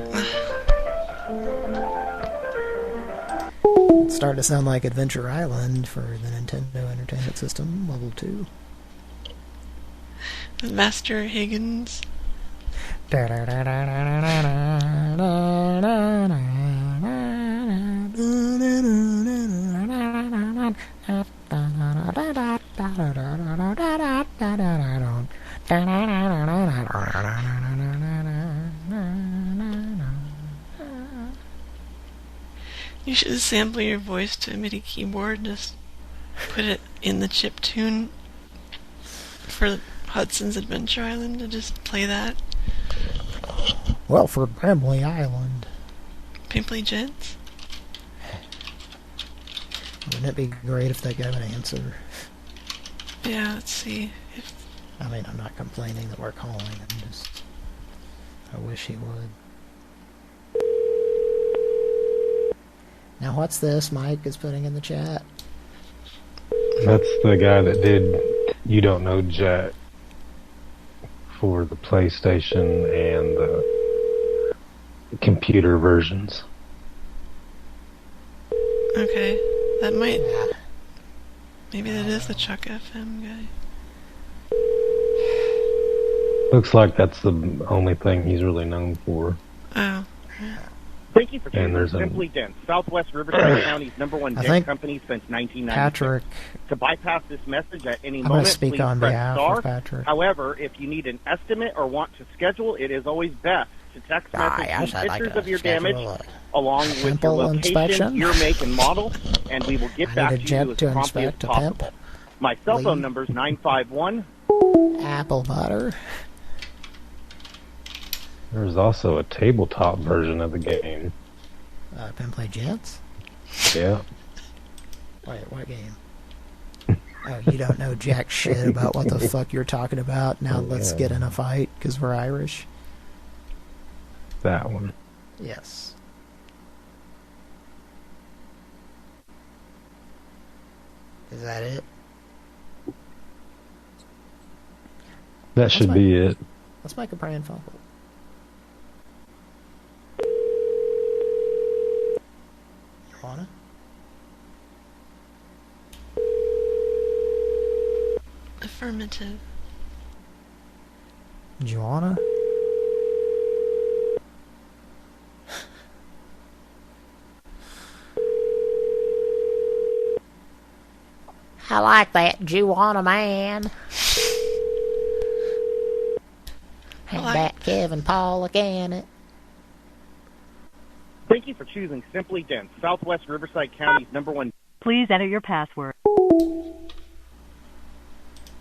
It's starting to sound like Adventure Island for the Nintendo Entertainment System, Level 2. Master Higgins. You should sample your voice to a MIDI keyboard. Just put it in the chiptune for Hudson's Adventure Island to just play that. Well, for Bramley Island. Pimply Gents? Wouldn't it be great if that guy would answer? Yeah, let's see. I mean, I'm not complaining that we're calling. I wish he would. Now, what's this Mike is putting in the chat? That's the guy that did You Don't Know Jack for the PlayStation and the computer versions. Okay, that might... Maybe that is the Chuck FM guy. Looks like that's the only thing he's really known for. Oh. Thank you for And there's choosing Simply Dense, Southwest Riverside County's #1 I dent think company since 1996. Patrick... To bypass this message at any I'm going moment, to speak please on press behalf star. of Patrick. However, if you need an estimate or want to schedule, it is always best to text message yes, me I'd like pictures to of your schedule damage along with your temple location, inspection. year, make, and model, and we will get I back need a to jet you as to promptly as inspect a possible. pimp. My cell phone Lee. number is 951. Apple butter. There's also a tabletop version of the game. Penn Play Jets? Yeah. Wait, what game? Oh, you don't know jack shit about what the fuck you're talking about? Now let's get in a fight because we're Irish? That one. Yes. Is that it? That should be it. Let's make a Pran Funkel. You wanna? Affirmative. Joanna? I like that Joanna man. And that Kevin Pollock in it. Thank you for choosing Simply Dense, Southwest Riverside County's #1. Please enter your password.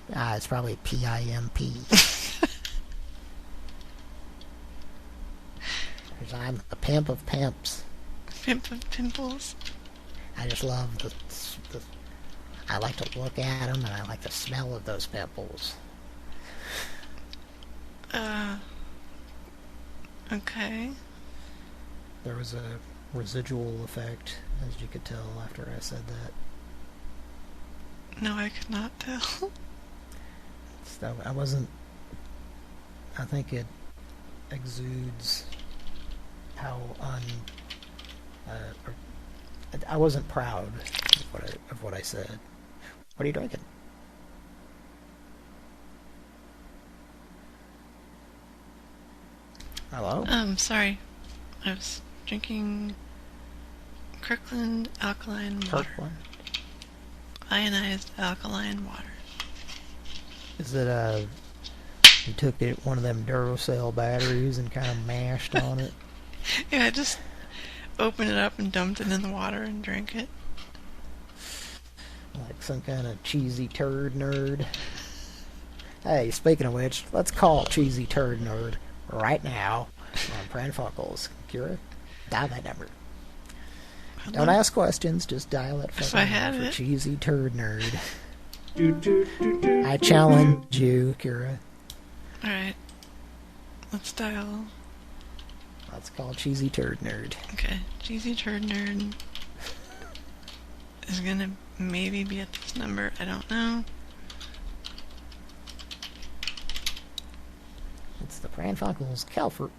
It's probably PIMP. Because I'm the pimp of pimps. Pimp of pimples. I just love the I like to look at them and I like the smell of those pimples. Okay. There was a residual effect, as you could tell after I said that. No, I could not tell. So I think it exudes how I wasn't proud of what I said. What are you drinking? Hello? Sorry. I was drinking Kirkland alkaline water. Kirkland? Ionized alkaline water. Is it you took one of them Duracell batteries and kind of mashed on it? Yeah, I just opened it up and dumped it in the water and drank it. Like some kind of cheesy turd nerd. Hey, speaking of which, let's call Cheesy Turd Nerd right now on Pran Funkels. Kira, dial that number. Don't ask questions, just dial that fucking number for Cheesy Turd Nerd. I challenge you, Kira. Alright. Let's dial. Let's call Cheesy Turd Nerd. Okay, Cheesy Turd Nerd is gonna maybe be at this number, I don't know. It's the Pran Funkels. Kelfer,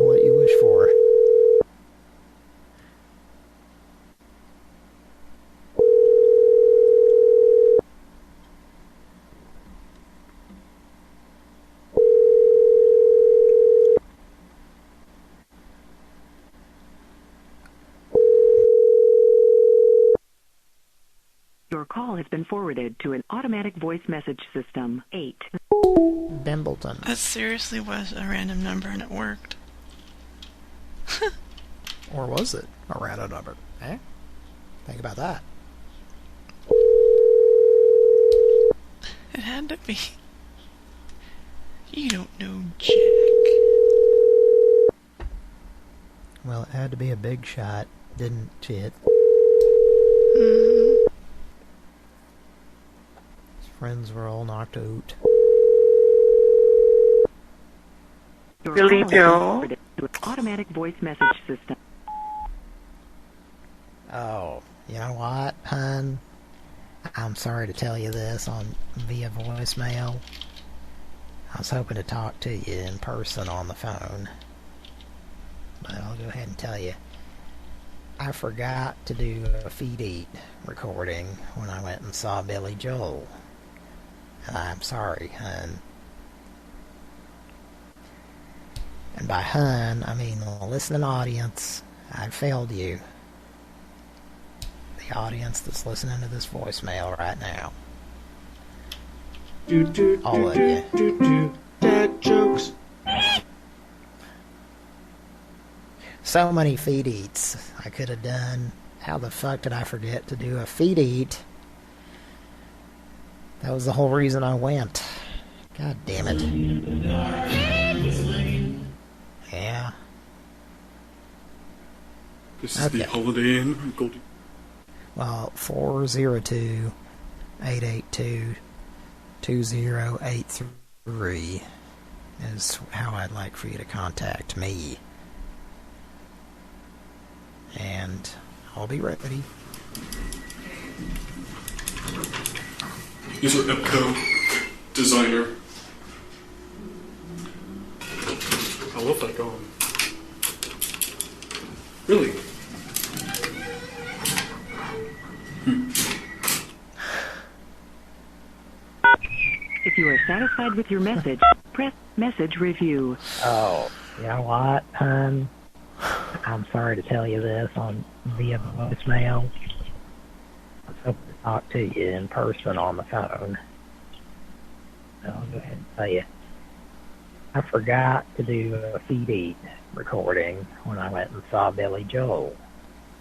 what you wish for. Your call has been forwarded to an automatic voice message system. 8. Bimbleton. That seriously was a random number and it worked. Or was it a random number? Eh? Think about that. It had to be. You don't know Jack. Well, it had to be a big shot, didn't it? Mm-hmm. His friends were all knocked out. Billy Joe. Automatic voice message system. Oh, you know what, hon? I'm sorry to tell you this via voicemail. I was hoping to talk to you in person on the phone. But I'll go ahead and tell you. I forgot to do a Feed Eat recording when I went and saw Billy Joel. I'm sorry, hun. And by hun, I mean the listening audience. I failed you. The audience that's listening to this voicemail right now. All of you. Dad jokes. So many Feed Eats I could have done. How the fuck did I forget to do a Feed Eat? That was the whole reason I went. God damn it. Yeah. This is the Holiday Inn, Goldie. Well, 402-882-2083 is how I'd like for you to contact me. And I'll be ready. These are Epco designer. I love that gone. Really? If you are satisfied with your message, press message review. Oh, you know what, hon? I'm sorry to tell you this via voicemail. I was hoping to talk to you in person on the phone. I'll go ahead and tell you. I forgot to do a feed recording when I went and saw Billy Joel.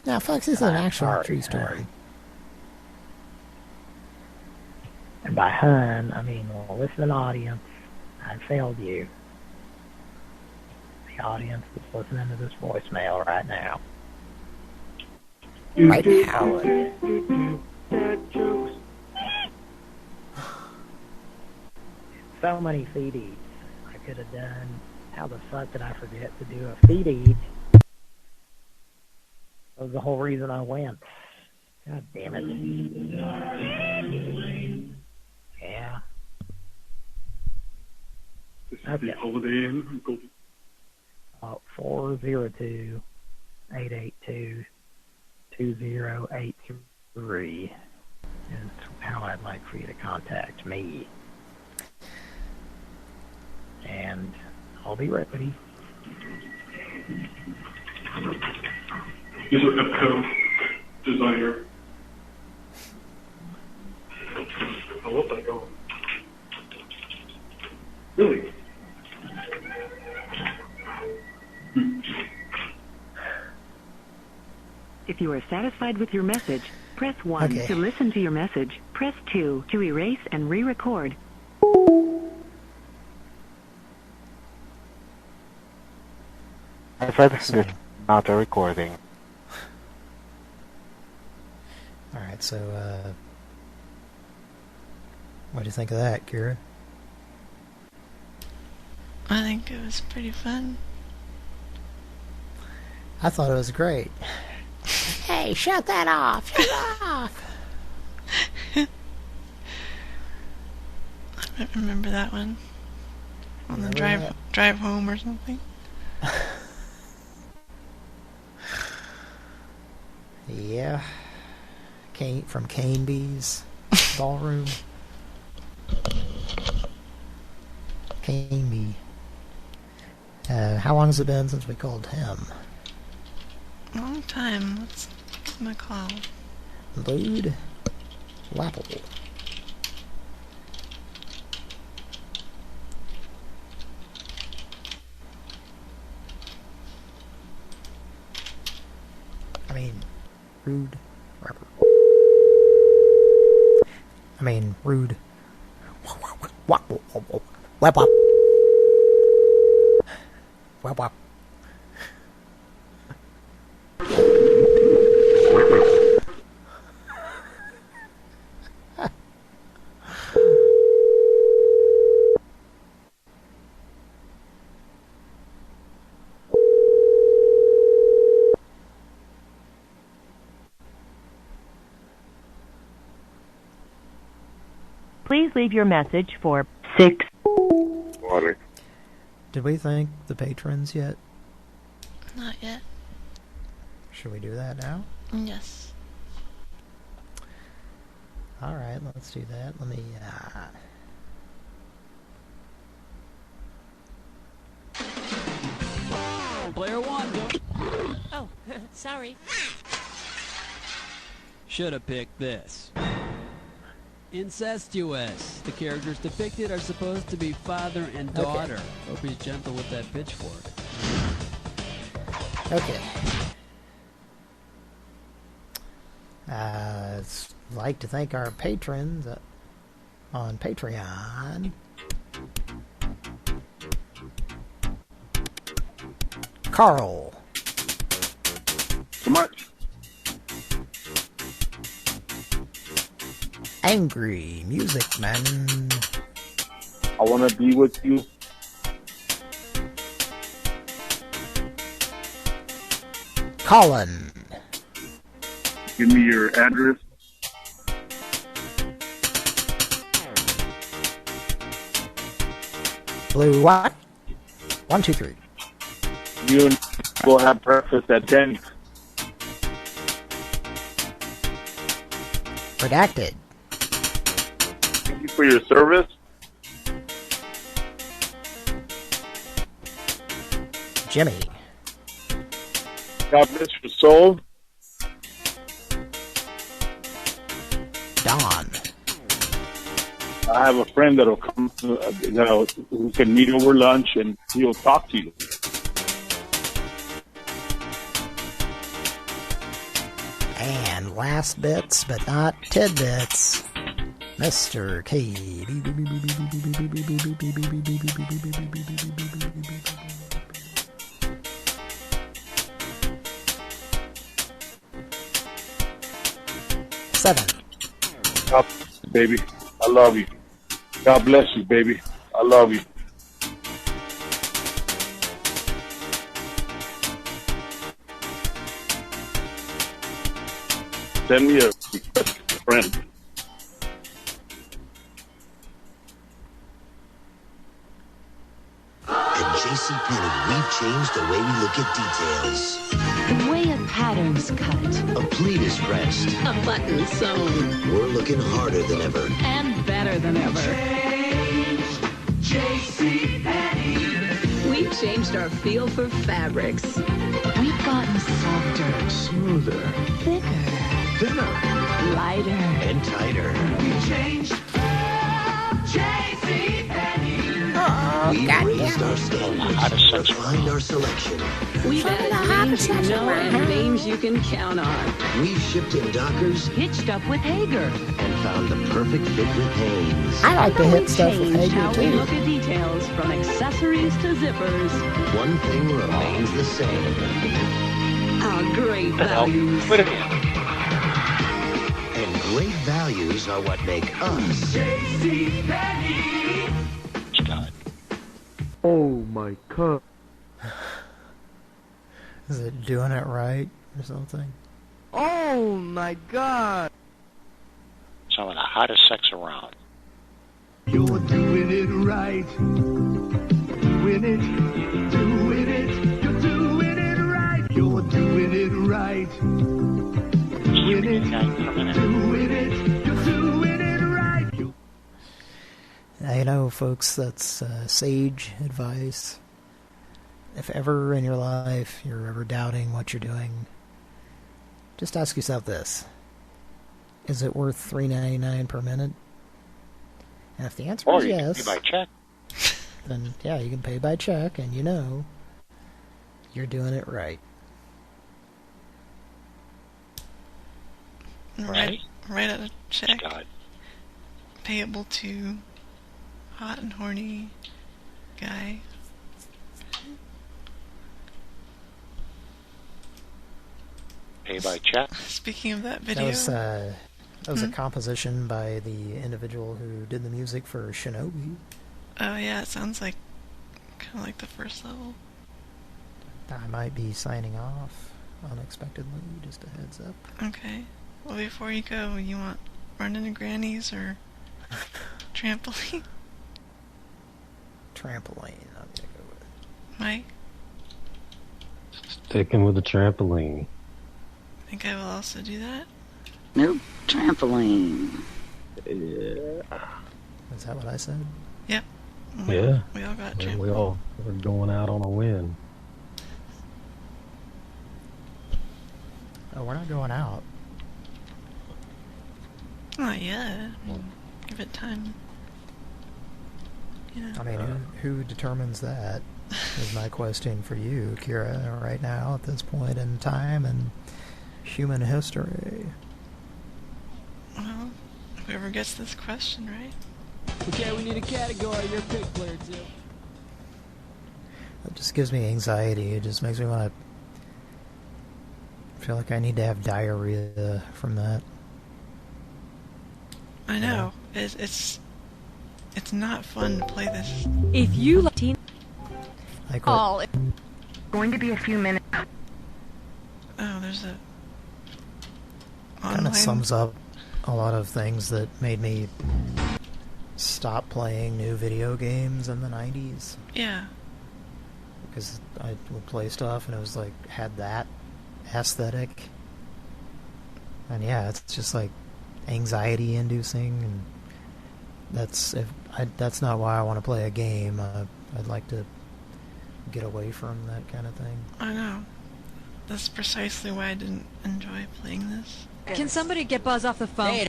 Now, folks, this is an actual true story. And by hun, I mean, well, listening audience, I failed you. The audience is listening to this voicemail right now. Right now. So many feedies I could have done. How the fuck did I forget to do a feedie? That was the whole reason I went. God damn it. Yeah. This is the Holiday Inn, Goldie. 402-882-2083 is how I'd like for you to contact me. And I'll be ready. These are Epco designer. I love that gone. Really? If you are satisfied with your message, press 1 to listen to your message. Press 2 to erase and re-record. I said this is not a recording. Alright, so, what do you think of that, Kira? I think it was pretty fun. I thought it was great. Hey, shut that off! Shut it off! I don't remember that one. On the drive home or something. Yeah. From Caneby's ballroom. Caneby. How long has it been since we called him? A long time. Let's give him a call. Lude Lapple. I mean, rude rapper. I mean, rude. Wap wap wap wap wap wap. Please leave your message for 6. Water. Did we thank the patrons yet? Not yet. Should we do that now? Yes. Alright, let's do that. Let me, Player 1, go. Oh, sorry. Should have picked this. Incestuous. The characters depicted are supposed to be father and daughter. Hope he's gentle with that pitchfork. Okay. I'd like to thank our patrons on Patreon. Carl. much. Angry Music Man. I want to be with you. Colin. Give me your address. Blue what? 1, 2, 3. You and we'll have breakfast at 10. Redacted. Thank you for your service. Jimmy. God bless your soul. Don. I have a friend that'll come, who can meet over lunch, and he'll talk to you. And last bits, but not tidbits, Mr. K. Seven. God, baby, I love you. God bless you, baby. I love you. Send me a request, friend. At JCPenney, we've changed the way we look at details. The way a pattern's cut. A pleat is pressed. A button sewn. We're looking harder than ever. And better than ever. JCPenney. We've changed our feel for fabrics. We've gotten softer. Smoother. Thicker. Thinner. Lighter. And tighter. We changed. We've raised our standards, refined our selection. We've added names you know and names you can count on. We've shipped in Dockers, Hitched up with Hager. and found the perfect fit with Hanes. I like to hit stuff with Changed how Hager we too. look at details, from accessories to zippers. One thing remains the same. Our great values. And great values are what make us. Oh my god. Is it doing it right or something? Oh my god! Some of the hottest sex around. You're doing it right. Doing it. Doing it. You're doing it right. You're doing it right. Doing it. Doing it. You're doing it right. Now, you know, folks, that's sage advice. If ever in your life you're ever doubting what you're doing, just ask yourself this. Is it worth $3.99 per minute? And if the answer is you yes, can pay by check. then yeah, you can pay by check, and you know you're doing it right. Write out a check God. payable to hot and horny guy. Pay by check. Speaking of that video, That was a composition by the individual who did the music for Shinobi. oh yeah, it sounds like kind of like the first level. I might be signing off unexpectedly, just a heads up. Okay. Well, before you go, you want Running to Granny's or Trampoline? Trampoline, I'm gonna go with. Mike? Sticking with the trampoline. I think I will also do that. Nope, trampoline. Yeah. Is that what I said? Yep. Yeah. We all got And trampoline. we're going out on a win. Oh, we're not going out. Not yet. Give it time. You know. I mean, who determines that is my question for you, Kira, right now at this point in time in human history. Well, whoever gets this question right. Okay, we need a category. Your pick, player 2. It just gives me anxiety. It just makes me want to feel like I need to have diarrhea from that. I know. It's not fun to play this. If you like teen... Like what? Going to be a few minutes. Oh, there's a... Kind of sums up a lot of things that made me stop playing new video games in the 90s. Yeah. Because I would play stuff and it was like, had that aesthetic. And yeah, it's just like anxiety inducing, and that's not why I want to play a game. I'd like to get away from that kind of thing. I know. That's precisely why I didn't enjoy playing this. Can somebody get Buzz off the phone?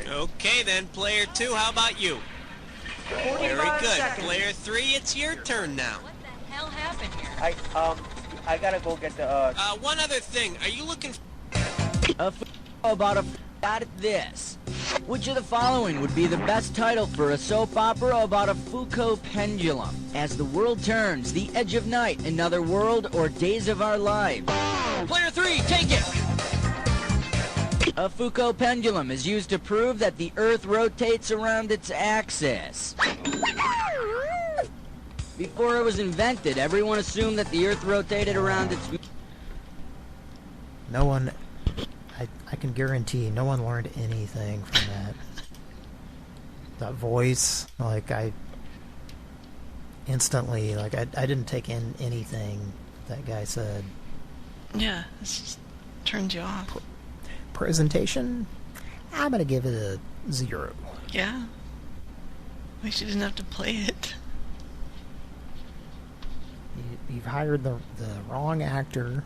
Okay then, player 2, how about you? Very good. Player 3, it's your turn now. What the hell happened here? I gotta go get the, one other thing. Are you looking about this? Which of the following would be the best title for a soap opera about a Foucault pendulum? As the World Turns, The Edge of Night, Another World, or Days of Our Lives? Player 3, take it! A Foucault pendulum is used to prove that the Earth rotates around its axis. Before it was invented, everyone assumed that the Earth rotated around its... No one... I can guarantee no one learned anything from that. That voice, like, I instantly, like, I didn't take in anything that guy said. Yeah, it just turns you off. Presentation? I'm gonna give it a 0. Yeah. At least you didn't have to play it. You've hired the wrong actor.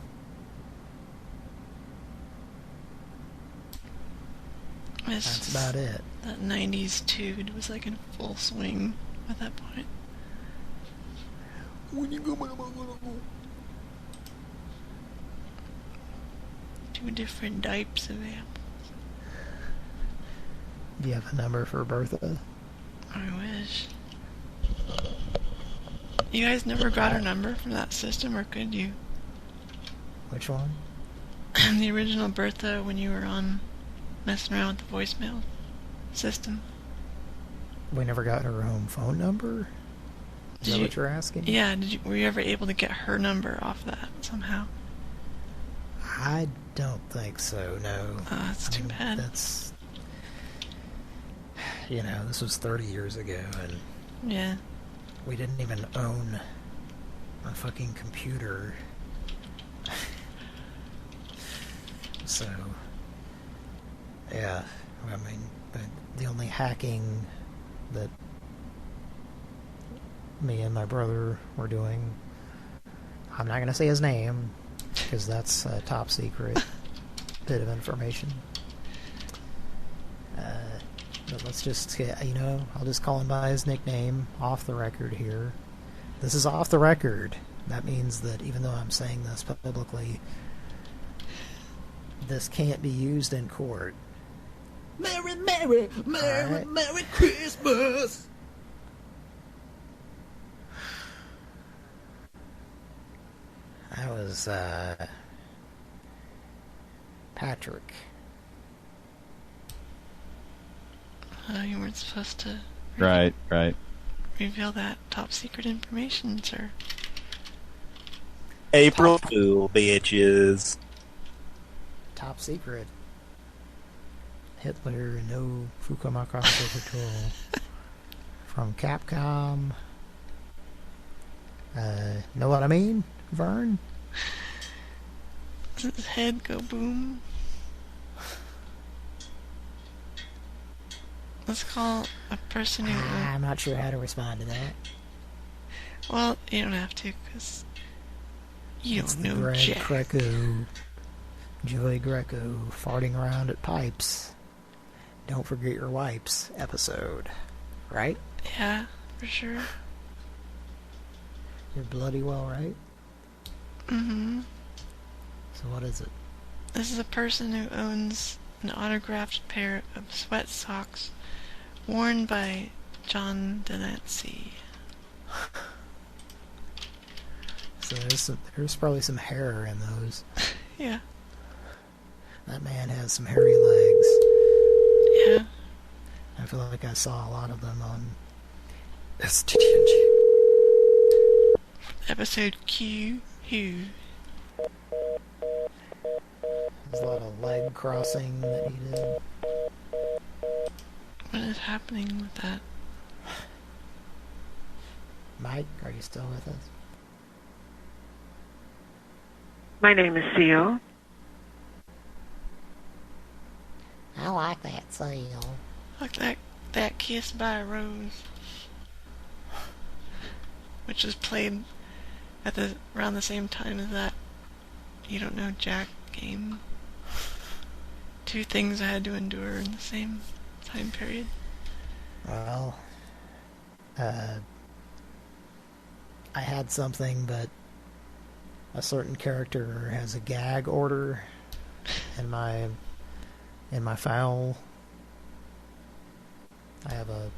That's about it. That 90s dude was like in full swing at that point. When you go, 2 different types of apples. Do you have a number for Bertha? I wish. You guys never got her number from that system, or could you? Which one? The original Bertha, when you were on messing around with the voicemail system. We never got her home phone number? Is that what you're asking? Yeah, were you ever able to get her number off that somehow? I don't think so, no. Oh, that's too bad. That's... You know, this was 30 years ago, and... Yeah. We didn't even own a fucking computer. So... Yeah, I mean, the only hacking that me and my brother were doing, I'm not going to say his name, because that's a top secret bit of information. But let's just, you know, I'll just call him by his nickname, off the record here. This is off the record. That means that even though I'm saying this publicly, this can't be used in court. Merry, Merry, Merry, right. Merry Christmas! That was, Patrick. You weren't supposed to... Right. Reveal that top secret information, sir. April Fool, bitches. Top secret. Hitler, no Fukumakasa Patrol. From Capcom. Know what I mean, Vern? Does his head go boom? Let's call a person who... I'm not sure how to respond to that. Well, you don't have to, because you it's don't know Greg Jack. Greco, Joey Greco, farting around at pipes. Don't forget your wipes episode, right? Yeah, for sure. You're bloody well, right? Mm-hmm. So what is it? This is a person who owns an autographed pair of sweat socks worn by John Delancey. So there's probably some hair in those. Yeah. That man has some hairy legs. Yeah. I feel like I saw a lot of them on STTNG. Episode Q. Who? There's a lot of leg crossing that he did. What is happening with that? Mike, are you still with us? My name is Seal. I like that seal. Like that Kiss by a Rose. Which is played at around the same time as that You Don't Know Jack game. Two things I had to endure in the same time period. Well, I had something, but a certain character has a gag order in my file. I have an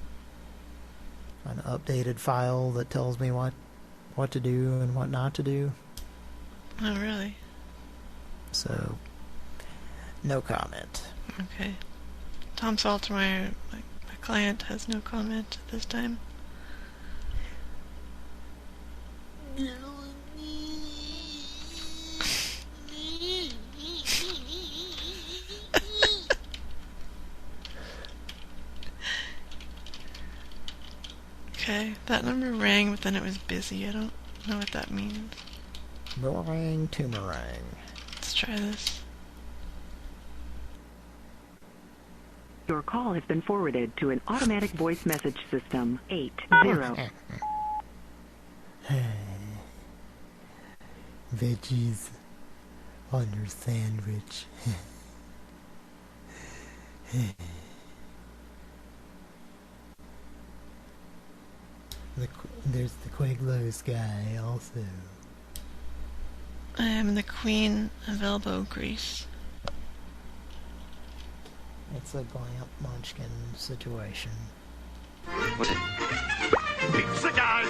updated file that tells me what to do and what not to do. Oh, really? So, no comment. Okay. Tom Saltermeyer, my client, has no comment at this time. Okay, that number rang, but then it was busy. I don't know what that means. Boomerang, toomerang. Let's try this. Your call has been forwarded to an automatic voice message system. 80. Veggies on your sandwich. There's the Quaglos guy also. I am the queen of elbow grease. It's a Glamp Munchkin situation. Pizza guys,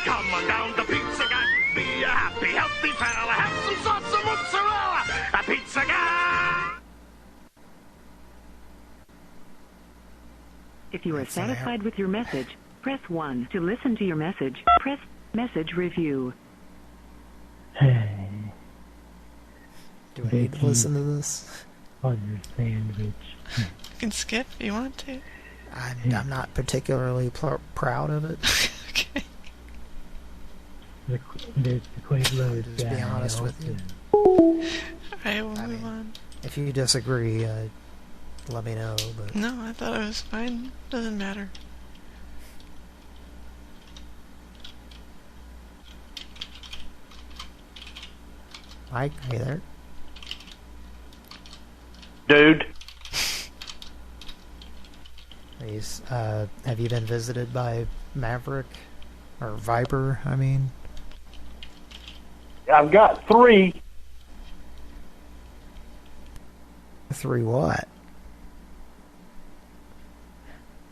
come on down to Pizza Guys. Be a happy, healthy fella. Have some sauce and mozzarella. A Pizza Guy. If you are satisfied with your message, press 1. To listen to your message, press message review. Hey. Do I need to listen to this? On your sandwich. You can skip if you want to. I'm not particularly proud of it. Okay. There's the Quaglos Just guy be honest with you. Alright, we'll move on. If you disagree, let me know. But No, I thought it was fine. Doesn't matter. Mike, are you there? Dude. Have you been visited by Maverick? Or Viper, I mean? I've got 3. 3 what?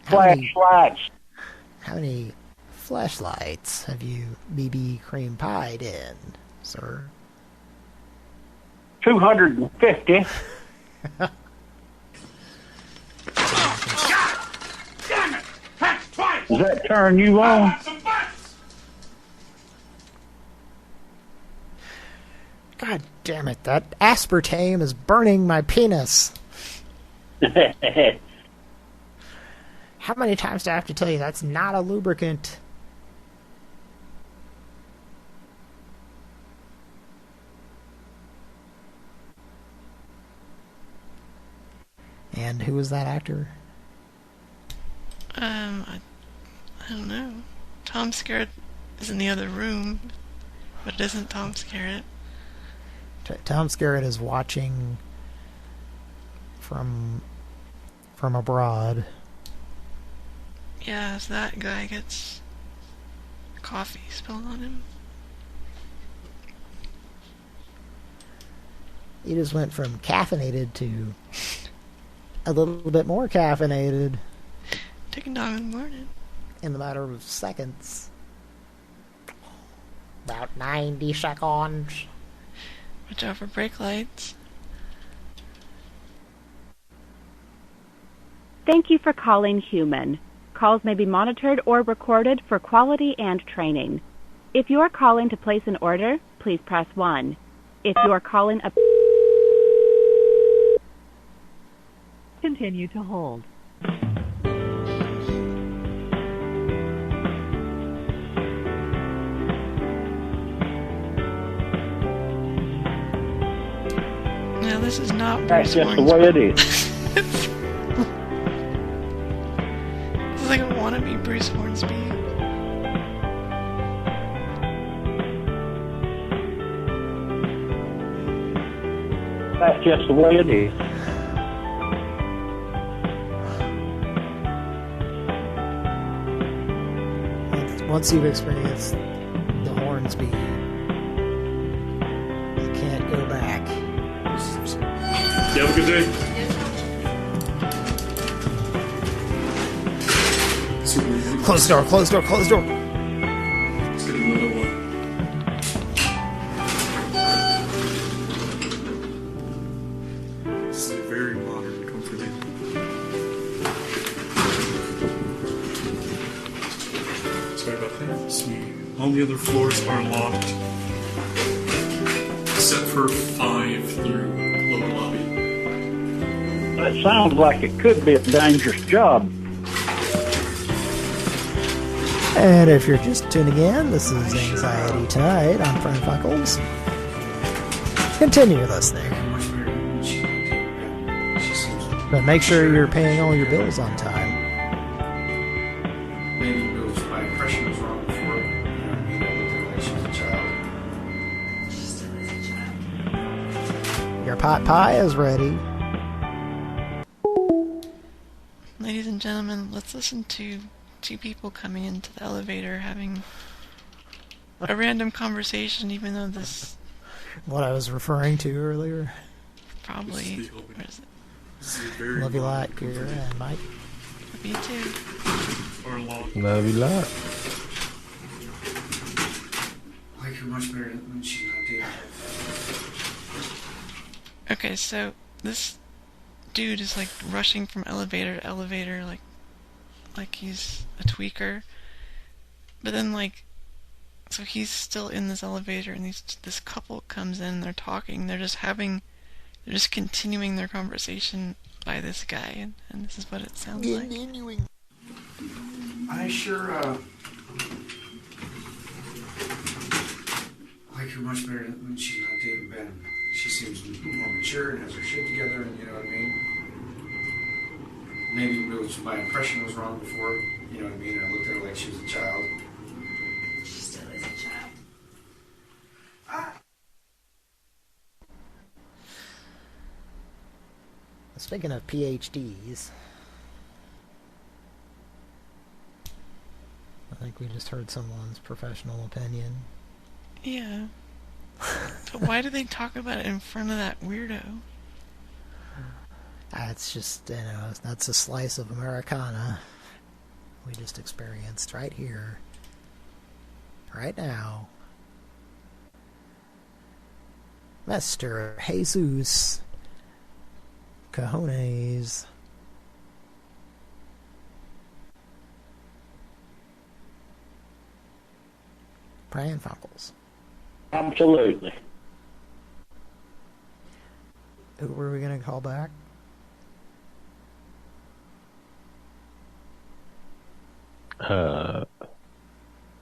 Flashlights. How many flashlights have you BB cream pied in, sir? 250. God damn it! That's twice! Does that turn you on? God damn it, that aspartame is burning my penis. How many times do I have to tell you that's not a lubricant? And who was that actor? I don't know. Tom Skerritt is in the other room, but it isn't Tom Skerritt. Tom Skerritt is watching from abroad. Yeah, as that guy gets coffee spilled on him. He just went from caffeinated to a little bit more caffeinated. Taking down in the morning. In the matter of seconds. About 90 seconds. Watch out for brake lights. Thank you for calling Human. Calls may be monitored or recorded for quality and training. If you are calling to place an order, please press 1. If you are calling a... Continue to hold. No, this is not That's Bruce just the way it is. This is like a wannabe Bruce Hornsby. That's just the way it is. Once you've experienced the Hornsby, you can't go back. You have a good day. Close the door, close the door, close the door. Let's get another one. This is very modern and comforting. Sorry about that. Sweet. All the other floors are locked, except for 5 through lower lobby. That sounds like it could be a dangerous job. And if you're just tuning in, this is Anxiety Tonight on Pran Funkels. Continue listening. But make sure you're paying all your bills on time. Maybe bills my impression was wrong before. You know, I looked at her like she was a child. She still is a child. Your pot pie is ready. Ladies and gentlemen, let's listen to 2 people coming into the elevator having a random conversation, even though this... What I was referring to earlier. Probably... Where is it? Love you a lot, Kira and Mike. Love you too. Love you a lot. I like her much better when she's not dating. Okay, so this dude is like rushing from elevator to elevator like he's a tweaker. But then like, so he's still in this elevator and this couple comes in and they're talking. They're just continuing their conversation by this guy, and this is what it sounds like. I sure like her much better when she's not dating Ben. She seems more mature and has her shit together, and you know what I mean? Maybe my impression was wrong before, you know what I mean? I looked at her like she was a child. She still is a child. Speaking of PhDs, I think we just heard someone's professional opinion. Yeah. But why do they talk about it in front of that weirdo? It's just, you know, that's a slice of Americana we just experienced right here, right now. Mr. Jesus Cojones. Pran Funkels. Absolutely. Who were we going to call back?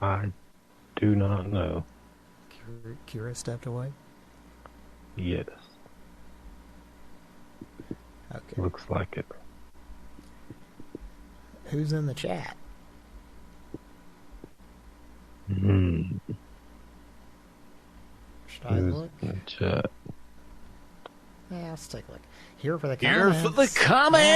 I do not know. Kira stepped away? Yes. Okay. Looks like it. Who's in the chat? Hmm. Should I look? In the chat. Yeah, let's take a look. Here for the Here comments. for the comments!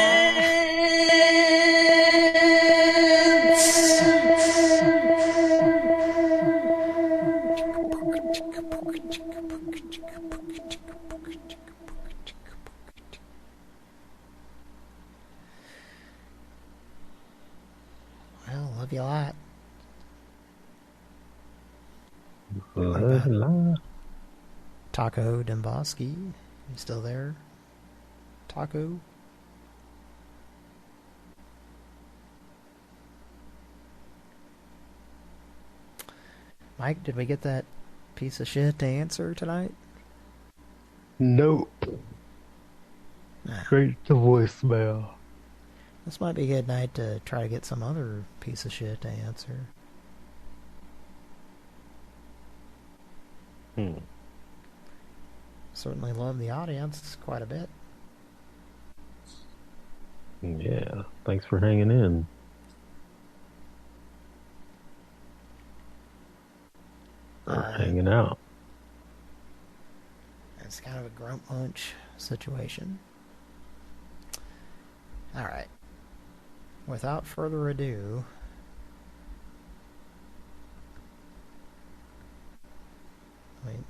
Well, love you a lot. La, la. Taco Demboski. You still there? Taco? Mike, did we get that piece of shit to answer tonight? Nope. Straight to voicemail. This might be a good night to try to get some other piece of shit to answer. Certainly love the audience quite a bit. Yeah, thanks for hanging in. Or hanging out. It's kind of a grump lunch situation. Alright. Without further ado,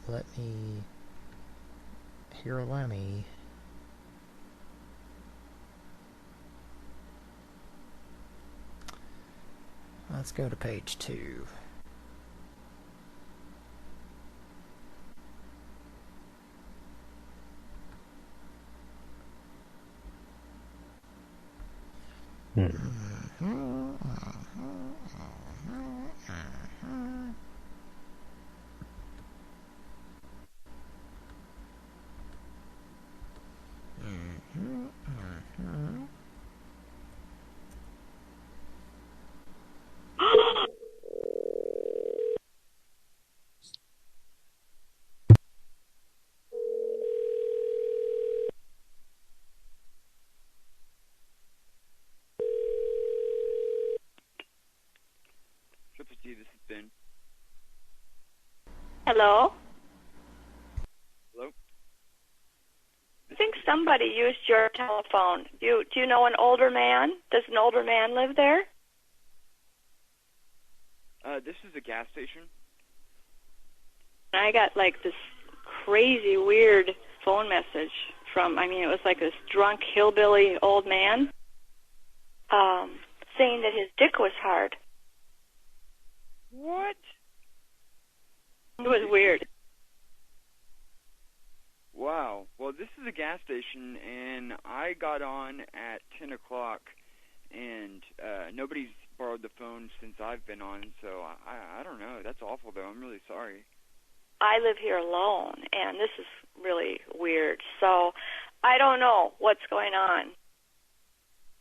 let me hear Lemmy. Let's go to page 2. This is Ben. Hello? Hello? I think somebody used your telephone. Do you know an older man? Does an older man live there? This is a gas station. I got like this crazy weird phone message from, it was like this drunk hillbilly old man saying that his dick was hard. What? It was weird. Wow. Well, this is a gas station, and I got on at 10 o'clock, and nobody's borrowed the phone since I've been on, so I don't know. That's awful, though. I'm really sorry. I live here alone, and this is really weird. So I don't know what's going on.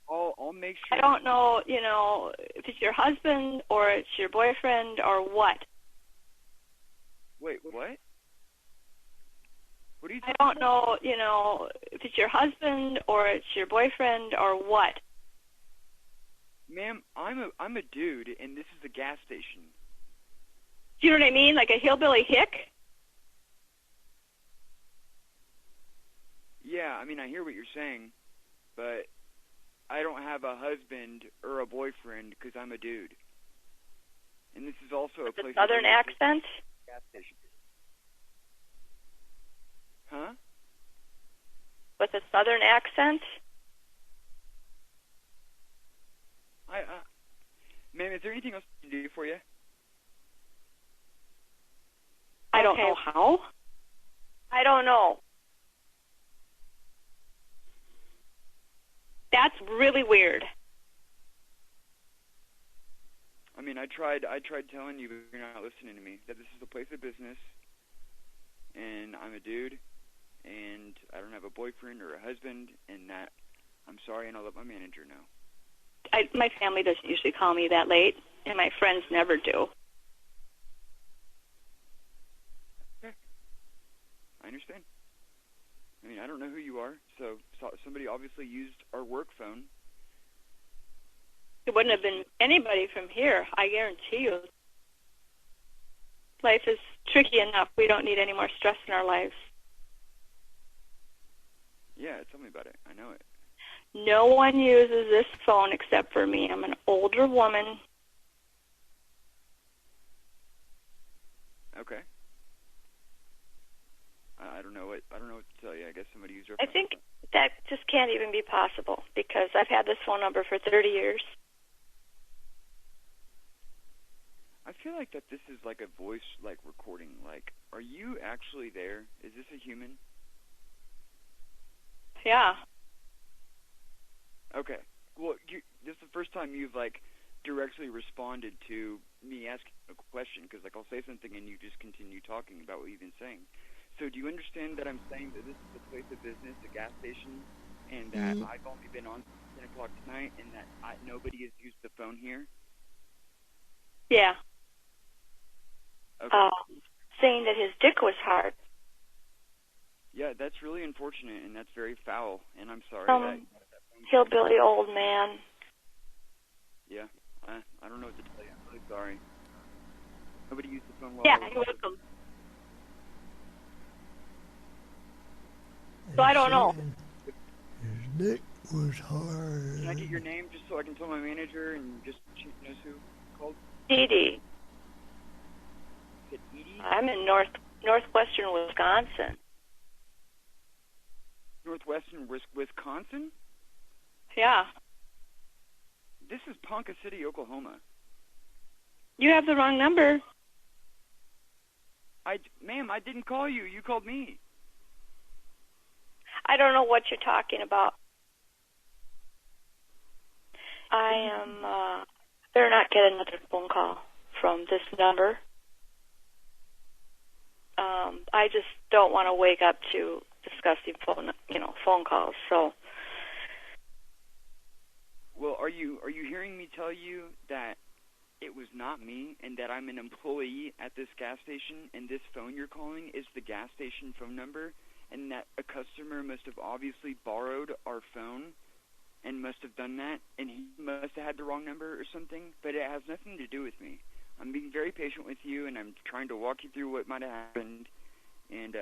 I'll make sure. I don't know, if it's your husband or it's your boyfriend or what. Wait, what? What are you I don't know, if it's your husband or it's your boyfriend or what. Ma'am, I'm a dude, and this is a gas station. Do you know what I mean? Like a hillbilly hick? Yeah, I hear what you're saying, but I don't have a husband or a boyfriend because I'm a dude. And this is also a place... Southern accent? Gas station. Huh? With a southern accent? Ma'am, is there anything else I can do for you? I don't know how. I don't know. That's really weird. I tried telling you, but you're not listening to me, that this is a place of business, and I'm a dude, and I don't have a boyfriend or a husband, and that I'm sorry, and I'll let my manager know. My family doesn't usually call me that late, and my friends never do. Okay. I understand. I don't know who you are, so somebody obviously used our work phone. It wouldn't have been anybody from here, I guarantee you. Life is tricky enough. We don't need any more stress in our lives. Yeah, tell me about it. I know it. No one uses this phone except for me. I'm an older woman. Okay. I don't know what to tell you. I guess somebody used our I phone. think that just can't even be possible because I've had this phone number for 30 years. I feel like that this is like a voice recording. Are you actually there? Is Yeah. Okay. Well, this is the first time you've like directly responded to me asking a question, because like I'll say something and you just continue talking about what you've been saying. So do you understand that I'm saying that this is a place of business, a gas station, and that I've only been on 10 o'clock tonight, and that nobody has used the phone here? Yeah. Okay. Saying that his dick was hard. Yeah, that's really unfortunate, and that's very foul, and I'm sorry. Hillbilly old man. Yeah, I don't know what to tell you. I'm really sorry. Nobody used the phone while Yeah, I was... you're welcome. So I don't know. His dick was hard. Can I get your name just so I can tell my manager and just she knows who called? Dee Dee. Is it Edie? I'm in northwestern Wisconsin. Northwestern Wisconsin? Yeah. This is Ponca City, Oklahoma. You have the wrong number. Ma'am, I didn't call you. You called me. I don't know what you're talking about. I am, better not get another phone call from this number. I just don't want to wake up to disgusting phone calls, so. Well, are you hearing me tell you that it was not me and that I'm an employee at this gas station and this phone you're calling is the gas station phone number, and that a customer must have obviously borrowed our phone and must have done that, and he must have had the wrong number or something, but it has nothing to do with me. I'm being very patient with you, and I'm trying to walk you through what might have happened, and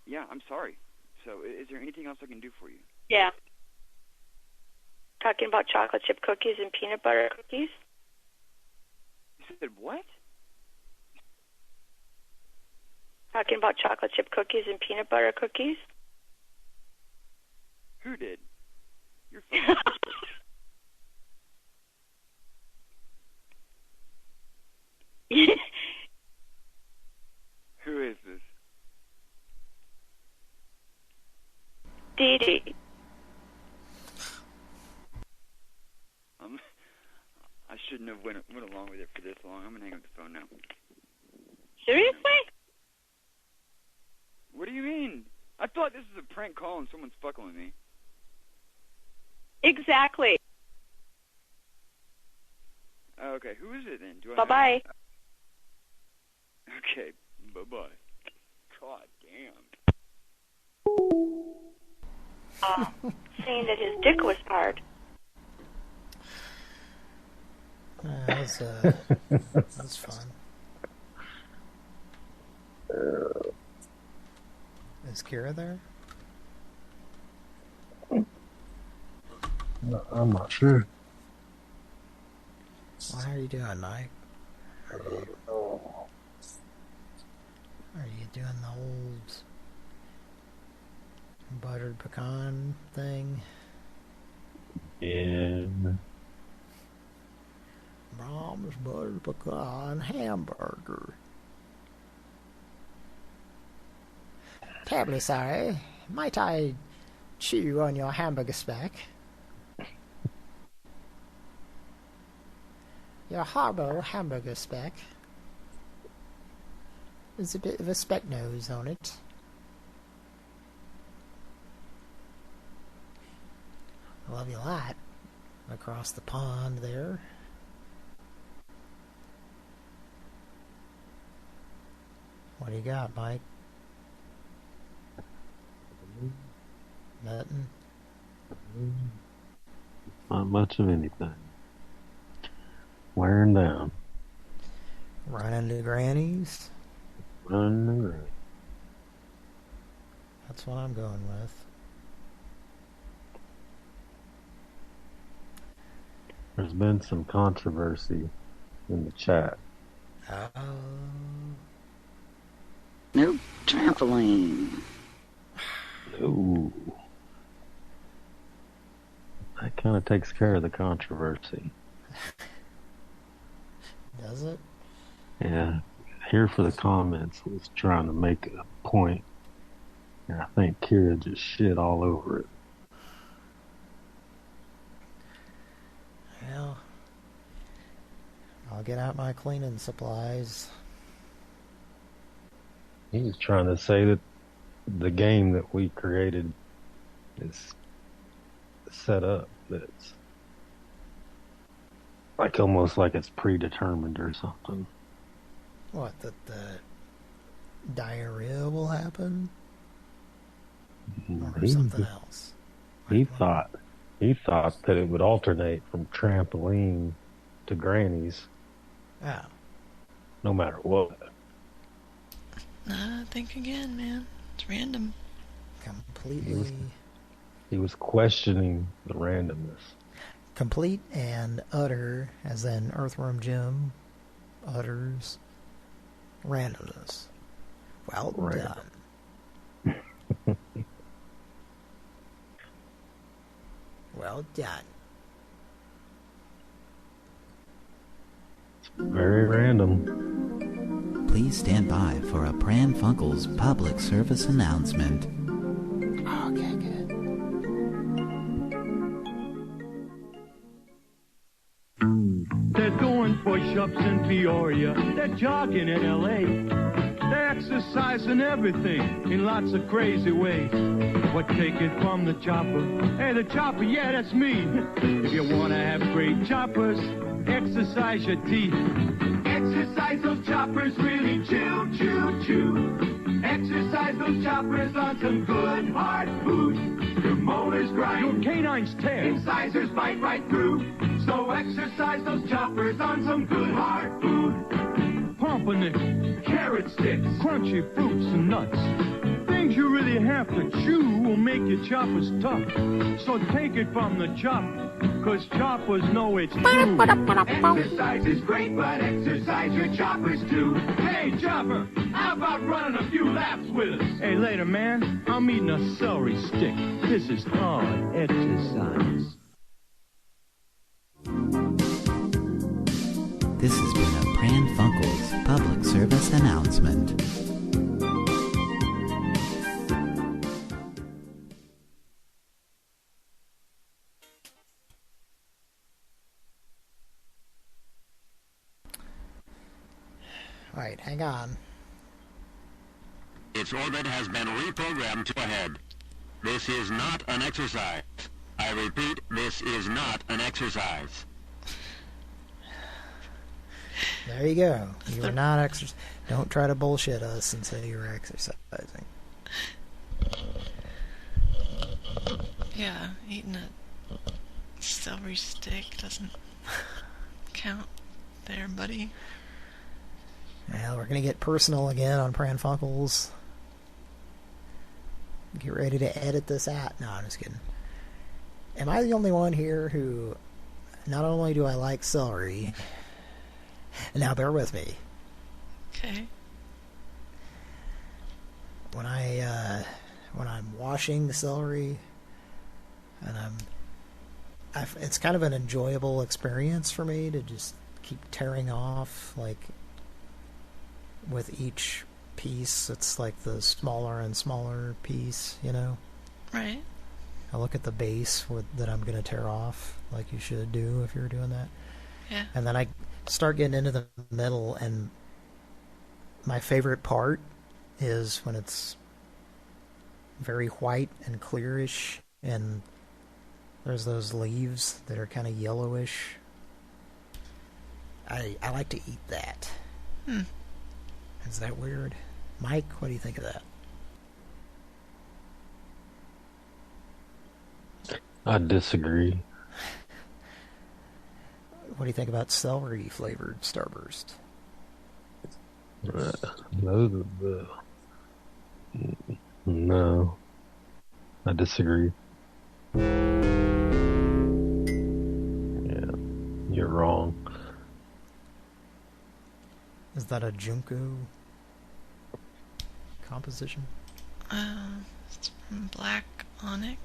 yeah, I'm sorry. So is there anything else I can do for you? Yeah. Talking about chocolate chip cookies and peanut butter cookies? You said what? Talking about chocolate chip cookies and peanut butter cookies? Who did? You're fucking... Who is this? Dee Dee. I shouldn't have went along with it for this long. I'm gonna hang up the phone now. Seriously? What do you mean? I thought this was a prank call and someone's fucking with me. Exactly. Okay, who is it then? Bye-bye. Okay, bye-bye. God damn. Saying that his dick was hard. That's fun. Is Kira there? No, I'm not sure. Well, how are you doing, Mike? Are you doing the old buttered pecan thing? Yeah. Brahms buttered pecan hamburger. Terribly sorry. Might I chew on your hamburger speck? Your Harbo hamburger speck. There's a bit of a speck nose on it. I love you a lot. Across the pond there. What do you got, Mike? Nothing? Not much of anything. Wearing down. Running to grannies? Running to grannies. That's what I'm going with. There's been some controversy in the chat. No trampoline. No. That kind of takes care of the controversy. Does it? Yeah. Here for the comments was trying to make a point And I think Kira just shit all over it. Well, I'll get out my cleaning supplies. He was trying to say that the game that we created is set up, that it's like almost like it's predetermined or something. What, that the diarrhea will happen? Or something else? He thought that it would alternate from trampoline to grannies. Oh. No matter what. Think again, man. It's random. Completely. He was questioning the randomness. Complete and utter, as in Earthworm Jim utters randomness. Well done. Well done. It's very random. Please stand by for a Pran Funkels public service announcement. Okay, good. They're doing push-ups in Peoria. They're jogging in L.A. They're exercising everything in lots of crazy ways. But take it from the chopper. Hey, the chopper, yeah, that's me. If you want to have great choppers, exercise your teeth. Exercise those choppers, really chew, chew, chew. Exercise those choppers on some good hard food. Your molars grind, your canines tear, incisors bite right through. So exercise those choppers on some good hard food. Pumpernickel, carrot sticks, crunchy fruits and nuts. Things you really have to chew will make your choppers tough. So take it from the chop, cause choppers know it's true. Exercise is great, but exercise your choppers too. Hey, chopper, how about running a few laps with us? Hey, later, man, I'm eating a celery stick. This is hard exercise. This has been a Pran Funkels public service announcement. Alright, hang on. Its orbit has been reprogrammed to ahead. This is not an exercise. I repeat, this is not an exercise. There you go. You were not exercising. Don't try to bullshit us and say you were exercising. Yeah, eating a celery stick doesn't count there, buddy. Well, we're going to get personal again on Pran Funkels. Get ready to edit this out. No, I'm just kidding. Am I the only one here who, not only do I like celery, now bear with me. Okay. When I'm washing the celery, and it's kind of an enjoyable experience for me to just keep tearing off, like, with each piece, it's like the smaller and smaller piece, you know? Right. I look at the base that I'm going to tear off, like you should do if you're doing that. Yeah. And then I start getting into the middle, and my favorite part is when it's very white and clearish, and there's those leaves that are kind of yellowish. I like to eat that. Hmm. Is that weird? Mike, what do you think of that? I disagree. What do you think about celery flavored Starburst? No, I disagree. Yeah, you're wrong. Is that a Junko composition? It's from Black Onyx.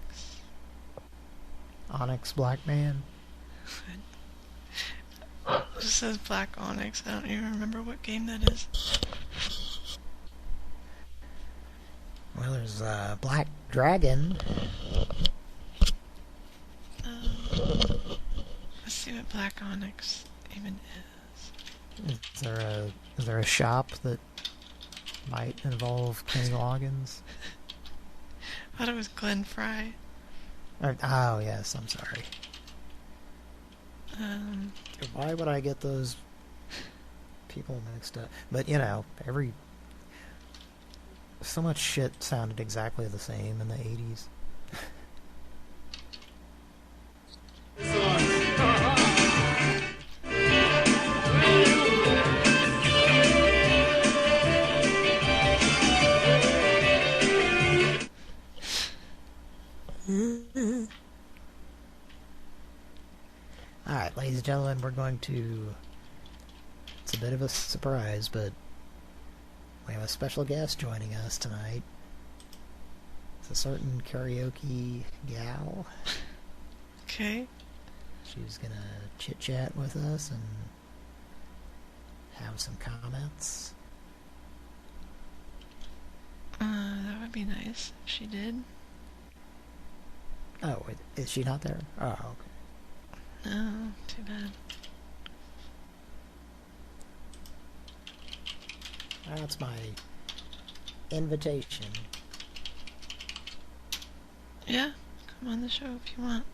Onyx Black Man? It just says Black Onyx. I don't even remember what game that is. Well, there's Black Dragon. Let's see what Black Onyx even is. Is there a shop that might involve Kenny Loggins? I thought it was Glenn Fry. Oh, yes, I'm sorry. Why would I get those people mixed up? But, you know, so much shit sounded exactly the same in the 80s. Alright, ladies and gentlemen, we're going to... It's a bit of a surprise, but we have a special guest joining us tonight. It's a certain karaoke gal. Okay. She's gonna chit-chat with us and have some comments. That would be nice if she did. Oh, wait, is she not there? Oh, okay. No, too bad. That's my invitation. Yeah, come on the show if you want.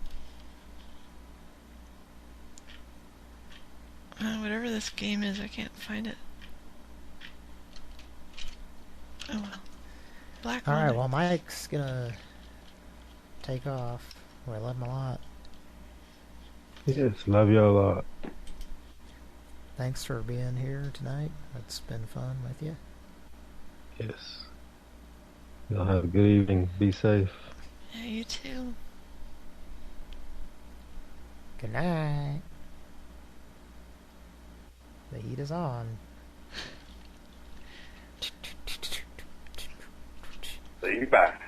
Whatever this game is, I can't find it. Oh well. Black Alright, well, Mike's gonna take off. Oh, I love him a lot. Yes, love you a lot. Thanks for being here tonight. It's been fun with you. Yes. Y'all have a good evening. Be safe. Yeah, you too. Good night. The heat is on. See you back.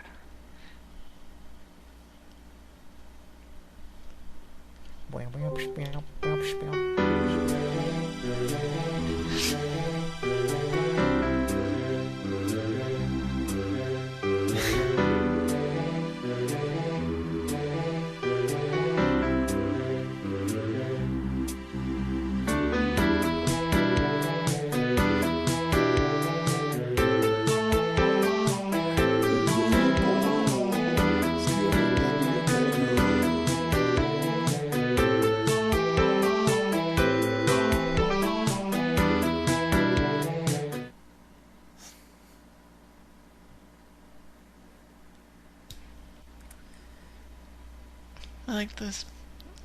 I like those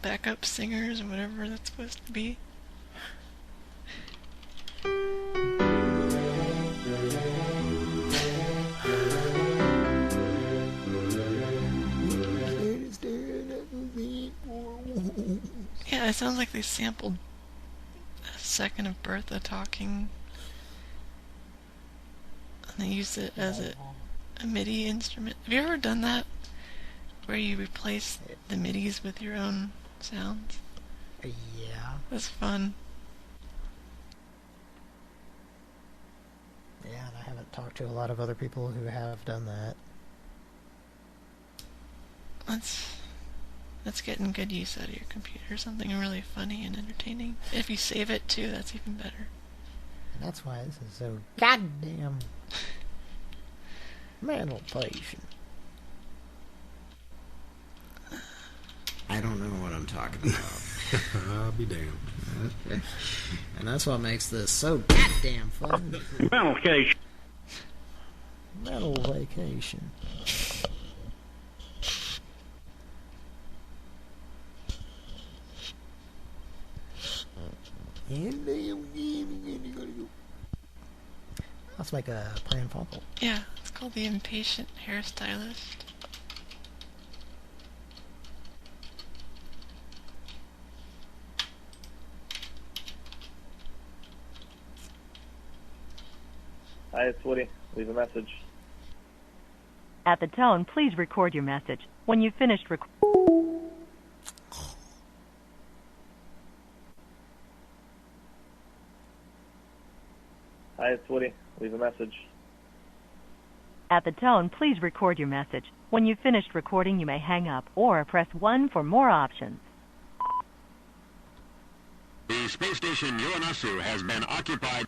backup singers or whatever that's supposed to be. Yeah, it sounds like they sampled a second of Bertha talking and they used it as a MIDI instrument. Have you ever done that? Where you replace the MIDIs with your own sounds? Yeah. That's fun. Yeah, and I haven't talked to a lot of other people who have done that. That's getting good use out of your computer. Something really funny and entertaining. If you save it too, that's even better. And that's why this is so goddamn mental patient. I don't know what I'm talking about. I'll be damned. Okay. And that's what makes this so goddamn fun. Mental vacation. Mental vacation. Let's make a Pran Funkel. Yeah, it's called The Impatient Hairstylist. Hi, it's Woody. Leave a message. At the tone, please record your message. When you've finished recording... Hi, it's Woody. Leave a message. At the tone, please record your message. When you've finished recording, you may hang up or press 1 for more options. The space station Yonasu has been occupied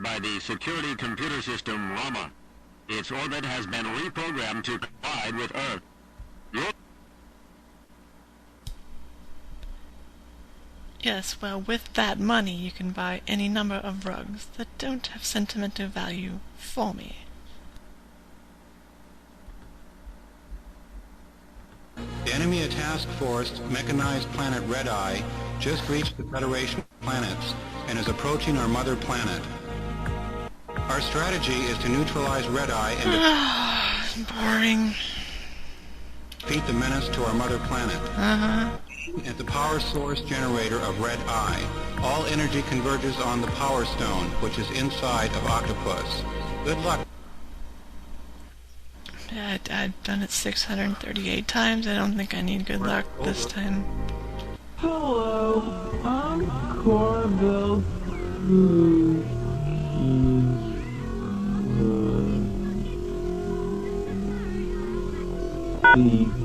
by the security computer system Rama. Its orbit has been reprogrammed to collide with Earth. Yes, well, with that money you can buy any number of rugs that don't have sentimental value for me. The enemy task force mechanized planet Red Eye just reached the Federation of Planets and is approaching our mother planet. Our strategy is to neutralize Red Eye and boring. defeat the menace to our mother planet. At the power source generator of Red Eye, all energy converges on the Power Stone, which is inside of Octopus. Good luck. Yeah, I've done it 638 times. I don't think I need good luck this time. Hello, I'm Corbell.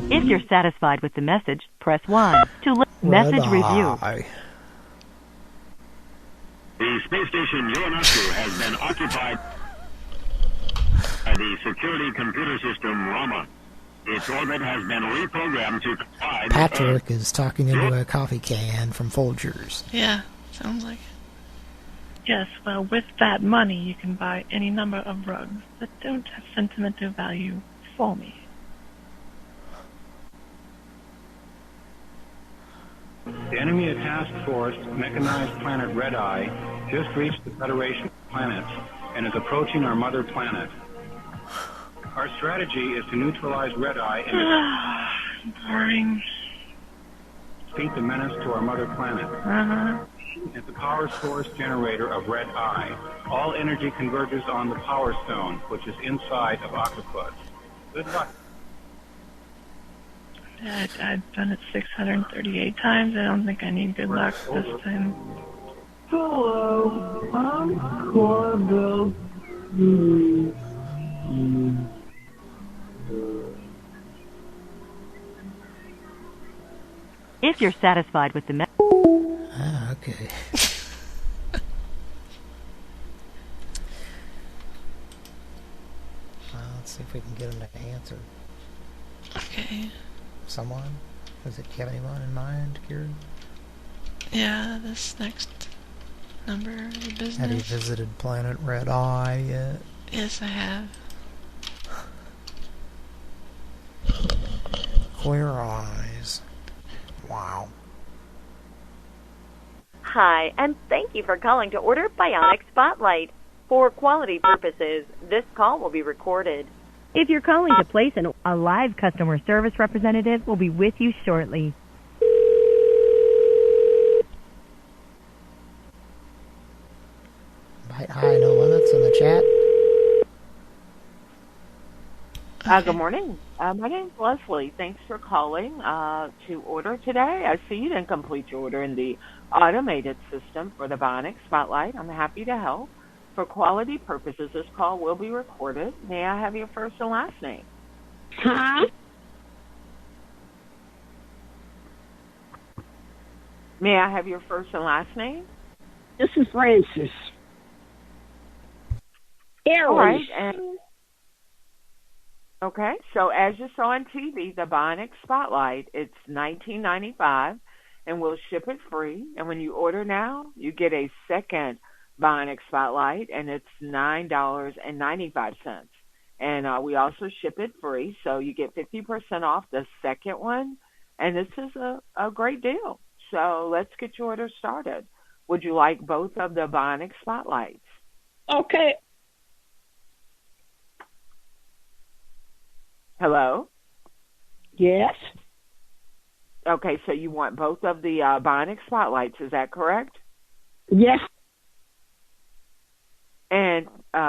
If you're satisfied with the message, press 1 to message review. The space station Yonasu has been occupied by the security computer system Rama. Its orbit has been reprogrammed to collide with Earth. Patrick is talking into a coffee can from Folgers. Yeah, sounds like it. Yes, well, with that money you can buy any number of rugs that don't have sentimental value for me. The enemy task force mechanized planet Red Eye just reached the Federation of Planets and is approaching our mother planet. Our strategy is to neutralize Red Eye and boring. defeat the menace to our mother planet. At the power source generator of Red Eye, all energy converges on the Power Stone, which is inside of Octopus. Good luck. Yeah, I've done it 638 times. I don't think I need good luck this time. Hello, I'm Corbell. If you're satisfied with the message... Okay. Let's see if we can get him to answer. Okay. Someone? Do you have anyone in mind, Kieran? Yeah, this next number of the business. Have you visited Planet Red Eye yet? Yes, I have. Clear eyes. Wow. Hi, and thank you for calling to order Bionic Spotlight. For quality purposes, this call will be recorded. If you're calling to place a live customer service representative will be with you shortly. Hi, no limits in the chat. Good morning. My name's Leslie. Thanks for calling to order today. I see you didn't complete your order in the automated system for the Bionic Spotlight. I'm happy to help. For quality purposes, this call will be recorded. May I have your first and last name? Huh? May I have your first and last name? This is Francis. All right. And okay, so as you saw on TV, the Bionic Spotlight, it's $19.95, and we'll ship it free. And when you order now, you get a second Bionic Spotlight, and it's $9.95. And we also ship it free, so you get 50% off the second one. And this is a great deal. So let's get your order started. Would you like both of the Bionic Spotlights? Okay. Hello? Yes. Okay, so you want both of the Bionic Spotlights, is that correct? Yes. And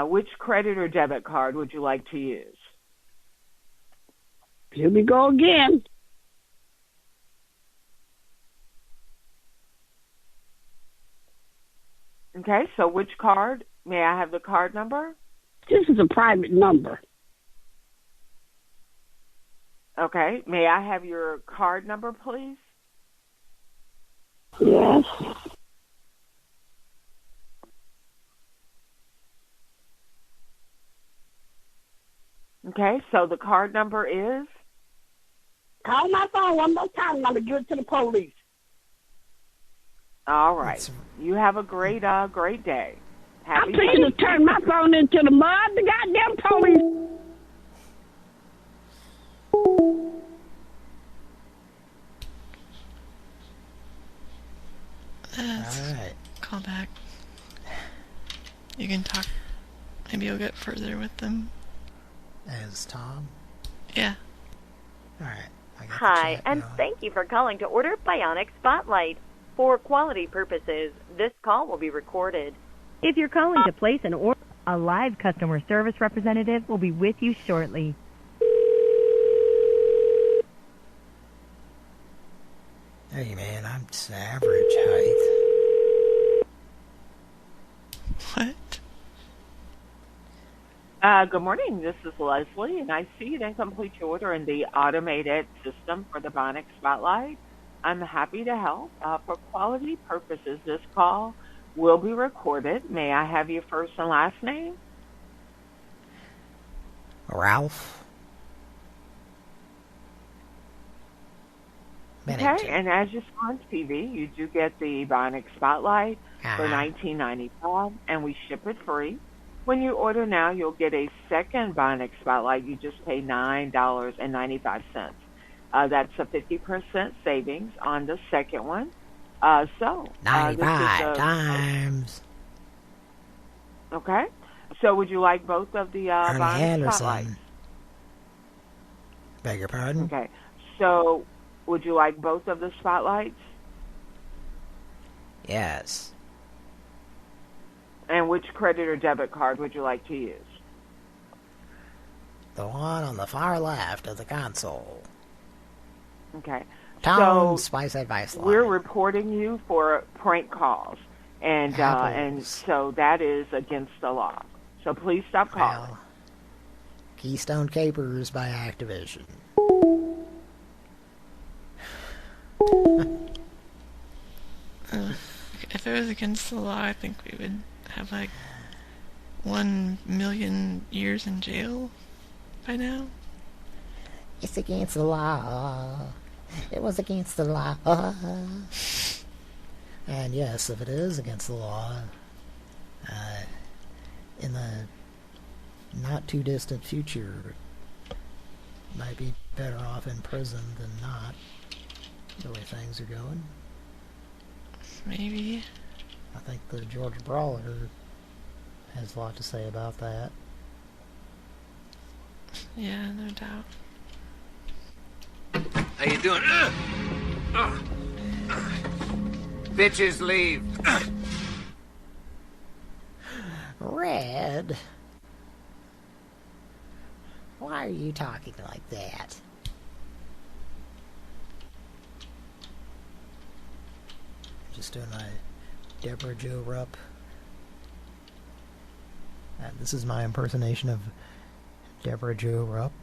which credit or debit card would you like to use? Here we go again. Okay, so which card? May I have the card number? This is a private number. Okay. May I have your card number, please? Yes. Okay, so the card number is? Call my phone one more time and I'm going to give it to the police. All right. You have a great day. I'm trying to turn my phone into the mud, the goddamn police. All right. Call back. You can talk. Maybe you'll get further with them. As Tom? Yeah. All right. Hi, and thank you for calling to order Bionic Spotlight. For quality purposes, this call will be recorded. If you're calling to place an order, a live customer service representative will be with you shortly. Hey, man, I'm just average height. What? Good morning. This is Leslie, and I see you didn't complete your order in the automated system for the Bionic Spotlight. I'm happy to help. For quality purposes, this call will be recorded. May I have your first and last name? Ralph. Okay, and as you saw on TV, you do get the Bionic Spotlight for $19.95, and we ship it free. When you order now, you'll get a second Bionic Spotlight. You just pay $9.95. That's a 50% savings on the second one. 95 times. Okay. So would you like both of the Bionic Spotlights? Beg your pardon? Okay. So would you like both of the spotlights? Yes. And which credit or debit card would you like to use? The one on the far left of the console. Okay. Tom, Spice Advice Line. We're reporting you for prank calls, and so that is against the law. So please stop calling. Keystone Capers by Activision. If it was against the law, I think we would have like 1 million years in jail by now. It's against the law. It was against the law. And yes, if it is against the law, in the not too distant future, might be better off in prison than not, the way things are going. Maybe. I think the George Brawler has a lot to say about that. Yeah, no doubt. How you doing? Bitches leave. Red? Why are you talking like that? Just doing my Deborah Jo Rupp. And this is my impersonation of Deborah Jo Rupp.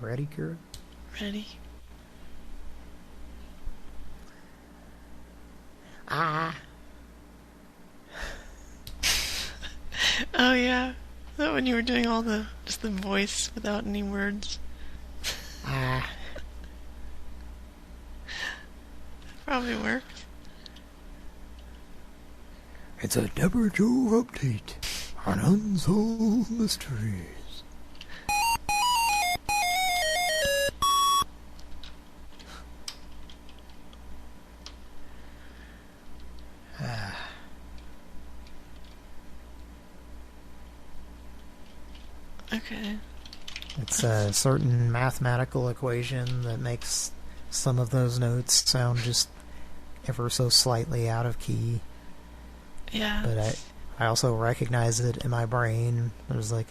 Ready, Kira? Ready. Oh yeah, is that when you were doing all just the voice without any words? Probably worked. It's a Deborah Jo update on Unsolved Mysteries. Okay. It's a certain mathematical equation that makes some of those notes sound just ever so slightly out of key. Yeah. But I also recognize it in my brain. There's a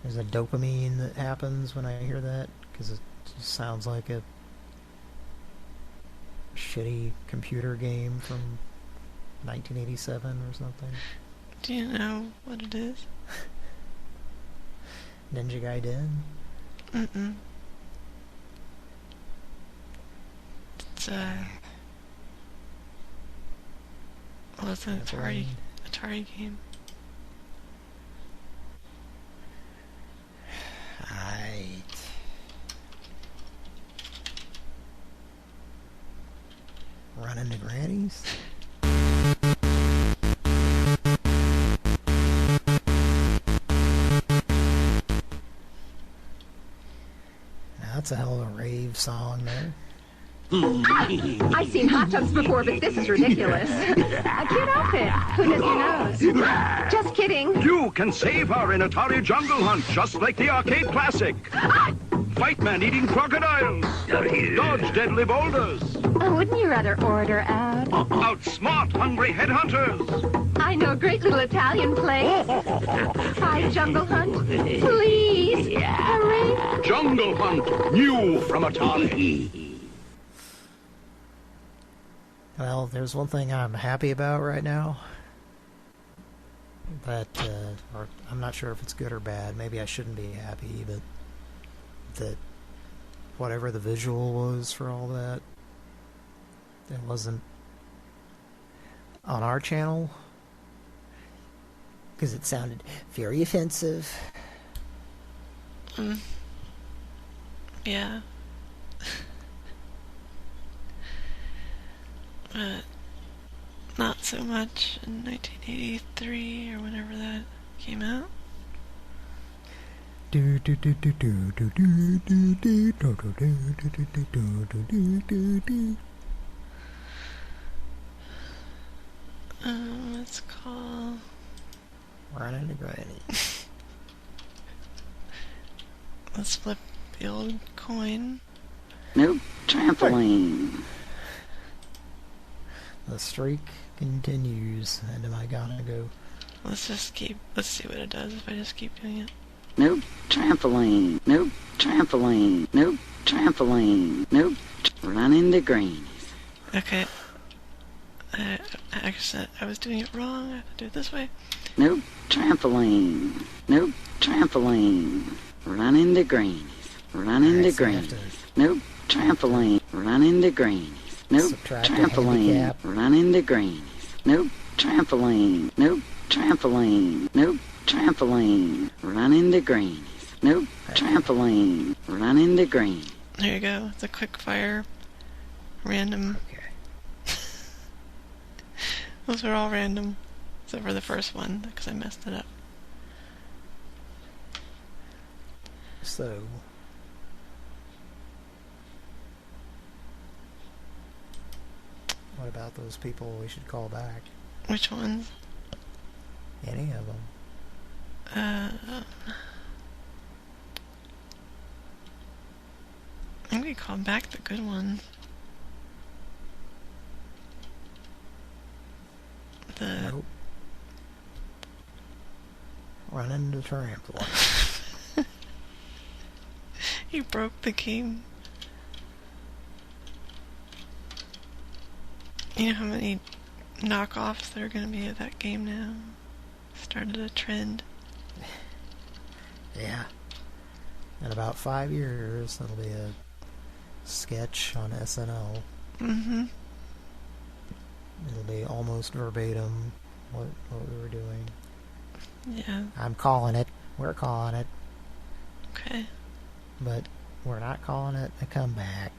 dopamine that happens when I hear that, because it just sounds like a shitty computer game from 1987 or something. Do you know what it is? Ninja Gaiden? Mm-mm. It's well, it's an Atari game. Right. Run into grannies? That's a hell of a rave song there. I've seen hot tubs before, but this is ridiculous. A cute outfit. Who does your nose? Just kidding. You can save her in Atari Jungle Hunt, just like the arcade classic. Fight man-eating crocodiles. Dodge deadly boulders. Wouldn't you rather order out? Outsmart hungry headhunters. I know a great little Italian place. Hi, Jungle Hunt. Please, hurry. Jungle Hunt, new from Atari. Well, there's one thing I'm happy about right now. That, or I'm not sure if it's good or bad. Maybe I shouldn't be happy, but that whatever the visual was for all that, it wasn't on our channel. Because it sounded very offensive. Yeah. But not so much in 1983 or whenever that came out. It's called Running to Granny. Let's flip the old coin. Nope, trampoline. The streak continues, and am I gonna go? Let's see what it does if I just keep doing it. Nope, trampoline. Nope, trampoline. Nope, trampoline. Nope, run into greenies. Okay. I was doing it wrong. I have to do it this way. Nope, trampoline. Nope, trampoline. Run into greenies. Run into greenies. Nope, trampoline. Run into greenies. Nope, trampoline. Run into greenies. Nope, trampoline. Nope, trampoline. Nope, trampoline. Run into greenies. Nope, trampoline. Run into greenies. There you go. It's a quick fire. Random. Okay. Those are all random. Except for the first one, because I messed it up. So... what about those people we should call back? Which ones? Any of them. I think we call back the good ones. Nope. Run into trampoline. You broke the game. You know how many knockoffs there are going to be of that game now? Started a trend. Yeah. In about 5 years, that'll be a sketch on SNL. Mm-hmm. It'll be almost verbatim what we were doing. Yeah. I'm calling it. We're calling it. Okay. But we're not calling it a comeback,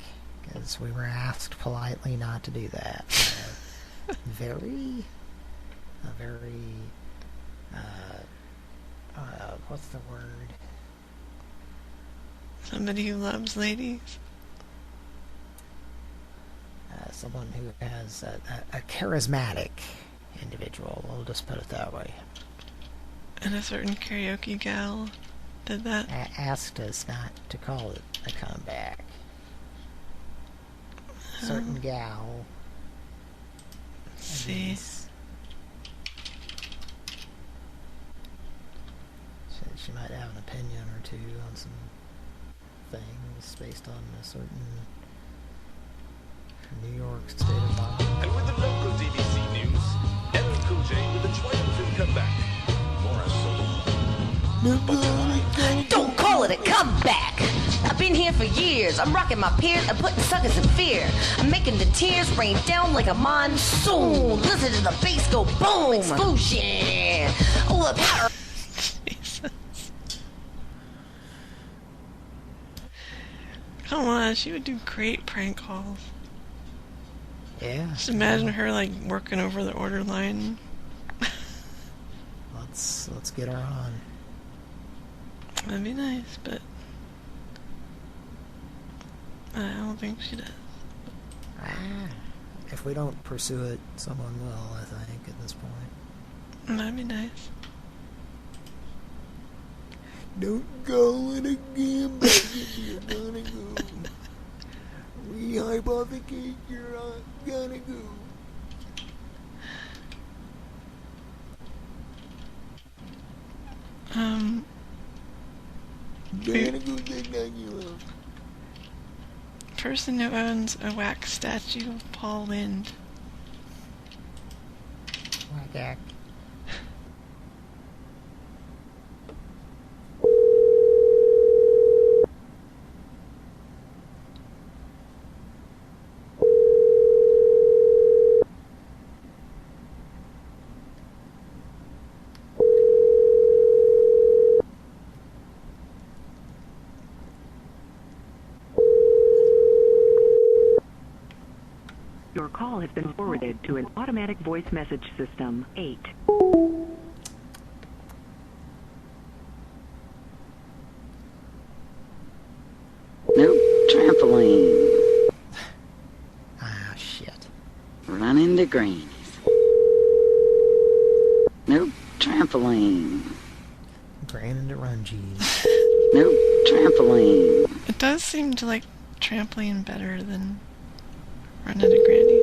because we were asked politely not to do that. What's the word? Somebody who loves ladies? Someone who has a charismatic individual, we'll just put it that way. And a certain karaoke gal did that? Asked us not to call it a comeback. Certain gal. Let's see. She might have an opinion or two on some things based on a certain New York state of mind. And with the local DBC news, LL Cool J with a triumphant comeback. Don't call it a comeback. I've been here for years. I'm rocking my peers and putting suckers in fear. I'm making the tears rain down like a monsoon. Listen to the bass go boom. Explosion. Oh, the power. Come on, she would do great prank calls. Yeah. Just imagine her like working over the order line. Let's get her on. That'd be nice, but I don't think she does. If we don't pursue it, someone will, I think, at this point. That'd be nice. Don't call it again, baby. You're gonna go. Rehypothecate, you're gonna go. Person who owns a wax statue of Paul Wind. Whack. Your call has been forwarded to an automatic voice message system. 8. Nope, trampoline. Ah, shit. Running to greenies. Nope, trampoline. Granny to rungees. Nope, trampoline. It does seem to like trampoline better than running to Granny.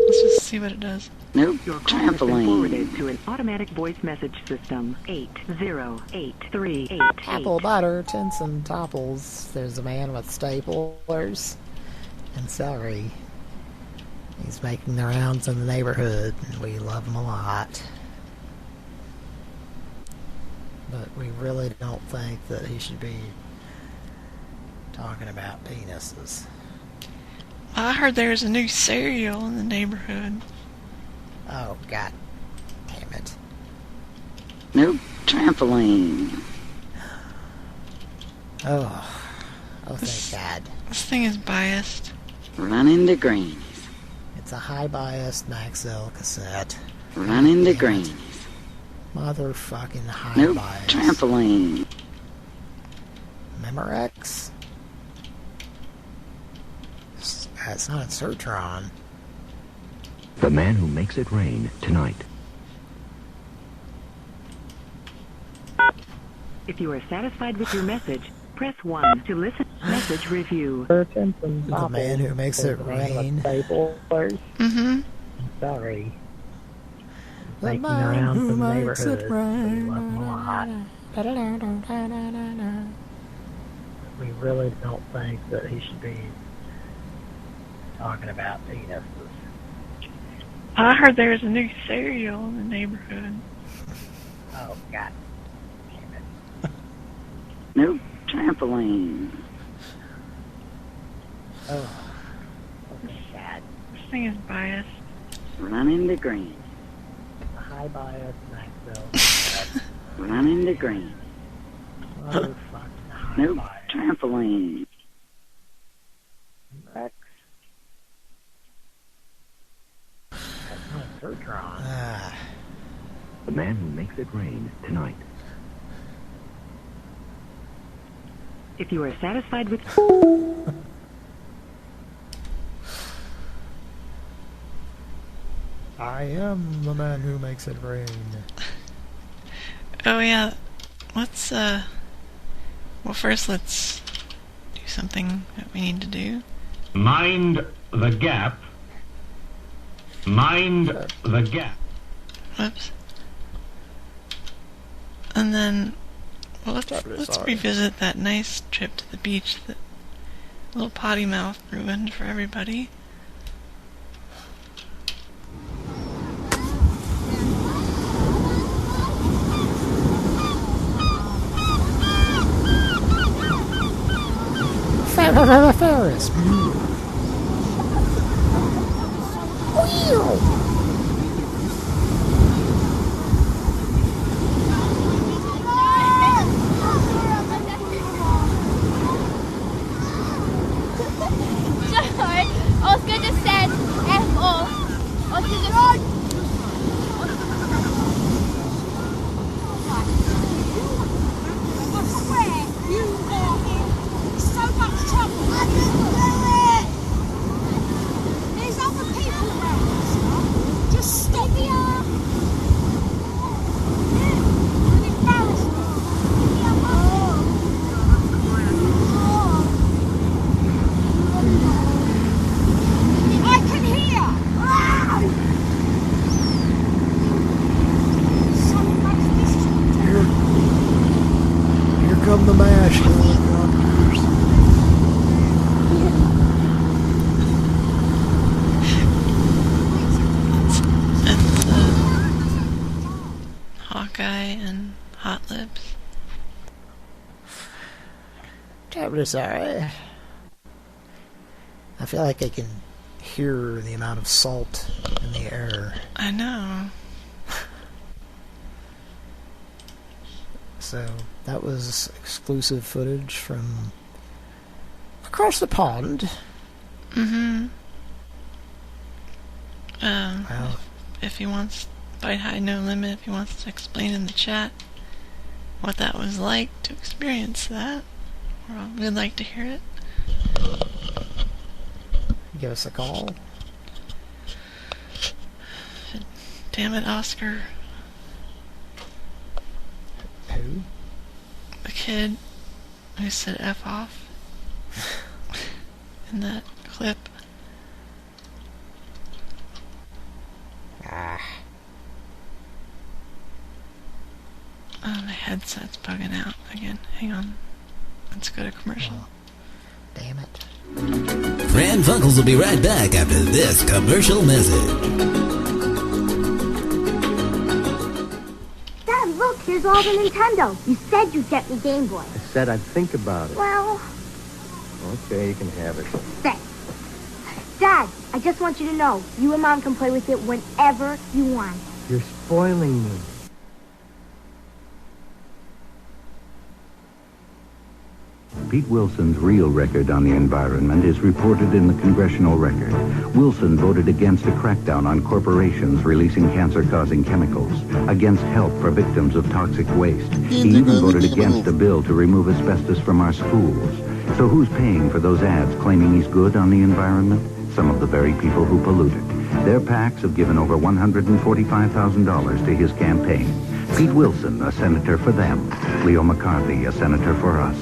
Let's just see what it does. Nope, Your call has been trampoline. forwarded to an automatic voice message system. 80838. Apple butter, tinsel topples. There's a man with staplers and celery. He's making the rounds in the neighborhood, and we love him a lot. But we really don't think that he should be talking about penises. I heard there's a new cereal in the neighborhood. Oh, God damn it. Nope, trampoline. Oh, thank God. This thing is biased. Running to greenies. It's a high-biased Maxell cassette. Running to greenies. Motherfucking Nope, high-biased. trampoline. Memorex? It's not a Sertron. The Man Who Makes It Rain tonight. If you are satisfied with your message, press 1 to listen. Message review. The Man Who Makes It Rain. Mm-hmm. Sorry. The Making Man around Who some Makes It neighborhood. Rain. We love him a lot. We really don't think that he should be talking about penises. I heard there's a new cereal in the neighborhood. Oh, God damn it. Nope, trampoline. Oh, thank God. This thing is biased. Running to greenies. A high-bias Maxell. Running to greenies. Motherfucking Nope, high-bias. trampoline. Rex. Sertron. The Man Who Makes It Rain tonight. If you are satisfied with... I am the man who makes it rain. Oh yeah, let's well first let's do something that we need to do. Mind the gap. Mind the gap. Whoops. And then, well, let's revisit that nice trip to the beach that little potty mouth ruined for everybody. Ferris. Oscar just said F off. Oscar just... So much trouble. I can do it. There's other people around us. Just stop here. An embarrassment. I can hear. So much mischief. Here come the mash helicopters. It's Hawkeye and Hot Lips. Terribly sorry. I feel like I can hear the amount of salt in the air. I know. So that was exclusive footage from across the pond. Mm-hmm. Wow. If he wants, Bite High No Limit, if he wants to explain in the chat what that was like to experience that, we'd like to hear it. Give us a call. Damn it, Oscar. Who? The kid who said F off in that clip. Ah. Oh, my headset's bugging out again. Hang on. Let's go to commercial. Oh, damn it. Pran Funkels will be right back after this commercial message. Dad, look, here's all the Nintendo. You said you'd get me Game Boy. I said I'd think about it. Well, Okay, you can have it. thanks. Dad, I just want you to know, you and Mom can play with it whenever you want. You're spoiling me. Pete Wilson's real record on the environment is reported in the Congressional Record. Wilson voted against a crackdown on corporations releasing cancer-causing chemicals, against help for victims of toxic waste. He even voted against a bill to remove asbestos from our schools. So who's paying for those ads claiming he's good on the environment? Some of the very people who polluted. Their PACs have given over $145,000 to his campaign. Pete Wilson, a senator for them. Leo McCarthy, a senator for us.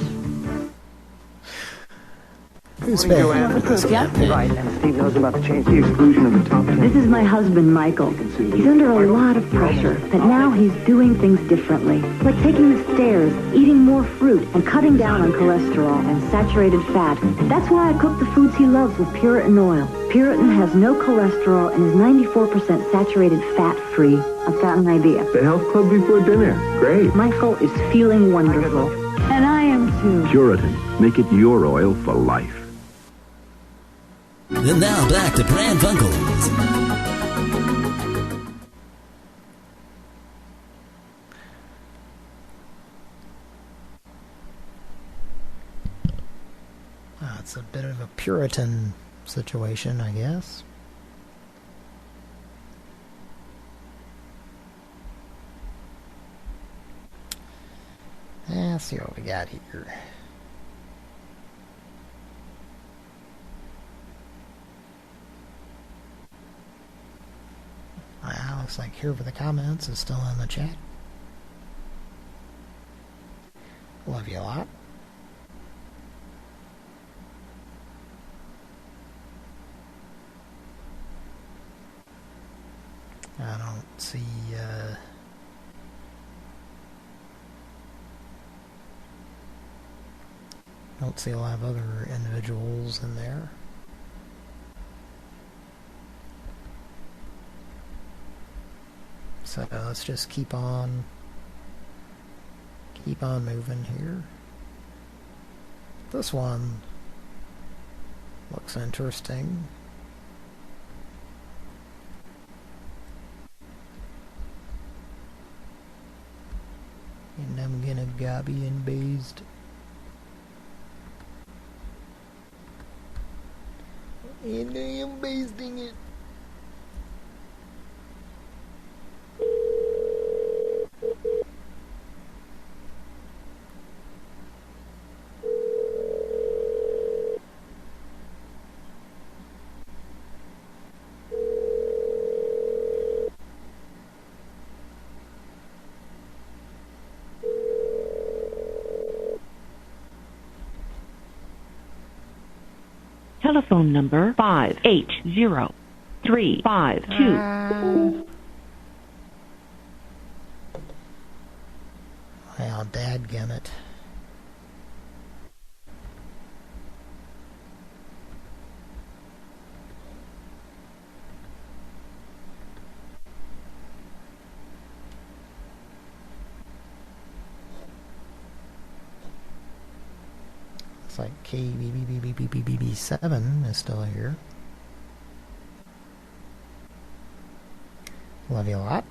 Who's paying? Right, and Steve knows about the change, the exclusion of the top 10. This is my husband, Michael. He's under a lot of pressure, but now he's doing things differently. Like taking the stairs, eating more fruit, and cutting down on cholesterol and saturated fat. That's why I cook the foods he loves with Puritan oil. Puritan has no cholesterol and is 94% saturated fat-free. I've got an idea. The health club before dinner. Great. Michael is feeling wonderful. And I am too. Puritan, make it your oil for life. And now back to Pran Funkels. It's a bit of a Puritan situation, I guess. Let's see what we got here. Wow, looks like Here for the Comments is still in the chat. Love you a lot. I don't see, a lot of other individuals in there. So let's just keep on moving here. This one Looks interesting. And I'm gonna copy and paste. And I am pasting it. Telephone number 580352. Well, dadgummit. Looks like KBBBBBB7 is still here. Love you a lot.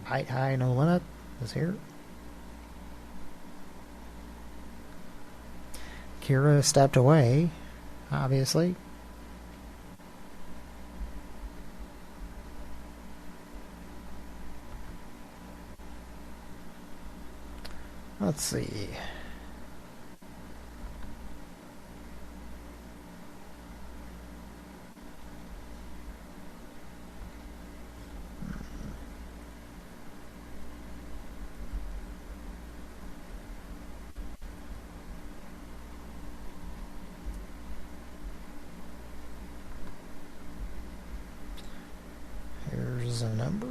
Bite High No Limit is here. Kira stepped away, obviously. Let's see. Here's a number.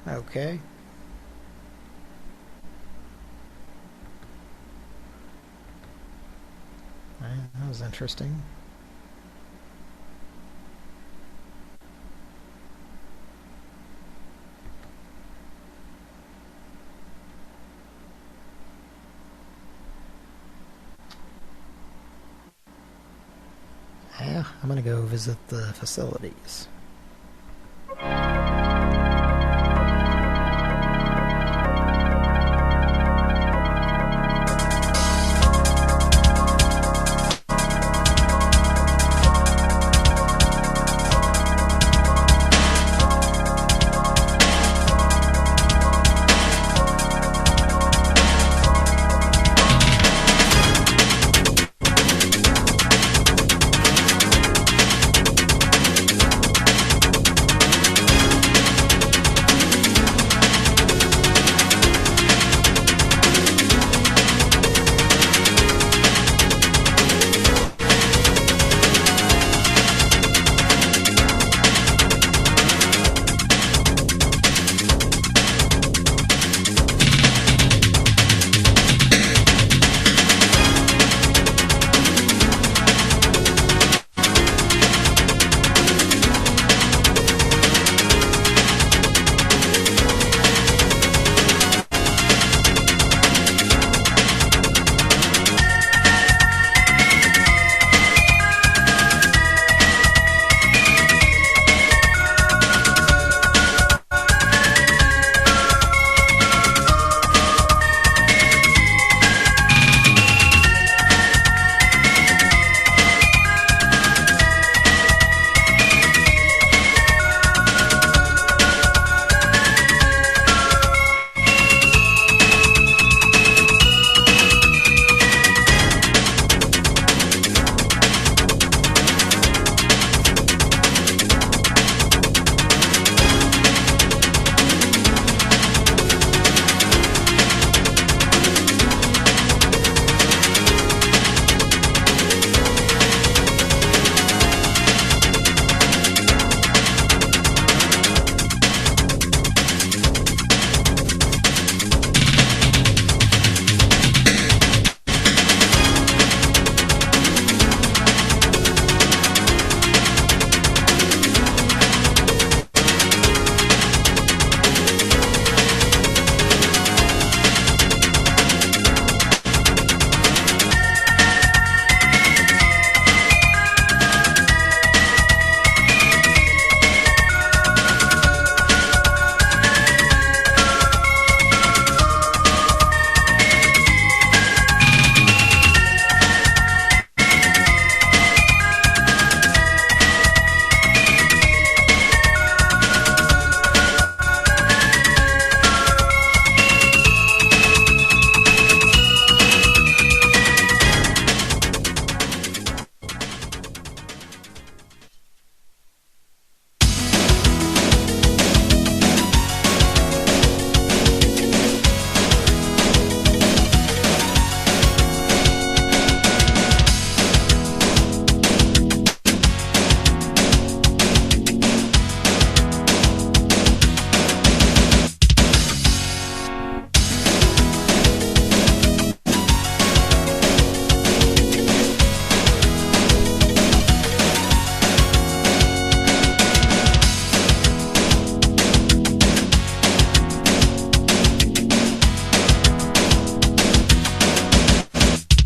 Okay. That was interesting. Yeah, I'm gonna go visit the facilities.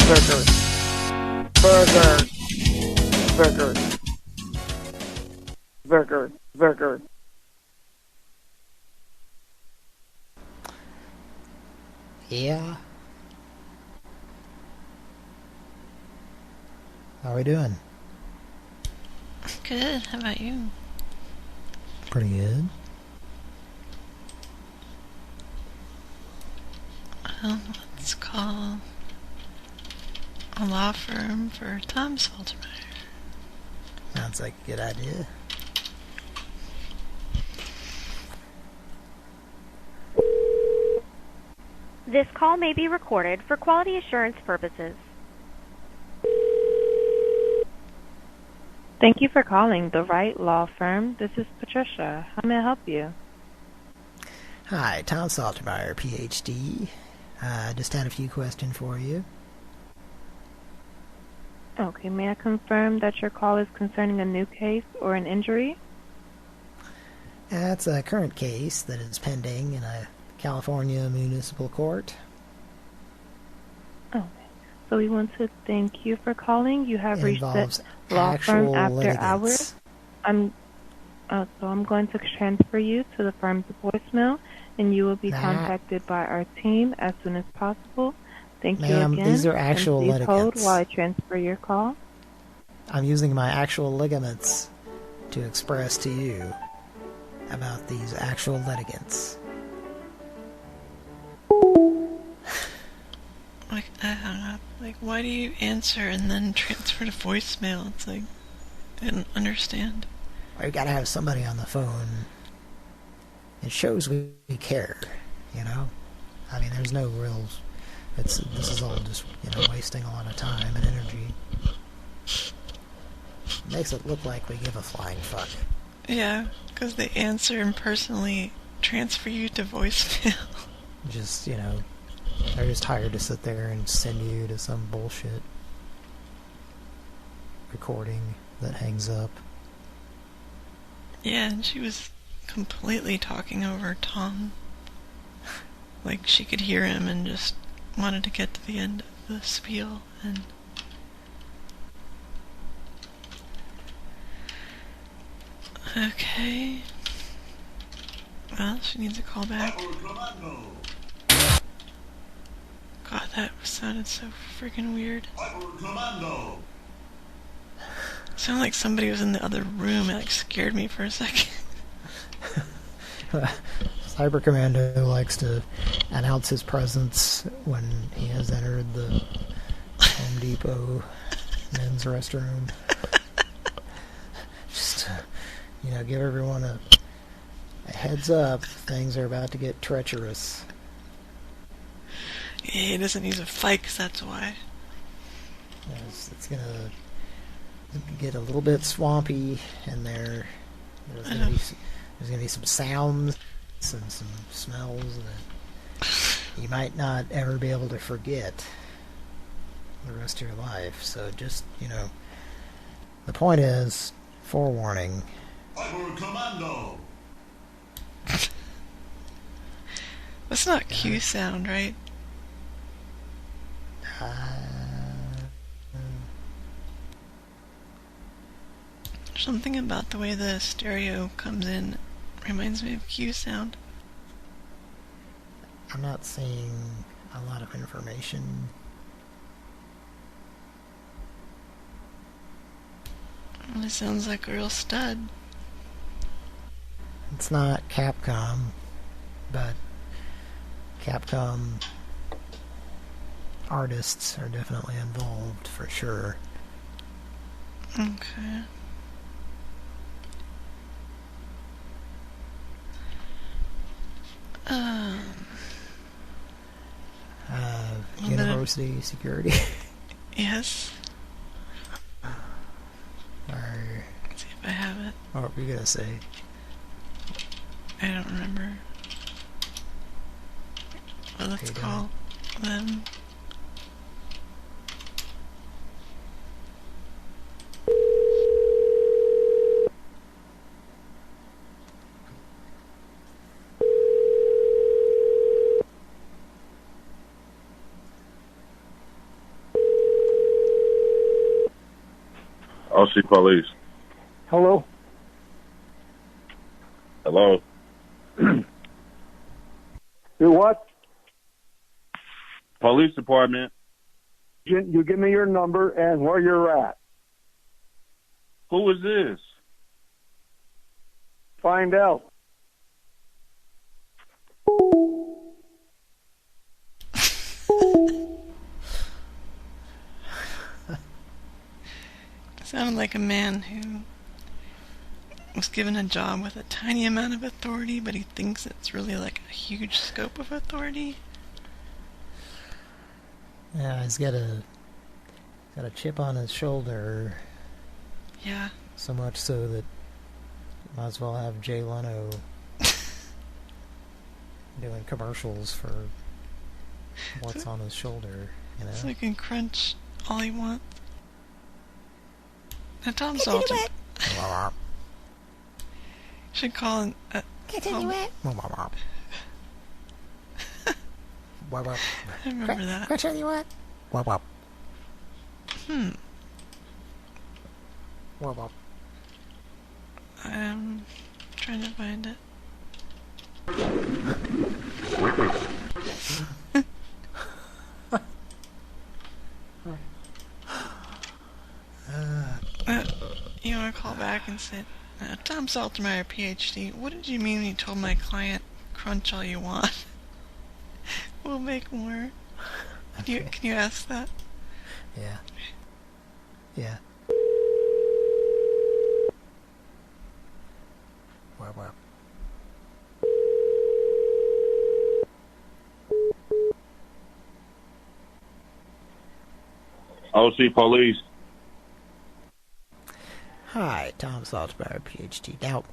Burger. Yeah. How are we doing? Good. How about you? Pretty good. Well, let's call a law firm for Tom Saltermeyer. Sounds like a good idea. This call may be recorded for quality assurance purposes. Thank you for calling the Right Law Firm. This is Patricia. How may I help you? Hi, Tom Saltermeyer, PhD. Just had a few questions for you. Okay, may I confirm that your call is concerning a new case or an injury? It's a current case that is pending in a California municipal court. Okay, so we want to thank you for calling. You have reached the law actual firm after litigants. hours. So I'm going to transfer you to the firm's voicemail, and you will be contacted by our team as soon as possible. Thank you Ma'am, again. these are actual and please hold litigants. while I transfer your call. I'm using my actual ligaments to express to you about these actual litigants. Like, I hung up. Like, why do you answer and then transfer to voicemail? It's like, I didn't understand. We gotta have somebody on the phone. It shows we care, you know? I mean, there's no real... This is all just, wasting a lot of time and energy. Makes it look like we give a flying fuck. Yeah, because they answer and personally transfer you to voicemail. Just, they're just hired to sit there and send you to some bullshit recording that hangs up. Yeah, and she was completely talking over Tom. Like, she could hear him and just wanted to get to the end of the spiel, and... Okay. Well, she needs a call back. God, that sounded so freaking weird. Sounded like somebody was in the other room. It like scared me for a second. Cyber Commando likes to announce his presence when he has entered the Home Depot men's restroom. Just give everyone a heads up. Things are about to get treacherous. Yeah, he doesn't use a fight, 'cause that's why. It's gonna get a little bit swampy in there. There's gonna be some sounds and some smells that you might not ever be able to forget the rest of your life. So just, the point is, forewarning. Commando. That's not Q sound, right? Something about the way the stereo comes in reminds me of Q sound. I'm not seeing a lot of information. It sounds like a real stud. It's not Capcom, but Capcom artists are definitely involved for sure. Okay. University security. Yes. Or, let's see if I have it. What were you gonna say? I don't remember. Well, let's call them. see police. Hello? Hello? You what? Police department. You give me your number and where you're at. Who is this? Find out. Sounded like a man who was given a job with a tiny amount of authority, but he thinks it's really like a huge scope of authority. Yeah, he's got a chip on his shoulder. Yeah. So much so that might as well have Jay Leno doing commercials for what's on his shoulder, you know? So he can crunch all he wants. Now Tom Salter should call an... Continue it. I remember that. Continue what? Wop. I'm trying to find it. You want to call back and say, Tom Saltermeyer, PhD, what did you mean when you told my client, crunch all you want? We'll make more. Okay. Can you ask that? Yeah. Yeah. Wow. OC police. Hi, Tom Saltzberg, PhD. Now,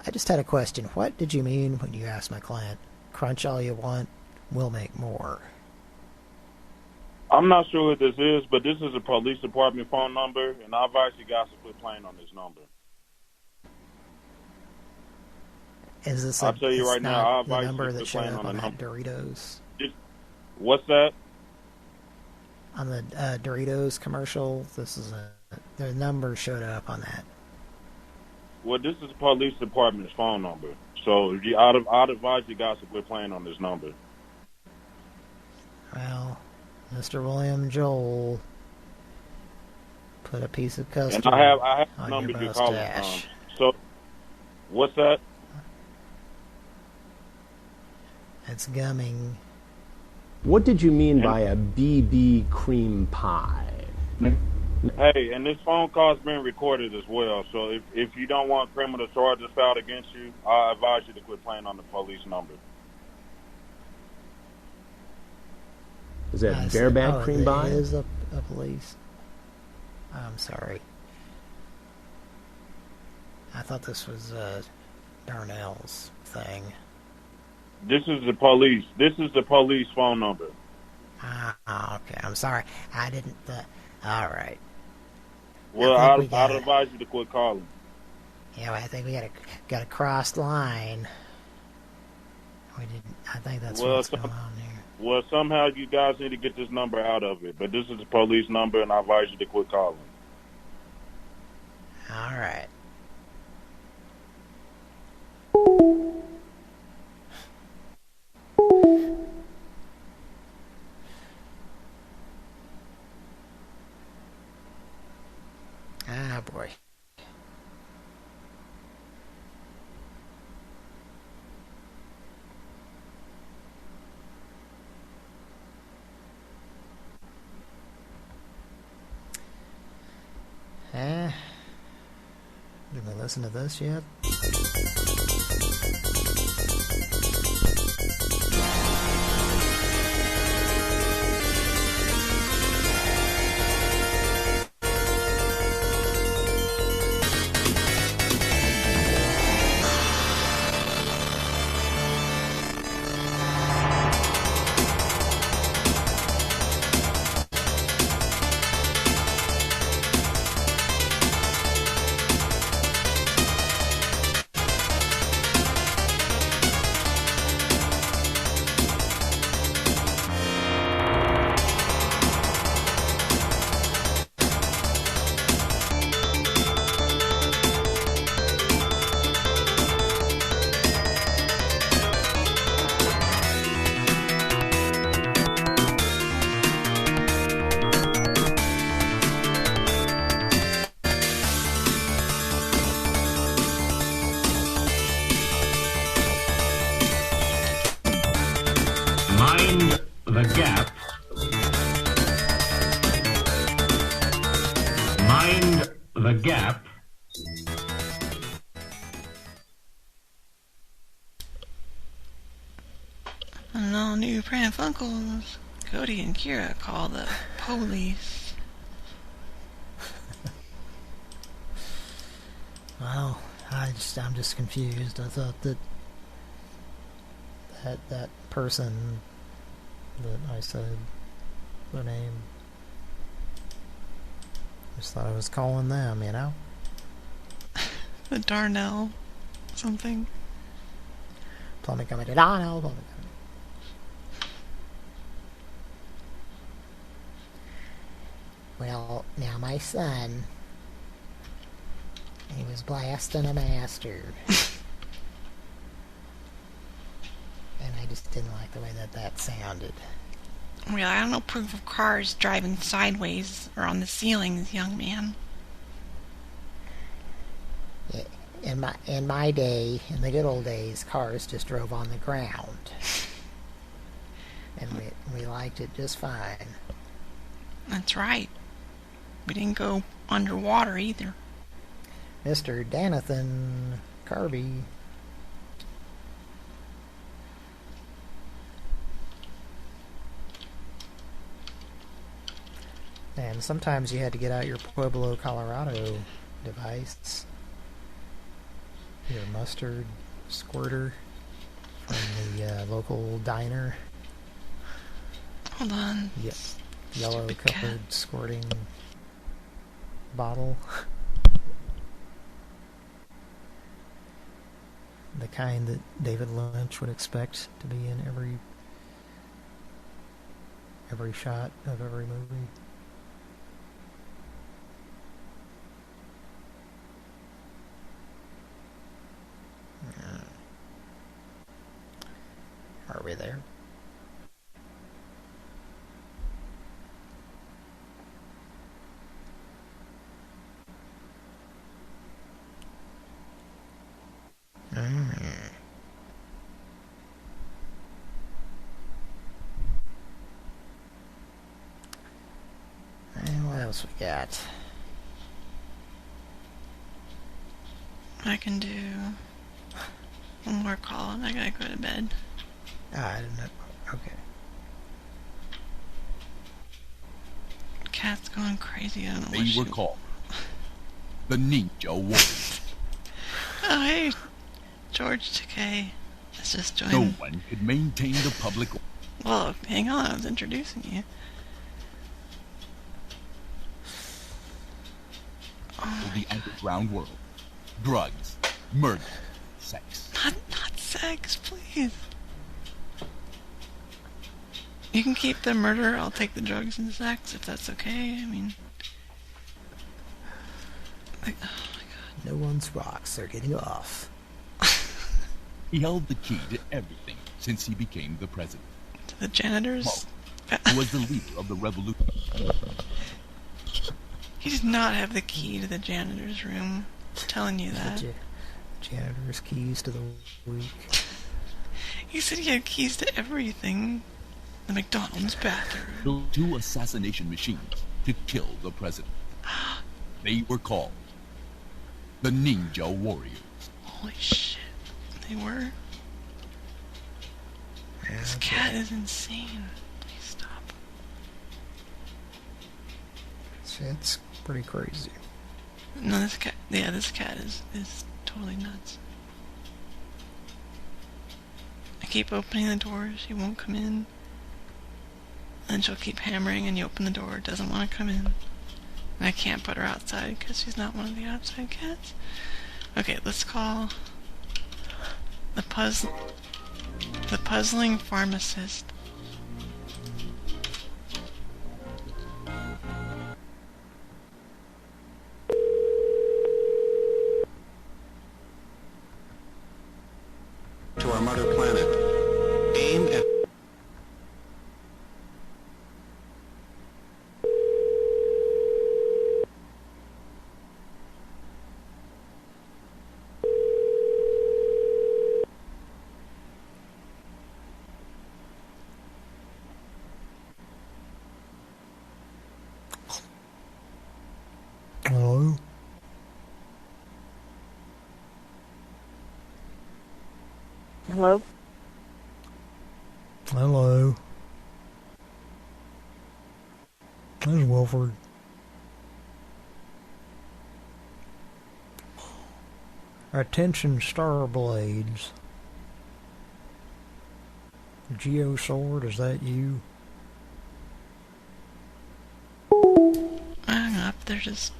I just had a question. What did you mean when you asked my client, crunch all you want, we'll make more? I'm not sure what this is, but this is a police department phone number, and I advise you guys to quit playing on this number. Is this I'll tell you right now, I the advise number you to that quit showed playing up on on the that number. Doritos? What's that? On the Doritos commercial, the number showed up on that. Well, this is the police department's phone number. So I'd advise you guys to quit playing on this number. Well, Mr. William Joel put a piece of custard And I have on the number your you're calling mustache. from. So, what's that? It's gumming. What did you mean by a BB cream pie? Hey, and this phone call's being recorded as well. So if you don't want criminal charges filed against you, I advise you to quit playing on the police number. Is that bareback cream pie? It is a police. I'm sorry. I thought this was Darnell's thing. This is the police. This is the police phone number. Okay. I'm sorry. I didn't. All right. Well, I'd advise you to quit calling. Yeah, I think we got a crossed line. We didn't. I think that's what's going on here. Well, somehow you guys need to get this number out of it. But this is the police number, and I advise you to quit calling. All right. Ah, boy. Did we listen to this yet? Mind the gap. Mind the gap. And all new Pran Funkels. Cody and Kira call the police. Well, I'm just confused. I thought that person that I said the name, just thought I was calling them, you know? The Darnell something. Plumbing company. Darnell Plumbing Company. Well, now my son, he was blasting a master. And I just didn't like the way that sounded. Well, I don't know proof of cars driving sideways or on the ceilings, young man. In my day, in the good old days, cars just drove on the ground. And we liked it just fine. That's right. We didn't go underwater either. Mr. Danathan Carby. And sometimes you had to get out your Pueblo, Colorado device. Your mustard squirter from the local diner. Hold on. Yes. Yellow-colored squirting bottle. The kind that David Lynch would expect to be in every shot of every movie. Are we there? And what else we got? I can do one more call and I gotta go to bed. I don't know. Okay. Cat's going crazy. I don't know They what she... were called the Ninja Warriors. Oh, hey, George Takei. Let's just join. No one could maintain the public. Well, hang on, I was introducing you. Oh the underground world. Drugs, murder, sex. Not sex, please. You can keep the murder, I'll take the drugs and sex, if that's okay. I mean... Like, oh my god. No one's rocks are getting off. He held the key to everything since he became the president. To the janitors? Who was the leader of the revolution. He does not have the key to the janitor's room. I'm telling you that. Janitor's keys to the week. He said he had keys to everything. The McDonald's bathroom. Built 2 assassination machines to kill the president. They were called the Ninja Warriors. Holy shit. They were? This cat is insane. Please stop. It's pretty crazy. No, this cat is totally nuts. I keep opening the doors, he won't come in. And she'll keep hammering and you open the door, doesn't want to come in. And I can't put her outside because she's not one of the outside cats. Okay, let's call the puzzling pharmacist. To our mother planet. Aim at... Hello? Hello. This is Wilford. Attention Star Blades. Geo Sword, is that you? I hung up. They're just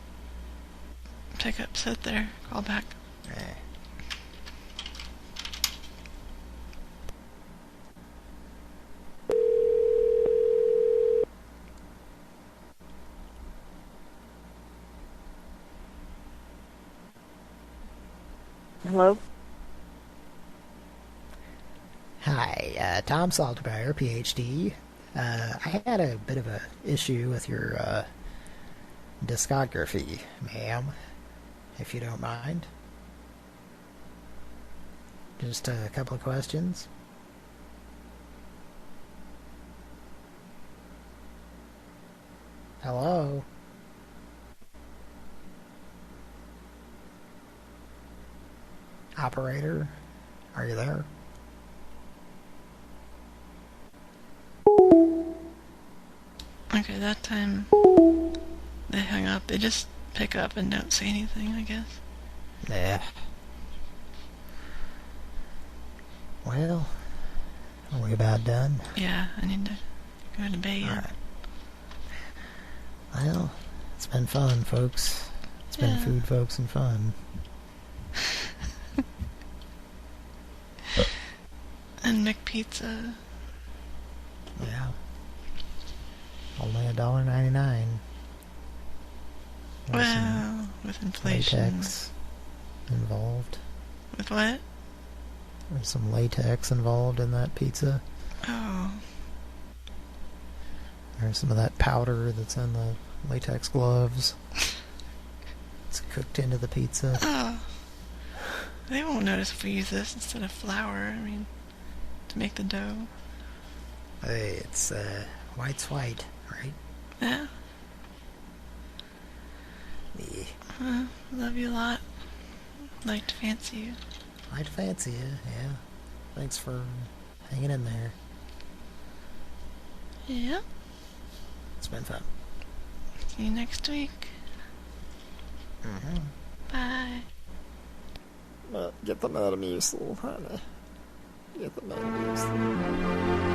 pick up, sit there, call back. Hello? Hi, Tom Saltermeyer, PhD. I had a bit of a issue with your discography, ma'am, if you don't mind. Just a couple of questions. Hello? Operator, are you there? Okay, that time they hung up. They just pick up and don't say anything, I guess. Yeah. Well, are we about done? Yeah, I need to go to bed. Alright. Well, it's been fun, folks. It's been food, folks, and fun. And McPizza. Yeah. Only $1.99. Well, with inflation. Latex involved. With what? There's some latex involved in that pizza. Oh. There's some of that powder that's in the latex gloves. It's cooked into the pizza. Oh. They won't notice if we use this instead of flour, I mean, to make the dough. Hey, it's, white's white, right? Yeah. Yeah. Love you a lot. Like to fancy you. I'd fancy you, yeah. Thanks for hanging in there. Yeah. It's been fun. See you next week. Mm-hmm. Bye. Get the Metamucil, honey. Get the Metamucil.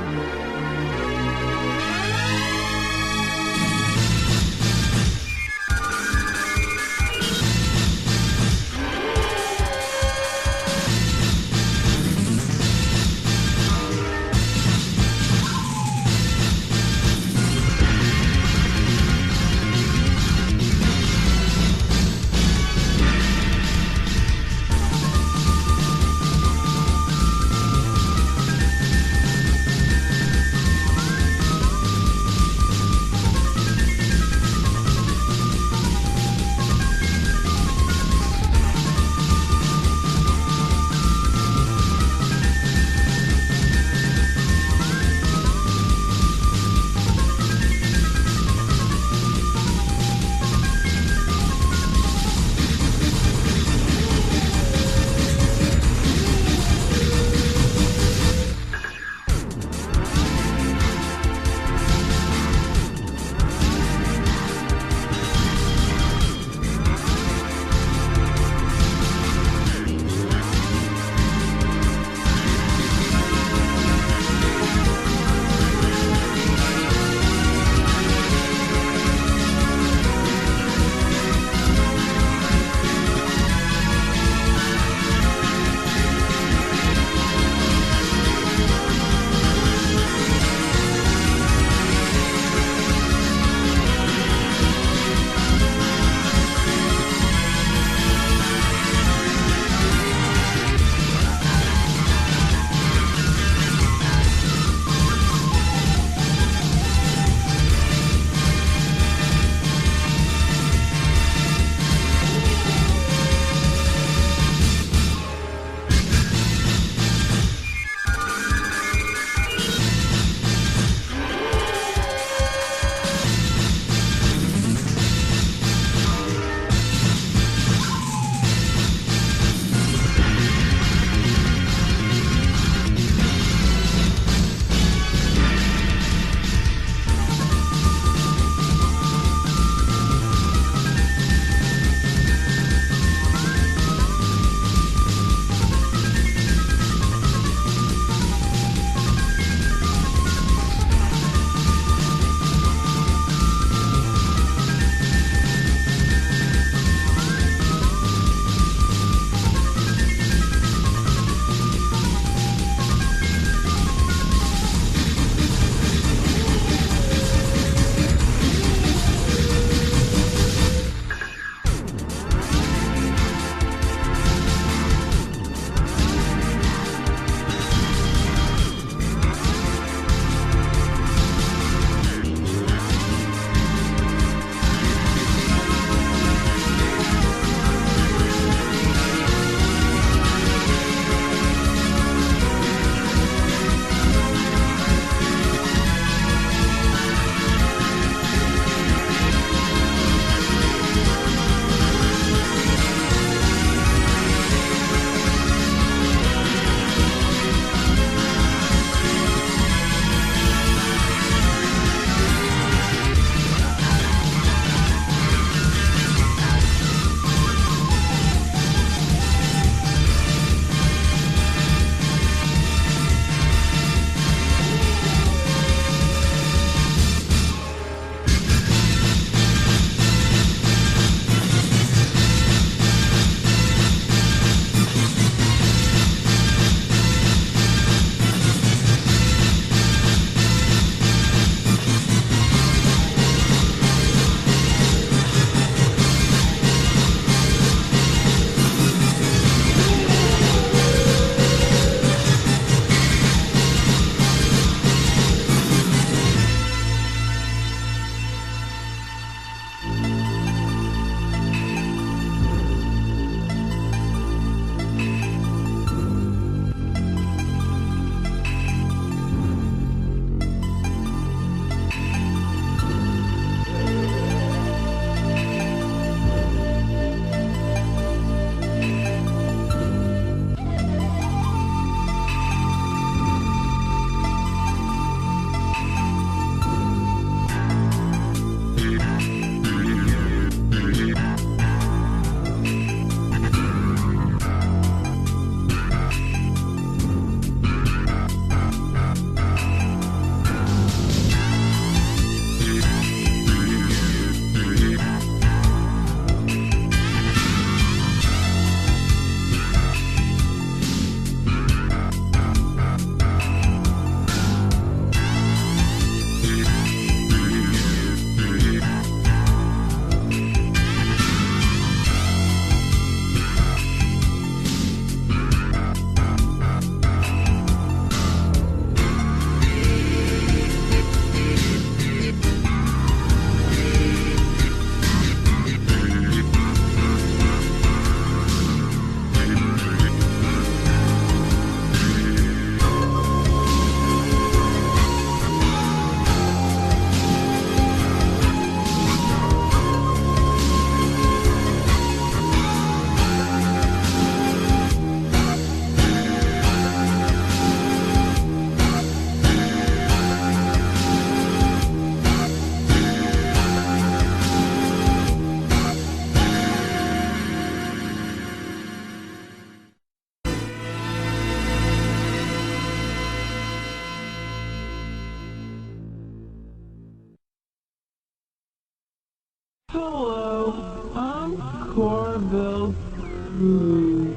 Hello, I'm Corville Cookies.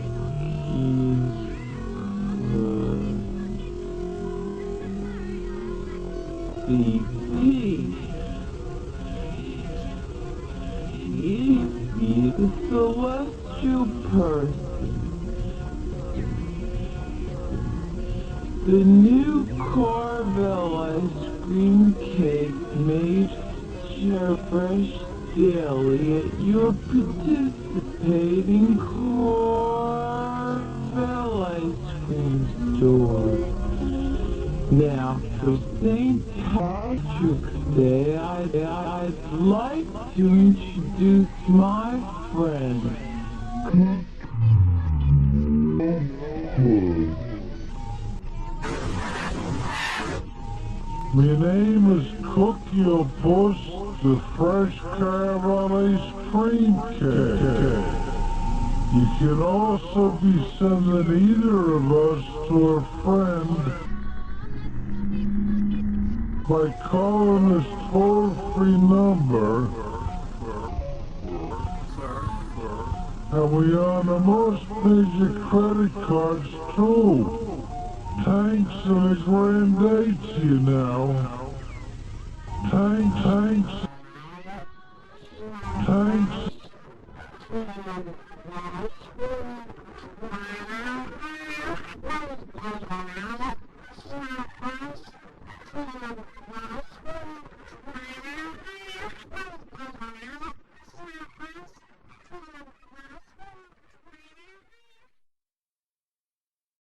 CP. He's a celestial person. The new Corville ice cream cake made fresh daily at your participating Corville ice cream store. Now, for St. Patrick's Day, I'd like to introduce my friend. My name is Cookie Puss, the fresh caramel ice cream cake. You can also be sending either of us to a friend by calling this toll-free number. And we honor most major credit cards too. Thanks and a grand day to you now. Thanks. Thanks.